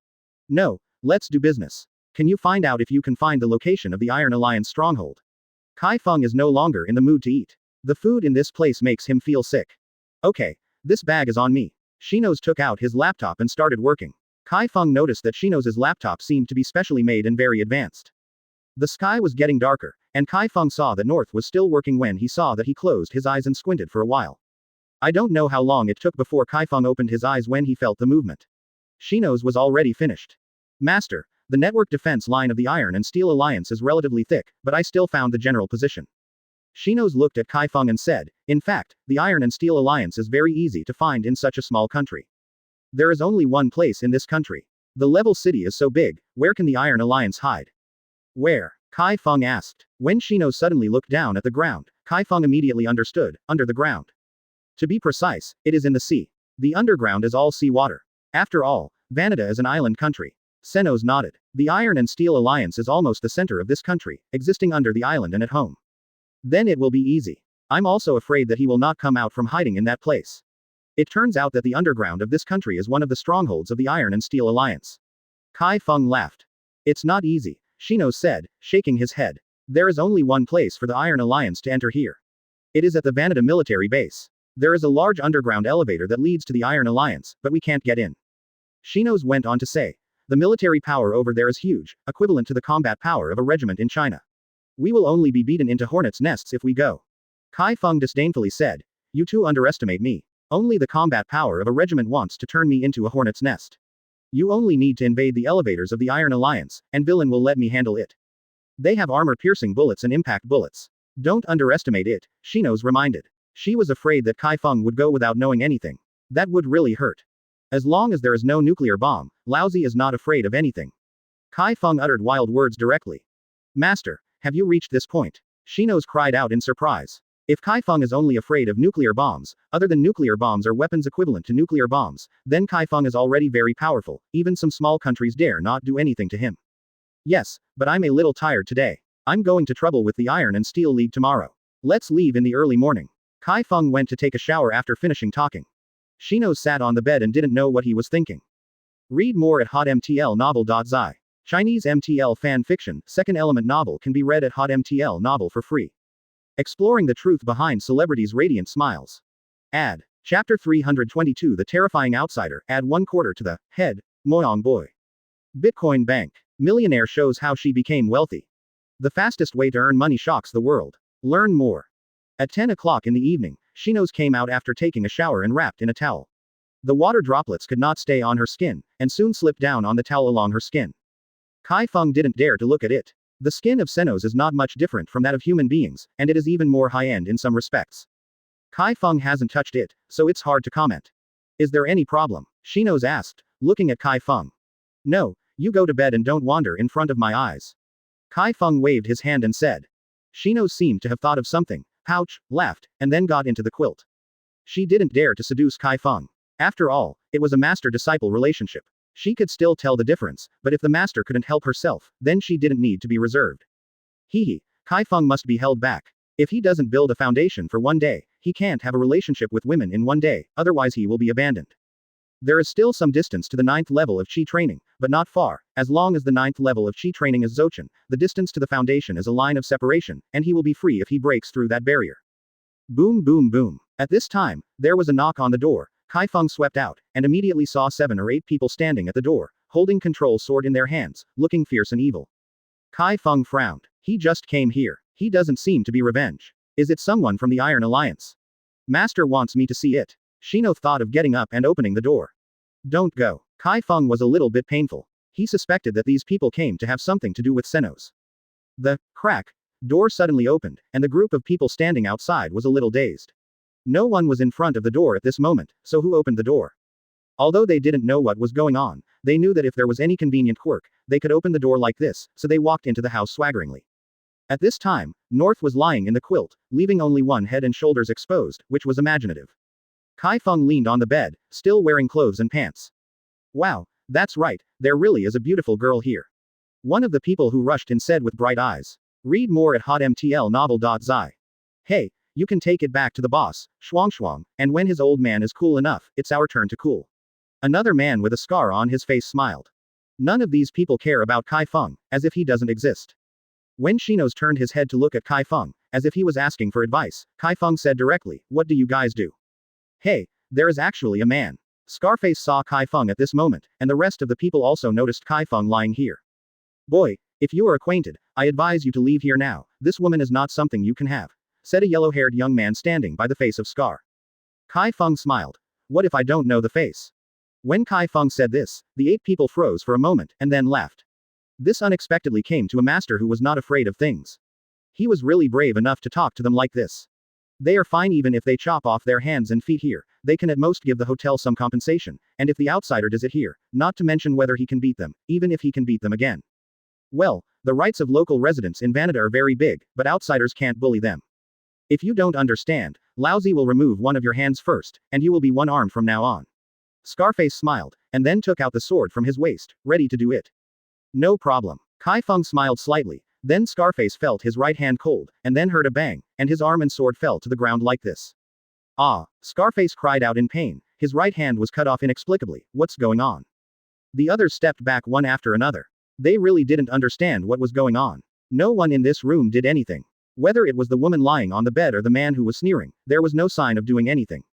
No, let's do business. Can you find out if you can find the location of the Iron Alliance stronghold? Chi Feng is no longer in the mood to eat. The food in this place makes him feel sick. Okay, this bag is on me. Shinos took out his laptop and started working. Chi Feng noticed that Shinos' laptop seemed to be specially made and very advanced. The sky was getting darker, and Chi Feng saw that North was still working when he saw that he closed his eyes and squinted for a while. I don't know how long it took before Chi Feng opened his eyes when he felt the movement. Shinos was already finished. Master, the network defense line of the Iron and Steel Alliance is relatively thick, but I still found the general position. Shinos looked at Chi Feng and said, in fact, the Iron and Steel Alliance is very easy to find in such a small country. There is only one place in this country. The level city is so big, where can the Iron Alliance hide? Where? Chi Feng asked. When Shinos suddenly looked down at the ground, Chi Feng immediately understood, under the ground. To be precise, it is in the sea. The underground is all sea water. After all, Vanada is an island country. Senos nodded. The Iron and Steel Alliance is almost the center of this country, existing under the island and at home. Then it will be easy. I'm also afraid that he will not come out from hiding in that place. It turns out that the underground of this country is one of the strongholds of the Iron and Steel Alliance. Chi Feng laughed. It's not easy, Shinos said, shaking his head. There is only one place for the Iron Alliance to enter here. It is at the Vanada military base. There is a large underground elevator that leads to the Iron Alliance, but we can't get in. Shinos went on to say. The military power over there is huge, equivalent to the combat power of a regiment in China. We will only be beaten into hornets' nests if we go. Chi Feng disdainfully said. You two underestimate me. Only the combat power of a regiment wants to turn me into a hornet's nest. You only need to invade the elevators of the Iron Alliance, and Villain will let me handle it. They have armor-piercing bullets and impact bullets. Don't underestimate it, Shinos reminded. She was afraid that Chi Feng would go without knowing anything. That would really hurt. As long as there is no nuclear bomb, Laozi is not afraid of anything. Chi Feng uttered wild words directly. Master, have you reached this point? Shinos cried out in surprise. If Chi Feng is only afraid of nuclear bombs, other than nuclear bombs or weapons equivalent to nuclear bombs, then Chi Feng is already very powerful, even some small countries dare not do anything to him. Yes, but I'm a little tired today. I'm going to trouble with the Iron and Steel League tomorrow. Let's leave in the early morning. Chi Feng went to take a shower after finishing talking. Shinos sat on the bed and didn't know what he was thinking. Read more at hotmtlnovel.zi. Chinese MTL fan fiction, second element novel can be read at hotmtl novel for free. Exploring the truth behind celebrities' radiant smiles. Ad. Chapter 322 The Terrifying Outsider, add 1/4 to the head, Moyong Boy. Bitcoin Bank. Millionaire shows how she became wealthy. The fastest way to earn money shocks the world. Learn more. At 10 o'clock in the evening, Shinos came out after taking a shower and wrapped in a towel. The water droplets could not stay on her skin, and soon slipped down on the towel along her skin. Chi Feng didn't dare to look at it. The skin of Senos is not much different from that of human beings, and it is even more high-end in some respects. Chi Feng hasn't touched it, so it's hard to comment. Is there any problem? Shinos asked, looking at Chi Feng. No, you go to bed and don't wander in front of my eyes. Chi Feng waved his hand and said. Shinos seemed to have thought of something, pouch, laughed, and then got into the quilt. She didn't dare to seduce Chi Feng. After all, it was a master-disciple relationship. She could still tell the difference, but if the master couldn't help herself, then she didn't need to be reserved. Chi Feng must be held back. If he doesn't build a foundation for one day, he can't have a relationship with women in one day, otherwise he will be abandoned. There is still some distance to the 9th level of Qi training, but not far. As long as the 9th level of Qi training is Zochan, the distance to the foundation is a line of separation, and he will be free if he breaks through that barrier. Boom boom boom. At this time, there was a knock on the door. Chi Feng swept out, and immediately saw 7 or 8 people standing at the door, holding control sword in their hands, looking fierce and evil. Chi Feng frowned. He just came here. He doesn't seem to be revenge. Is it someone from the Iron Alliance? Master wants me to see it. Shino thought of getting up and opening the door. Don't go. Chi Feng was a little bit painful. He suspected that these people came to have something to do with Senos. The crack door suddenly opened, and the group of people standing outside was a little dazed. No one was in front of the door at this moment, so who opened the door? Although they didn't know what was going on, they knew that if there was any convenient quirk, they could open the door like this, so they walked into the house swaggeringly. At this time, North was lying in the quilt, leaving only one head and shoulders exposed, which was imaginative. Chi Feng leaned on the bed, still wearing clothes and pants. Wow, that's right, there really is a beautiful girl here. One of the people who rushed in said with bright eyes. Read more at hotmtlnovel.zi. Hey, you can take it back to the boss, Shuang Shuang, and when his old man is cool enough, it's our turn to cool. Another man with a scar on his face smiled. None of these people care about Chi Feng, as if he doesn't exist. When Shinos turned his head to look at Chi Feng, as if he was asking for advice, Chi Feng said directly, "What do you guys do?" "Hey, there is actually a man." Scarface saw Chi Feng at this moment, and the rest of the people also noticed Chi Feng lying here. "Boy, if you are acquainted, I advise you to leave here now. This woman is not something you can have," said a yellow-haired young man standing by the face of Scar. Chi Feng smiled. "What if I don't know the face?" When Chi Feng said this, the 8 people froze for a moment, and then laughed. This unexpectedly came to a master who was not afraid of things. He was really brave enough to talk to them like this. They are fine even if they chop off their hands and feet here, they can at most give the hotel some compensation, and if the outsider does it here, not to mention whether he can beat them, even if he can beat them again. Well, the rights of local residents in Vanada are very big, but outsiders can't bully them. If you don't understand, Lousy will remove one of your hands first, and you will be one-armed from now on. Scarface smiled, and then took out the sword from his waist, ready to do it. No problem. Chi Feng smiled slightly, then Scarface felt his right hand cold, and then heard a bang, and his arm and sword fell to the ground like this. Ah! Scarface cried out in pain, his right hand was cut off inexplicably. What's going on? The others stepped back one after another. They really didn't understand what was going on. No one in this room did anything. Whether it was the woman lying on the bed or the man who was sneering, there was no sign of doing anything.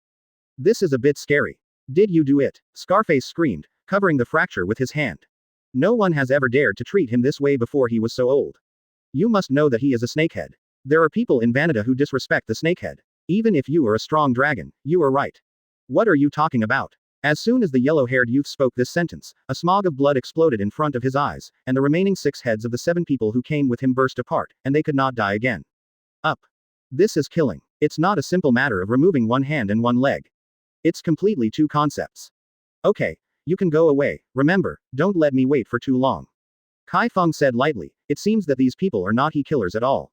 This is a bit scary. Did you do it? Scarface screamed, covering the fracture with his hand. No one has ever dared to treat him this way before he was so old. You must know that he is a snakehead. There are people in Vanada who disrespect the snakehead. Even if you are a strong dragon, you are right. What are you talking about? As soon as the yellow-haired youth spoke this sentence, a smog of blood exploded in front of his eyes, and the remaining 6 heads of the 7 people who came with him burst apart, and they could not die again. Up. This is killing. It's not a simple matter of removing one hand and one leg. It's completely 2 concepts. Okay, you can go away. Remember, don't let me wait for too long. Chi Feng said lightly, it seems that these people are not he killers at all.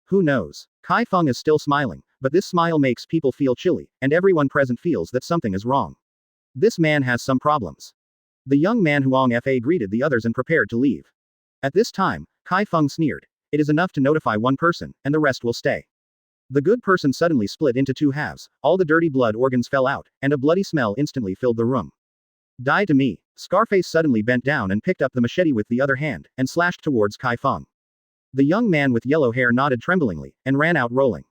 Who knows? Chi Feng is still smiling, but this smile makes people feel chilly, and everyone present feels that something is wrong. This man has some problems. The young man Huang Fa greeted the others and prepared to leave. At this time, Chi Feng sneered. It is enough to notify one person, and the rest will stay. The good person suddenly split into 2 halves, all the dirty blood organs fell out, and a bloody smell instantly filled the room. Die to me. Scarface suddenly bent down and picked up the machete with the other hand, and slashed towards Chi Feng. The young man with yellow hair nodded tremblingly, and ran out rolling.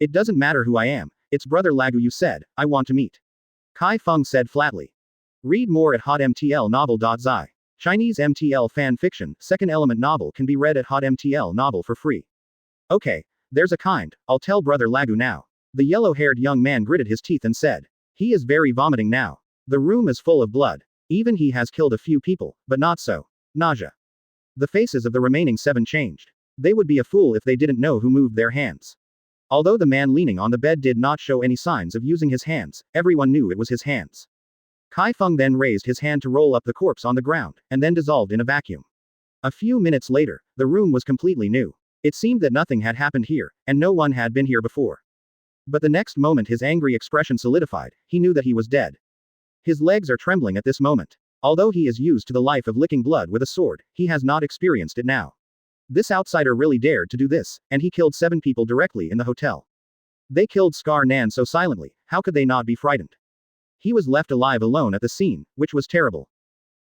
It doesn't matter who I am, it's Brother Lagu you said, I want to meet. Chi Feng said flatly. Read more at hotmtlnovel.zi. Chinese MTL fan fiction, second element novel can be read at hotmtl novel for free. Okay, there's a kind, I'll tell Brother Lagu now. The yellow-haired young man gritted his teeth and said. He is very vomiting now. The room is full of blood. Even he has killed a few people, but not so. Nausea. The faces of the remaining 7 changed. They would be a fool if they didn't know who moved their hands. Although the man leaning on the bed did not show any signs of using his hands, everyone knew it was his hands. Chi Feng then raised his hand to roll up the corpse on the ground, and then dissolved in a vacuum. A few minutes later, the room was completely new. It seemed that nothing had happened here, and no one had been here before. But the next moment his angry expression solidified, he knew that he was dead. His legs are trembling at this moment. Although he is used to the life of licking blood with a sword, he has not experienced it now. This outsider really dared to do this, and he killed 7 people directly in the hotel. They killed Scar Nan so silently, how could they not be frightened? He was left alive alone at the scene, which was terrible.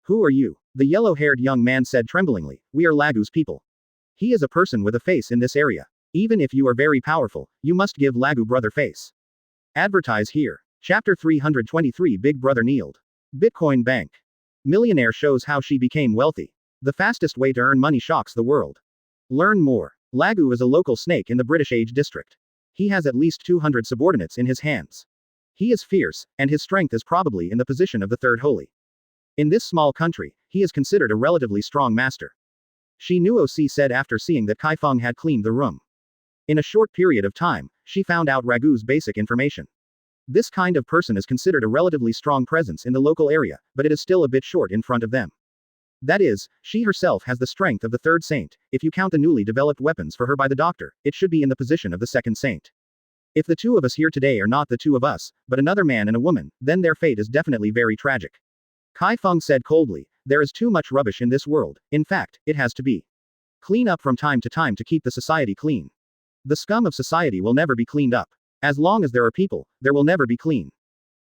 Who are you? The yellow-haired young man said tremblingly, we are Lagu's people. He is a person with a face in this area. Even if you are very powerful, you must give Lagu brother face. Advertise here. Chapter 323 Big Brother kneeled. Bitcoin Bank. Millionaire shows how she became wealthy. The fastest way to earn money shocks the world. Learn more. Lagu is a local snake in the British Age district. He has at least 200 subordinates in his hands. He is fierce, and his strength is probably in the position of the third holy. In this small country, he is considered a relatively strong master. Shi Nuoc said after seeing that Chi Feng had cleaned the room. In a short period of time, she found out Ragu's basic information. This kind of person is considered a relatively strong presence in the local area, but it is still a bit short in front of them. That is, she herself has the strength of the third saint. If you count the newly developed weapons for her by the doctor, it should be in the position of the second saint. If the 2 of us here today are not the 2 of us, but another man and a woman, then their fate is definitely very tragic. Chi Feng said coldly, there is too much rubbish in this world, in fact, it has to be. Clean up from time to keep the society clean. The scum of society will never be cleaned up. As long as there are people, there will never be clean.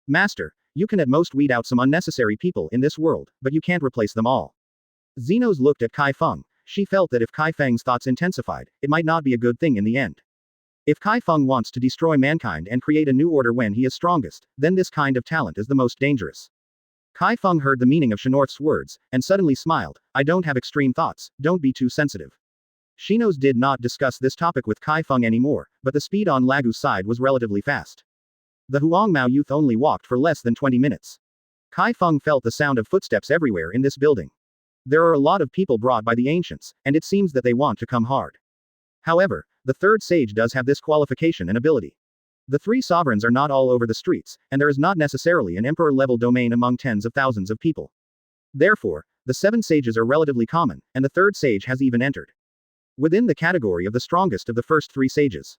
Master, You can at most weed out some unnecessary people in this world, but you can't replace them all. Xenos looked at Chi Feng. She felt that if Chi Feng's thoughts intensified, it might not be a good thing in the end. If Chi Feng wants to destroy mankind and create a new order when he is strongest, then this kind of talent is the most dangerous. Chi Feng heard the meaning of Shinorth's words, and suddenly smiled. I don't have extreme thoughts, don't be too sensitive. Shinos did not discuss this topic with Chi Feng anymore, but the speed on Lagu's side was relatively fast. The Huangmao youth only walked for less than 20 minutes. Chi Feng felt the sound of footsteps everywhere in this building. There are a lot of people brought by the ancients, and it seems that they want to come hard. However, the third sage does have this qualification and ability. The three sovereigns are not all over the streets, and there is not necessarily an emperor-level domain among tens of thousands of people. Therefore, the seven sages are relatively common, and the third sage has even entered within the category of the strongest of the first three sages.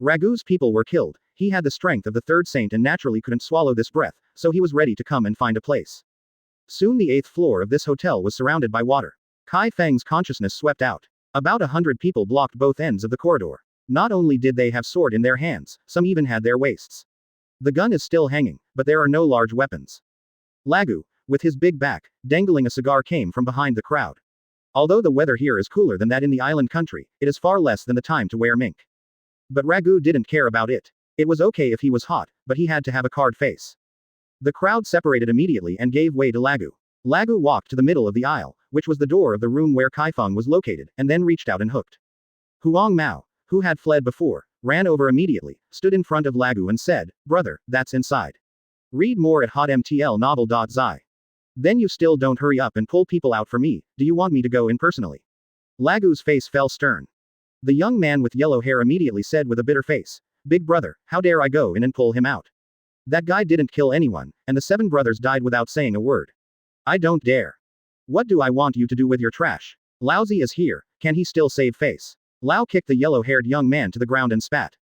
Ragu's people were killed. He had the strength of the third saint and naturally couldn't swallow this breath, so he was ready to come and find a place. Soon the 8th floor of this hotel was surrounded by water. Chi Feng's consciousness swept out. About 100 people blocked both ends of the corridor. Not only did they have sword in their hands, some even had their waists. The gun is still hanging, but there are no large weapons. Lagu, with his big back, dangling a cigar came from behind the crowd. Although the weather here is cooler than that in the island country, it is far less than the time to wear mink. But Ragu didn't care about it. It was okay if he was hot, but he had to have a card face. The crowd separated immediately and gave way to Lagu. Lagu walked to the middle of the aisle, which was the door of the room where Chi Feng was located, and then reached out and hooked. Huang Mao, who had fled before, ran over immediately, stood in front of Lagu and said, Brother, that's inside. Read more at hotmtlnovel.zi. Then you still don't hurry up and pull people out for me, do you want me to go in personally? Lagu's face fell stern. The young man with yellow hair immediately said with a bitter face, Big brother, how dare I go in and pull him out? That guy didn't kill anyone, and the 7 brothers died without saying a word. I don't dare. What do I want you to do with your trash? Laozi is here, can he still save face? Lao kicked the yellow-haired young man to the ground and spat.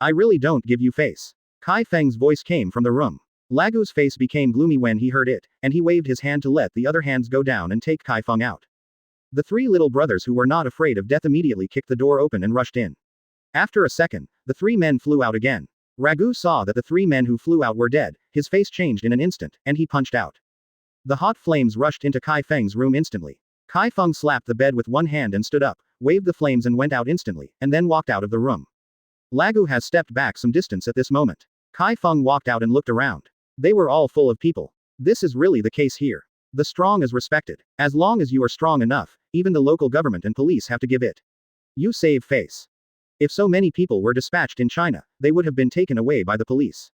I really don't give you face. Chi Feng's voice came from the room. Lagu's face became gloomy when he heard it, and he waved his hand to let the other hands go down and take Chi Feng out. The 3 little brothers who were not afraid of death immediately kicked the door open and rushed in. After a second, the 3 men flew out again. Ragu saw that the 3 men who flew out were dead, his face changed in an instant, and he punched out. The hot flames rushed into Chi Feng's room instantly. Chi Feng slapped the bed with one hand and stood up, waved the flames and went out instantly, and then walked out of the room. Lagu has stepped back some distance at this moment. Chi Feng walked out and looked around. They were all full of people. This is really the case here. The strong is respected. As long as you are strong enough, even the local government and police have to give it. You save face. If so many people were dispatched in China, they would have been taken away by the police.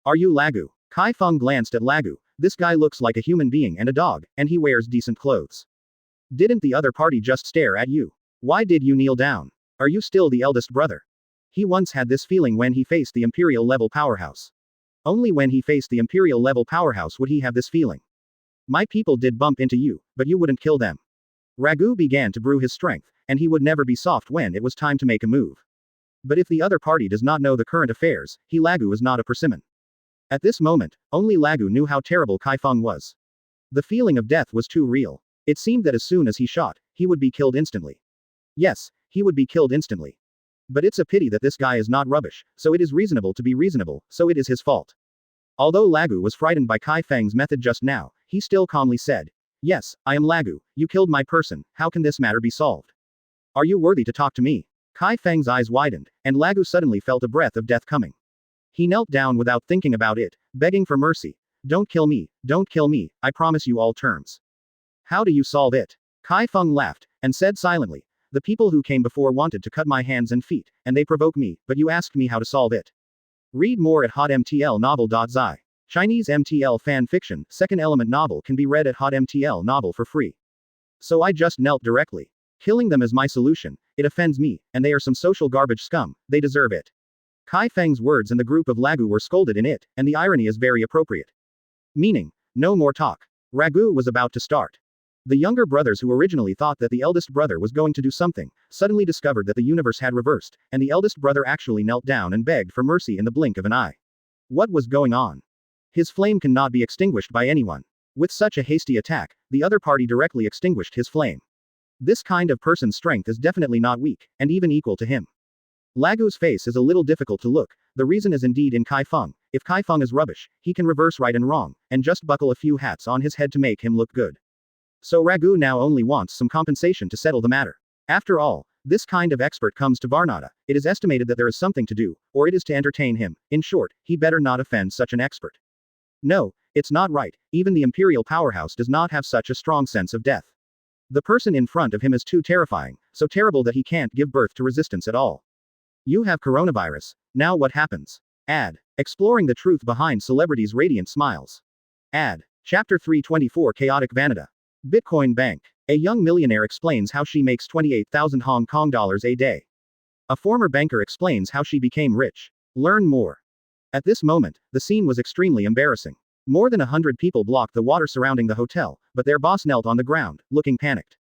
Are you Lagu? Chi Feng glanced at Lagu. This guy looks like a human being and a dog, and he wears decent clothes. Didn't the other party just stare at you? Why did you kneel down? Are you still the eldest brother? He once had this feeling when he faced the Imperial-level powerhouse. Only when he faced the Imperial-level powerhouse would he have this feeling. My people did bump into you, but you wouldn't kill them. Ragu began to brew his strength, and he would never be soft when it was time to make a move. But if the other party does not know the current affairs, he Lagu is not a persimmon. At this moment, only Lagu knew how terrible Chi Feng was. The feeling of death was too real. It seemed that as soon as he shot, he would be killed instantly. Yes, he would be killed instantly. But it's a pity that this guy is not rubbish, so it is reasonable to be reasonable, so it is his fault. Although Lagu was frightened by Chi Feng's method just now, he still calmly said, Yes, I am Lagu, you killed my person, how can this matter be solved? Are you worthy to talk to me? Chi Feng's eyes widened, and Lagu suddenly felt a breath of death coming. He knelt down without thinking about it, begging for mercy. Don't kill me, I promise you all terms. How do you solve it? Chi Feng laughed, and said silently, The people who came before wanted to cut my hands and feet, and they provoke me, but you asked me how to solve it. Read more at hotmtlnovel.zi. Chinese MTL fan fiction, second element novel can be read at hotmtl novel for free. So I just knelt directly. Killing them is my solution, it offends me, and they are some social garbage scum, they deserve it. Chi Feng's words and the group of Lagu were scolded in it, and the irony is very appropriate. Meaning, no more talk. Ragu was about to start. The younger brothers who originally thought that the eldest brother was going to do something, suddenly discovered that the universe had reversed, and the eldest brother actually knelt down and begged for mercy in the blink of an eye. What was going on? His flame cannot be extinguished by anyone. With such a hasty attack, the other party directly extinguished his flame. This kind of person's strength is definitely not weak, and even equal to him. Lagu's face is a little difficult to look, the reason is indeed in Chi Feng. If Chi Feng is rubbish, he can reverse right and wrong, and just buckle a few hats on his head to make him look good. So Ragu now only wants some compensation to settle the matter. After all, this kind of expert comes to Varnada, it is estimated that there is something to do, or it is to entertain him. In short, he better not offend such an expert. No, it's not right, even the imperial powerhouse does not have such a strong sense of death. The person in front of him is too terrifying, so terrible that he can't give birth to resistance at all. You have coronavirus, now what happens? Ad. Exploring the truth behind celebrities' radiant smiles. Ad. Chapter 324 Chaotic Vanida. Bitcoin Bank. A young millionaire explains how she makes 28,000 Hong Kong dollars a day. A former banker explains how she became rich. Learn more. At this moment, the scene was extremely embarrassing. More than 100 people blocked the water surrounding the hotel, but their boss knelt on the ground, looking panicked.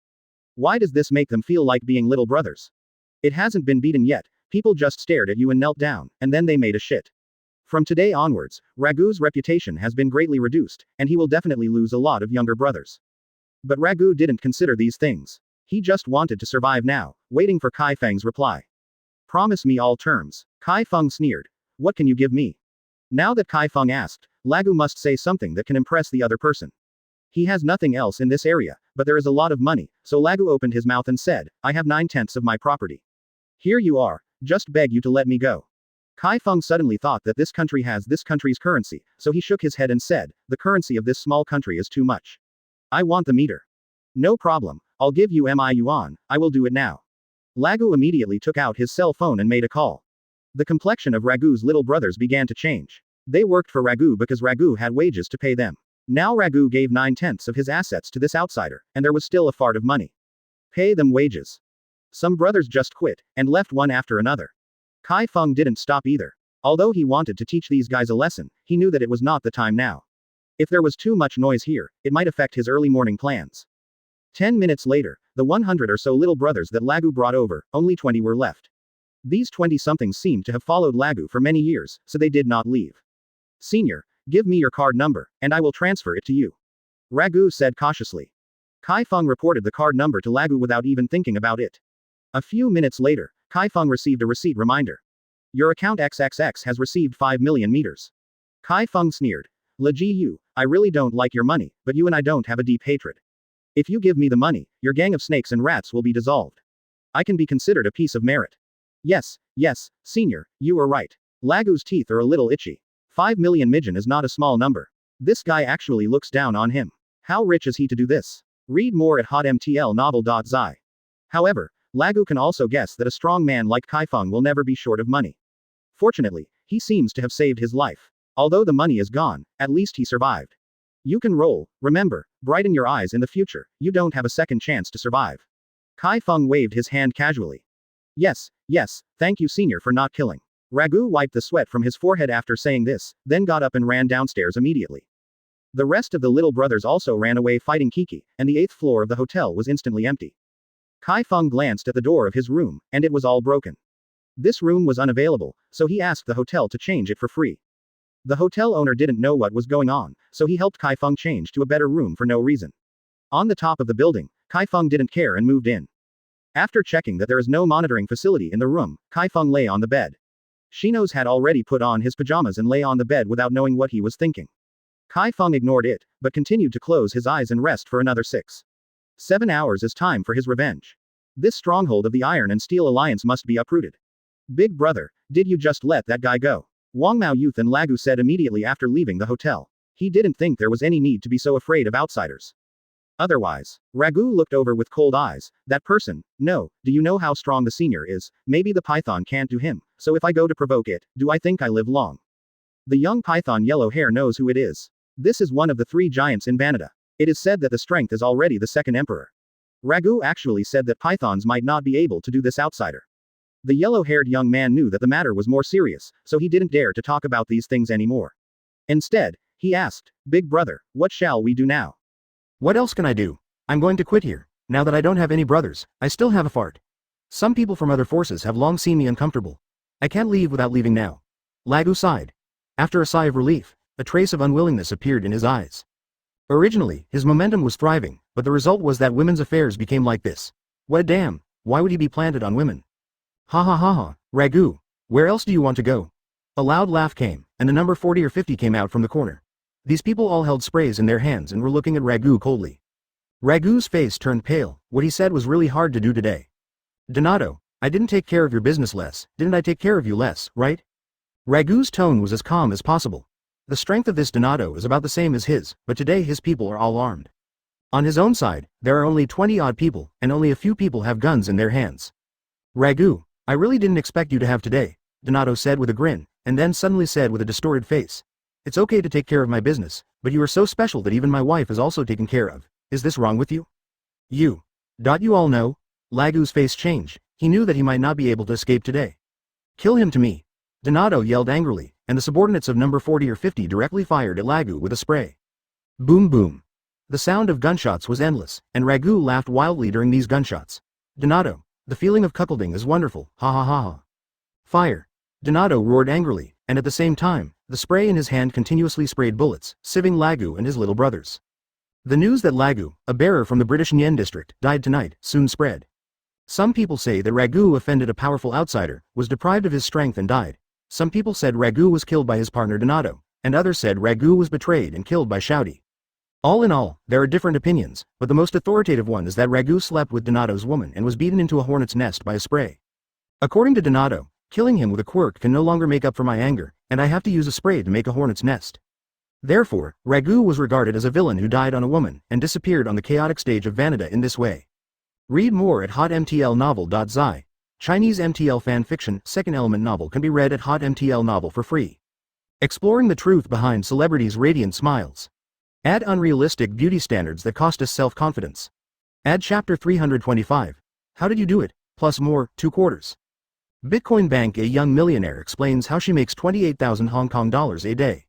Why does this make them feel like being little brothers? It hasn't been beaten yet, people just stared at you and knelt down, and then they made a shit. From today onwards, Ragu's reputation has been greatly reduced, and he will definitely lose a lot of younger brothers. But Ragu didn't consider these things. He just wanted to survive now, waiting for Chi Feng's reply. Promise me all terms. Chi Feng sneered. What can you give me? Now that Chi Feng asked, Lagu must say something that can impress the other person. He has nothing else in this area, but there is a lot of money, so Lagu opened his mouth and said, I have 9/10 of my property. Here you are, just beg you to let me go. Chi Feng suddenly thought that this country has this country's currency, so he shook his head and said, the currency of this small country is too much. I want the meter. No problem, I'll give you mi yuan, I will do it now. Lagu immediately took out his cell phone and made a call. The complexion of Ragu's little brothers began to change. They worked for Ragu because Ragu had wages to pay them. Now Ragu gave 9/10 of his assets to this outsider, and there was still a fart of money. Pay them wages. Some brothers just quit, and left one after another. Chi Feng didn't stop either. Although he wanted to teach these guys a lesson, he knew that it was not the time now. If there was too much noise here, it might affect his early morning plans. 10 minutes later, the 100 or so little brothers that Lagu brought over, only 20 were left. These 20-somethings seemed to have followed Lagu for many years, so they did not leave. Senior, give me your card number, and I will transfer it to you. Ragu said cautiously. Chi Feng reported the card number to Lagu without even thinking about it. A few minutes later, Chi Feng received a receipt reminder. Your account XXX has received 5 million meters. Chi Feng sneered. Yu, I really don't like your money, but you and I don't have a deep hatred. If you give me the money, your gang of snakes and rats will be dissolved. I can be considered a piece of merit. Yes, senior, you are right. Lagu's teeth are a little itchy. 5 million Mijin is not a small number. This guy actually looks down on him. How rich is he to do this? Read more at hotmtlnovel.zi. However, Lagu can also guess that a strong man like Chi Feng will never be short of money. Fortunately, he seems to have saved his life. Although the money is gone, at least he survived. You can roll, remember, brighten your eyes in the future, you don't have a second chance to survive. Chi Feng waved his hand casually. Yes, thank you senior for not killing. Ragu wiped the sweat from his forehead after saying this, then got up and ran downstairs immediately. The rest of the little brothers also ran away fighting Kiki, and the 8th floor of the hotel was instantly empty. Chi Feng glanced at the door of his room, and it was all broken. This room was unavailable, so he asked the hotel to change it for free. The hotel owner didn't know what was going on, so he helped Chi Feng change to a better room for no reason. On the top of the building, Chi Feng didn't care and moved in. After checking that there is no monitoring facility in the room, Chi Feng lay on the bed. Shinos had already put on his pajamas and lay on the bed without knowing what he was thinking. Chi Feng ignored it, but continued to close his eyes and rest for another 6-7 hours is time for his revenge. This stronghold of the Iron and Steel Alliance must be uprooted. Big brother, did you just let that guy go? Wang Mao Youth and Lagu said immediately after leaving the hotel. He didn't think there was any need to be so afraid of outsiders. Otherwise, Ragu looked over with cold eyes. That person, no, do you know how strong the senior is? Maybe the python can't do him, so if I go to provoke it, do I think I live long? The young python yellow hair knows who it is. This is one of the 3 giants in Vanida. It is said that the strength is already the 2nd emperor. Ragu actually said that pythons might not be able to do this outsider. The yellow-haired young man knew that the matter was more serious, so he didn't dare to talk about these things anymore. Instead, he asked, Big brother, what shall we do now? What else can I do? I'm going to quit here. Now that I don't have any brothers, I still have a fart. Some people from other forces have long seen me uncomfortable. I can't leave without leaving now. Lagu sighed. After a sigh of relief, a trace of unwillingness appeared in his eyes. Originally, his momentum was thriving, but the result was that women's affairs became like this. What a damn, why would he be planted on women? Ha ha ha ha, Ragu, where else do you want to go? A loud laugh came, and the number 40 or 50 came out from the corner. These people all held sprays in their hands and were looking at Ragu coldly. Ragu's face turned pale. What he said was really hard to do today. Donato, I didn't take care of your business less, didn't I take care of you less, right? Ragu's tone was as calm as possible. The strength of this Donato is about the same as his, but today his people are all armed. On his own side, there are only 20-odd people, and only a few people have guns in their hands. Ragu, I really didn't expect you to have today, Donato said with a grin, and then suddenly said with a distorted face. It's okay to take care of my business, but you are so special that even my wife is also taken care of. Is this wrong with you? You all know? Lagu's face changed. He knew that he might not be able to escape today. Kill him to me. Donato yelled angrily, and the subordinates of number 40 or 50 directly fired at Lagu with a spray. Boom boom. The sound of gunshots was endless, and Ragu laughed wildly during these gunshots. Donato, the feeling of cuckolding is wonderful, ha ha ha ha. Fire. Donato roared angrily, and at the same time, the spray in his hand continuously sprayed bullets, sieving Lagu and his little brothers. The news that Lagu, a bearer from the British Nyen district, died tonight, soon spread. Some people say that Ragu offended a powerful outsider, was deprived of his strength and died. Some people said Ragu was killed by his partner Donato, and others said Ragu was betrayed and killed by Shouty. All in all, there are different opinions, but the most authoritative one is that Ragu slept with Donato's woman and was beaten into a hornet's nest by a spray. According to Donato, killing him with a quirk can no longer make up for my anger, and I have to use a spray to make a hornet's nest. Therefore, Ragu was regarded as a villain who died on a woman and disappeared on the chaotic stage of Vanida in this way. Read more at hotmtlnovel.zi. Chinese MTL fan fiction, second element novel can be read at hotmtl novel for free. Exploring the truth behind celebrities' radiant smiles. Add unrealistic beauty standards that cost us self-confidence. Add chapter 325. How did you do it? Plus more, 2/4. Bitcoin Bank, a young millionaire, explains how she makes 28,000 Hong Kong dollars a day.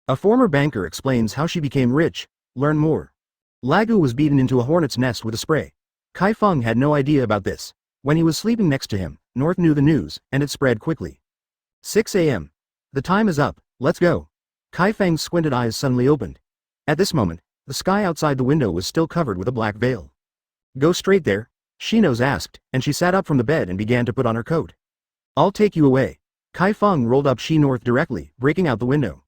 A former banker explains how she became rich. Learn more. Lagu was beaten into a hornet's nest with a spray. Chi Feng had no idea about this. When he was sleeping next to him, North knew the news, and it spread quickly. 6 a.m. The time is up, let's go. Chi Feng's squinted eyes suddenly opened. At this moment, the sky outside the window was still covered with a black veil. Go straight there, Shinos asked, and she sat up from the bed and began to put on her coat. I'll take you away. Chi Feng rolled up Shi North directly, breaking out the window.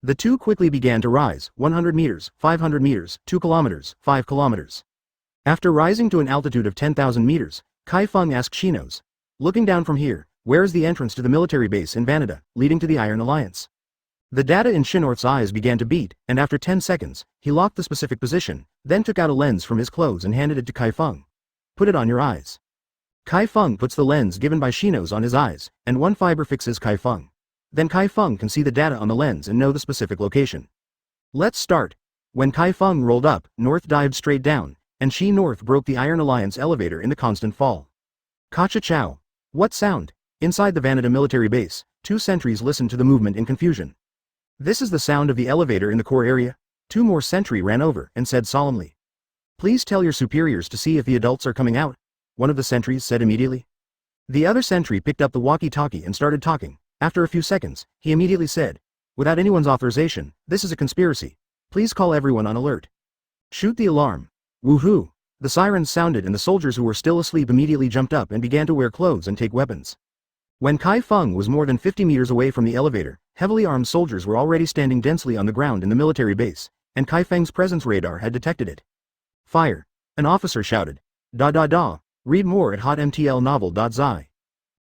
The two quickly began to rise, 100 meters, 500 meters, 2 kilometers, 5 kilometers. After rising to an altitude of 10,000 meters, Chi Feng asked Shinos, looking down from here, where is the entrance to the military base in Vanida, leading to the Iron Alliance? The data in Shinorth's eyes began to beat, and after 10 seconds, he locked the specific position, then took out a lens from his clothes and handed it to Chi Feng. Put it on your eyes. Chi Feng puts the lens given by Shinos on his eyes, and one fiber fixes Chi Feng. Then Chi Feng can see the data on the lens and know the specific location. Let's start. When Chi Feng rolled up, North dived straight down, and Shi North broke the Iron Alliance elevator in the constant fall. Ka-cha-chow. What sound? Inside the Vanida military base, 2 sentries listened to the movement in confusion. This is the sound of the elevator in the core area. 2 more sentry ran over and said solemnly. Please tell your superiors to see if the adults are coming out, one of the sentries said immediately. The other sentry picked up the walkie-talkie and started talking. After a few seconds, he immediately said, without anyone's authorization, this is a conspiracy. Please call everyone on alert. Shoot the alarm. Woohoo! The sirens sounded and the soldiers who were still asleep immediately jumped up and began to wear clothes and take weapons. When Chi Feng was more than 50 meters away from the elevator, heavily armed soldiers were already standing densely on the ground in the military base, and Chi Feng's presence radar had detected it. Fire! An officer shouted. Da da da! Read more at hotmtlnovel.zi.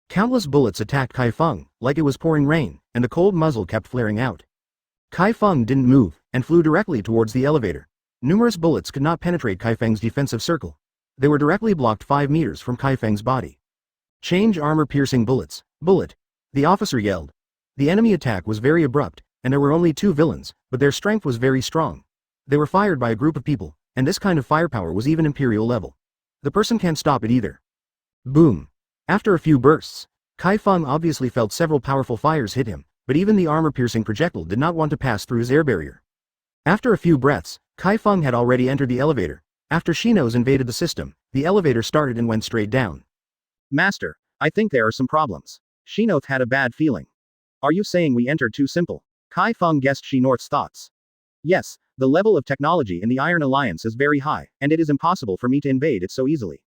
Countless bullets attacked Chi Feng, like it was pouring rain, and the cold muzzle kept flaring out. Chi Feng didn't move, and flew directly towards the elevator. Numerous bullets could not penetrate Chi Feng's defensive circle. They were directly blocked 5 meters from Chi Feng's body. Change armor-piercing bullets. Bullet! The officer yelled. The enemy attack was very abrupt, and there were only 2 villains, but their strength was very strong. They were fired by a group of people, and this kind of firepower was even imperial level. The person can't stop it either. Boom! After a few bursts, Chi Feng obviously felt several powerful fires hit him, but even the armor-piercing projectile did not want to pass through his air barrier. After a few breaths, Chi Feng had already entered the elevator. After Shinos invaded the system, the elevator started and went straight down. Master, I think there are some problems. Shinoth had a bad feeling. Are you saying we entered too simple? Chi Feng guessed Shinorth's thoughts. Yes, the level of technology in the Iron Alliance is very high, and it is impossible for me to invade it so easily.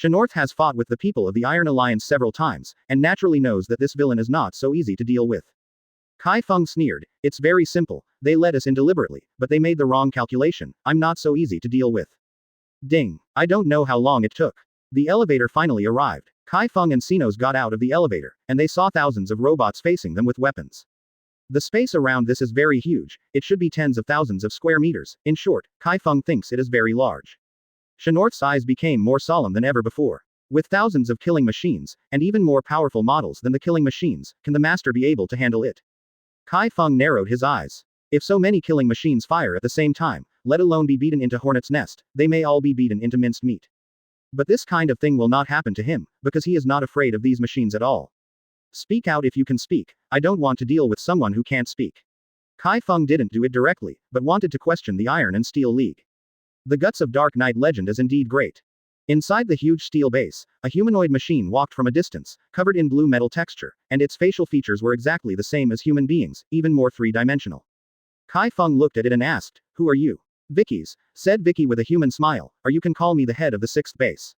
Xenorth has fought with the people of the Iron Alliance several times, and naturally knows that this villain is not so easy to deal with. Chi Feng sneered, it's very simple, they let us in deliberately, but they made the wrong calculation, I'm not so easy to deal with. Ding. I don't know how long it took. The elevator finally arrived. Chi Feng and Sinos got out of the elevator, and they saw thousands of robots facing them with weapons. The space around this is very huge, it should be tens of thousands of square meters, in short, Chi Feng thinks it is very large. Xenorth's eyes became more solemn than ever before. With thousands of killing machines, and even more powerful models than the killing machines, can the master be able to handle it? Chi Feng narrowed his eyes. If so many killing machines fire at the same time, let alone be beaten into hornet's nest, they may all be beaten into minced meat. But this kind of thing will not happen to him, because he is not afraid of these machines at all. Speak out if you can speak, I don't want to deal with someone who can't speak. Chi Feng didn't do it directly, but wanted to question the Iron and Steel League. The guts of Dark Knight legend is indeed great. Inside the huge steel base, a humanoid machine walked from a distance, covered in blue metal texture, and its facial features were exactly the same as human beings, even more three-dimensional. Chi Feng looked at it and asked, who are you? Vicky's, said Vicky with a human smile, or you can call me the head of the 6th base.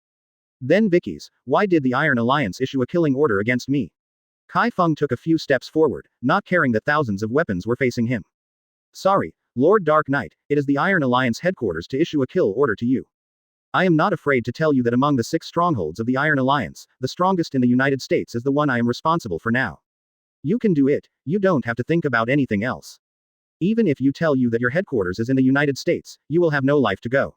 Then Vicky's, why did the Iron Alliance issue a killing order against me? Chi Feng took a few steps forward, not caring that thousands of weapons were facing him. Sorry, Lord Dark Knight, it is the Iron Alliance headquarters to issue a kill order to you. I am not afraid to tell you that among the 6 strongholds of the Iron Alliance, the strongest in the United States is the one I am responsible for now. You can do it, you don't have to think about anything else. Even if you tell you that your headquarters is in the United States, you will have no life to go.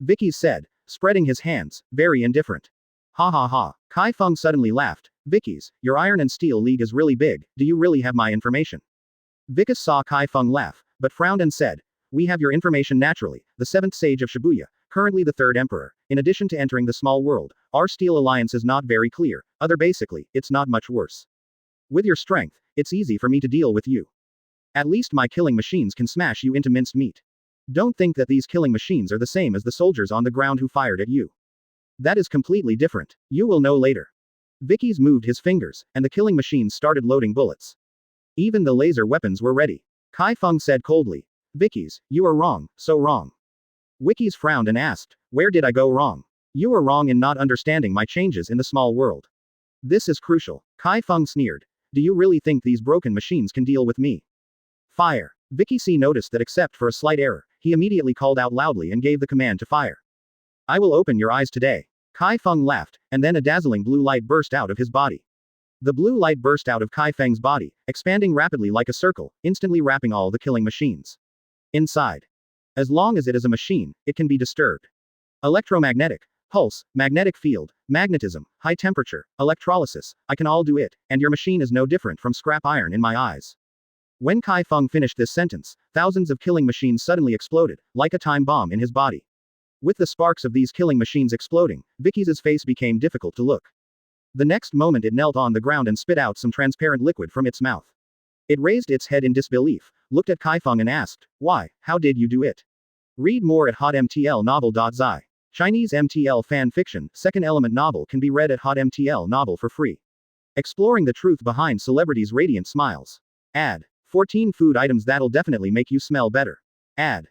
Vicky said, spreading his hands, very indifferent. Ha ha ha. Chi Feng suddenly laughed. Vicky's, your Iron and Steel League is really big, do you really have my information? Vicky's saw Chi Feng laugh, but frowned and said, we have your information naturally, the 7th Sage of Shibuya, currently the 3rd Emperor. In addition to entering the small world, our Steel Alliance is not very clear, basically, it's not much worse. With your strength, it's easy for me to deal with you. At least my killing machines can smash you into minced meat. Don't think that these killing machines are the same as the soldiers on the ground who fired at you. That is completely different. You will know later. Vicky's moved his fingers, and the killing machines started loading bullets. Even the laser weapons were ready. Chi Feng said coldly, Vicky's, you are wrong, so wrong. Vicky's frowned and asked, where did I go wrong? You are wrong in not understanding my changes in the small world. This is crucial. Chi Feng sneered. Do you really think these broken machines can deal with me? Fire. Vicky C noticed that except for a slight error, he immediately called out loudly and gave the command to fire. I will open your eyes today. Chi Feng laughed, and then a dazzling blue light burst out of his body. The blue light burst out of Chi Feng's body, expanding rapidly like a circle, instantly wrapping all the killing machines. Inside. As long as it is a machine, it can be disturbed. Electromagnetic, pulse, magnetic field, magnetism, high temperature, electrolysis, I can all do it, and your machine is no different from scrap iron in my eyes. When Chi Feng finished this sentence, thousands of killing machines suddenly exploded, like a time bomb in his body. With the sparks of these killing machines exploding, Vicky's face became difficult to look. The next moment it knelt on the ground and spit out some transparent liquid from its mouth. It raised its head in disbelief, looked at Chi Feng and asked, why, how did you do it? Read more at hotmtlnovel.zi. Chinese MTL fan fiction, second element novel can be read at hotmtl novel for free. Exploring the truth behind celebrities' radiant smiles. Ad. 14 food items that'll definitely make you smell better. Ad.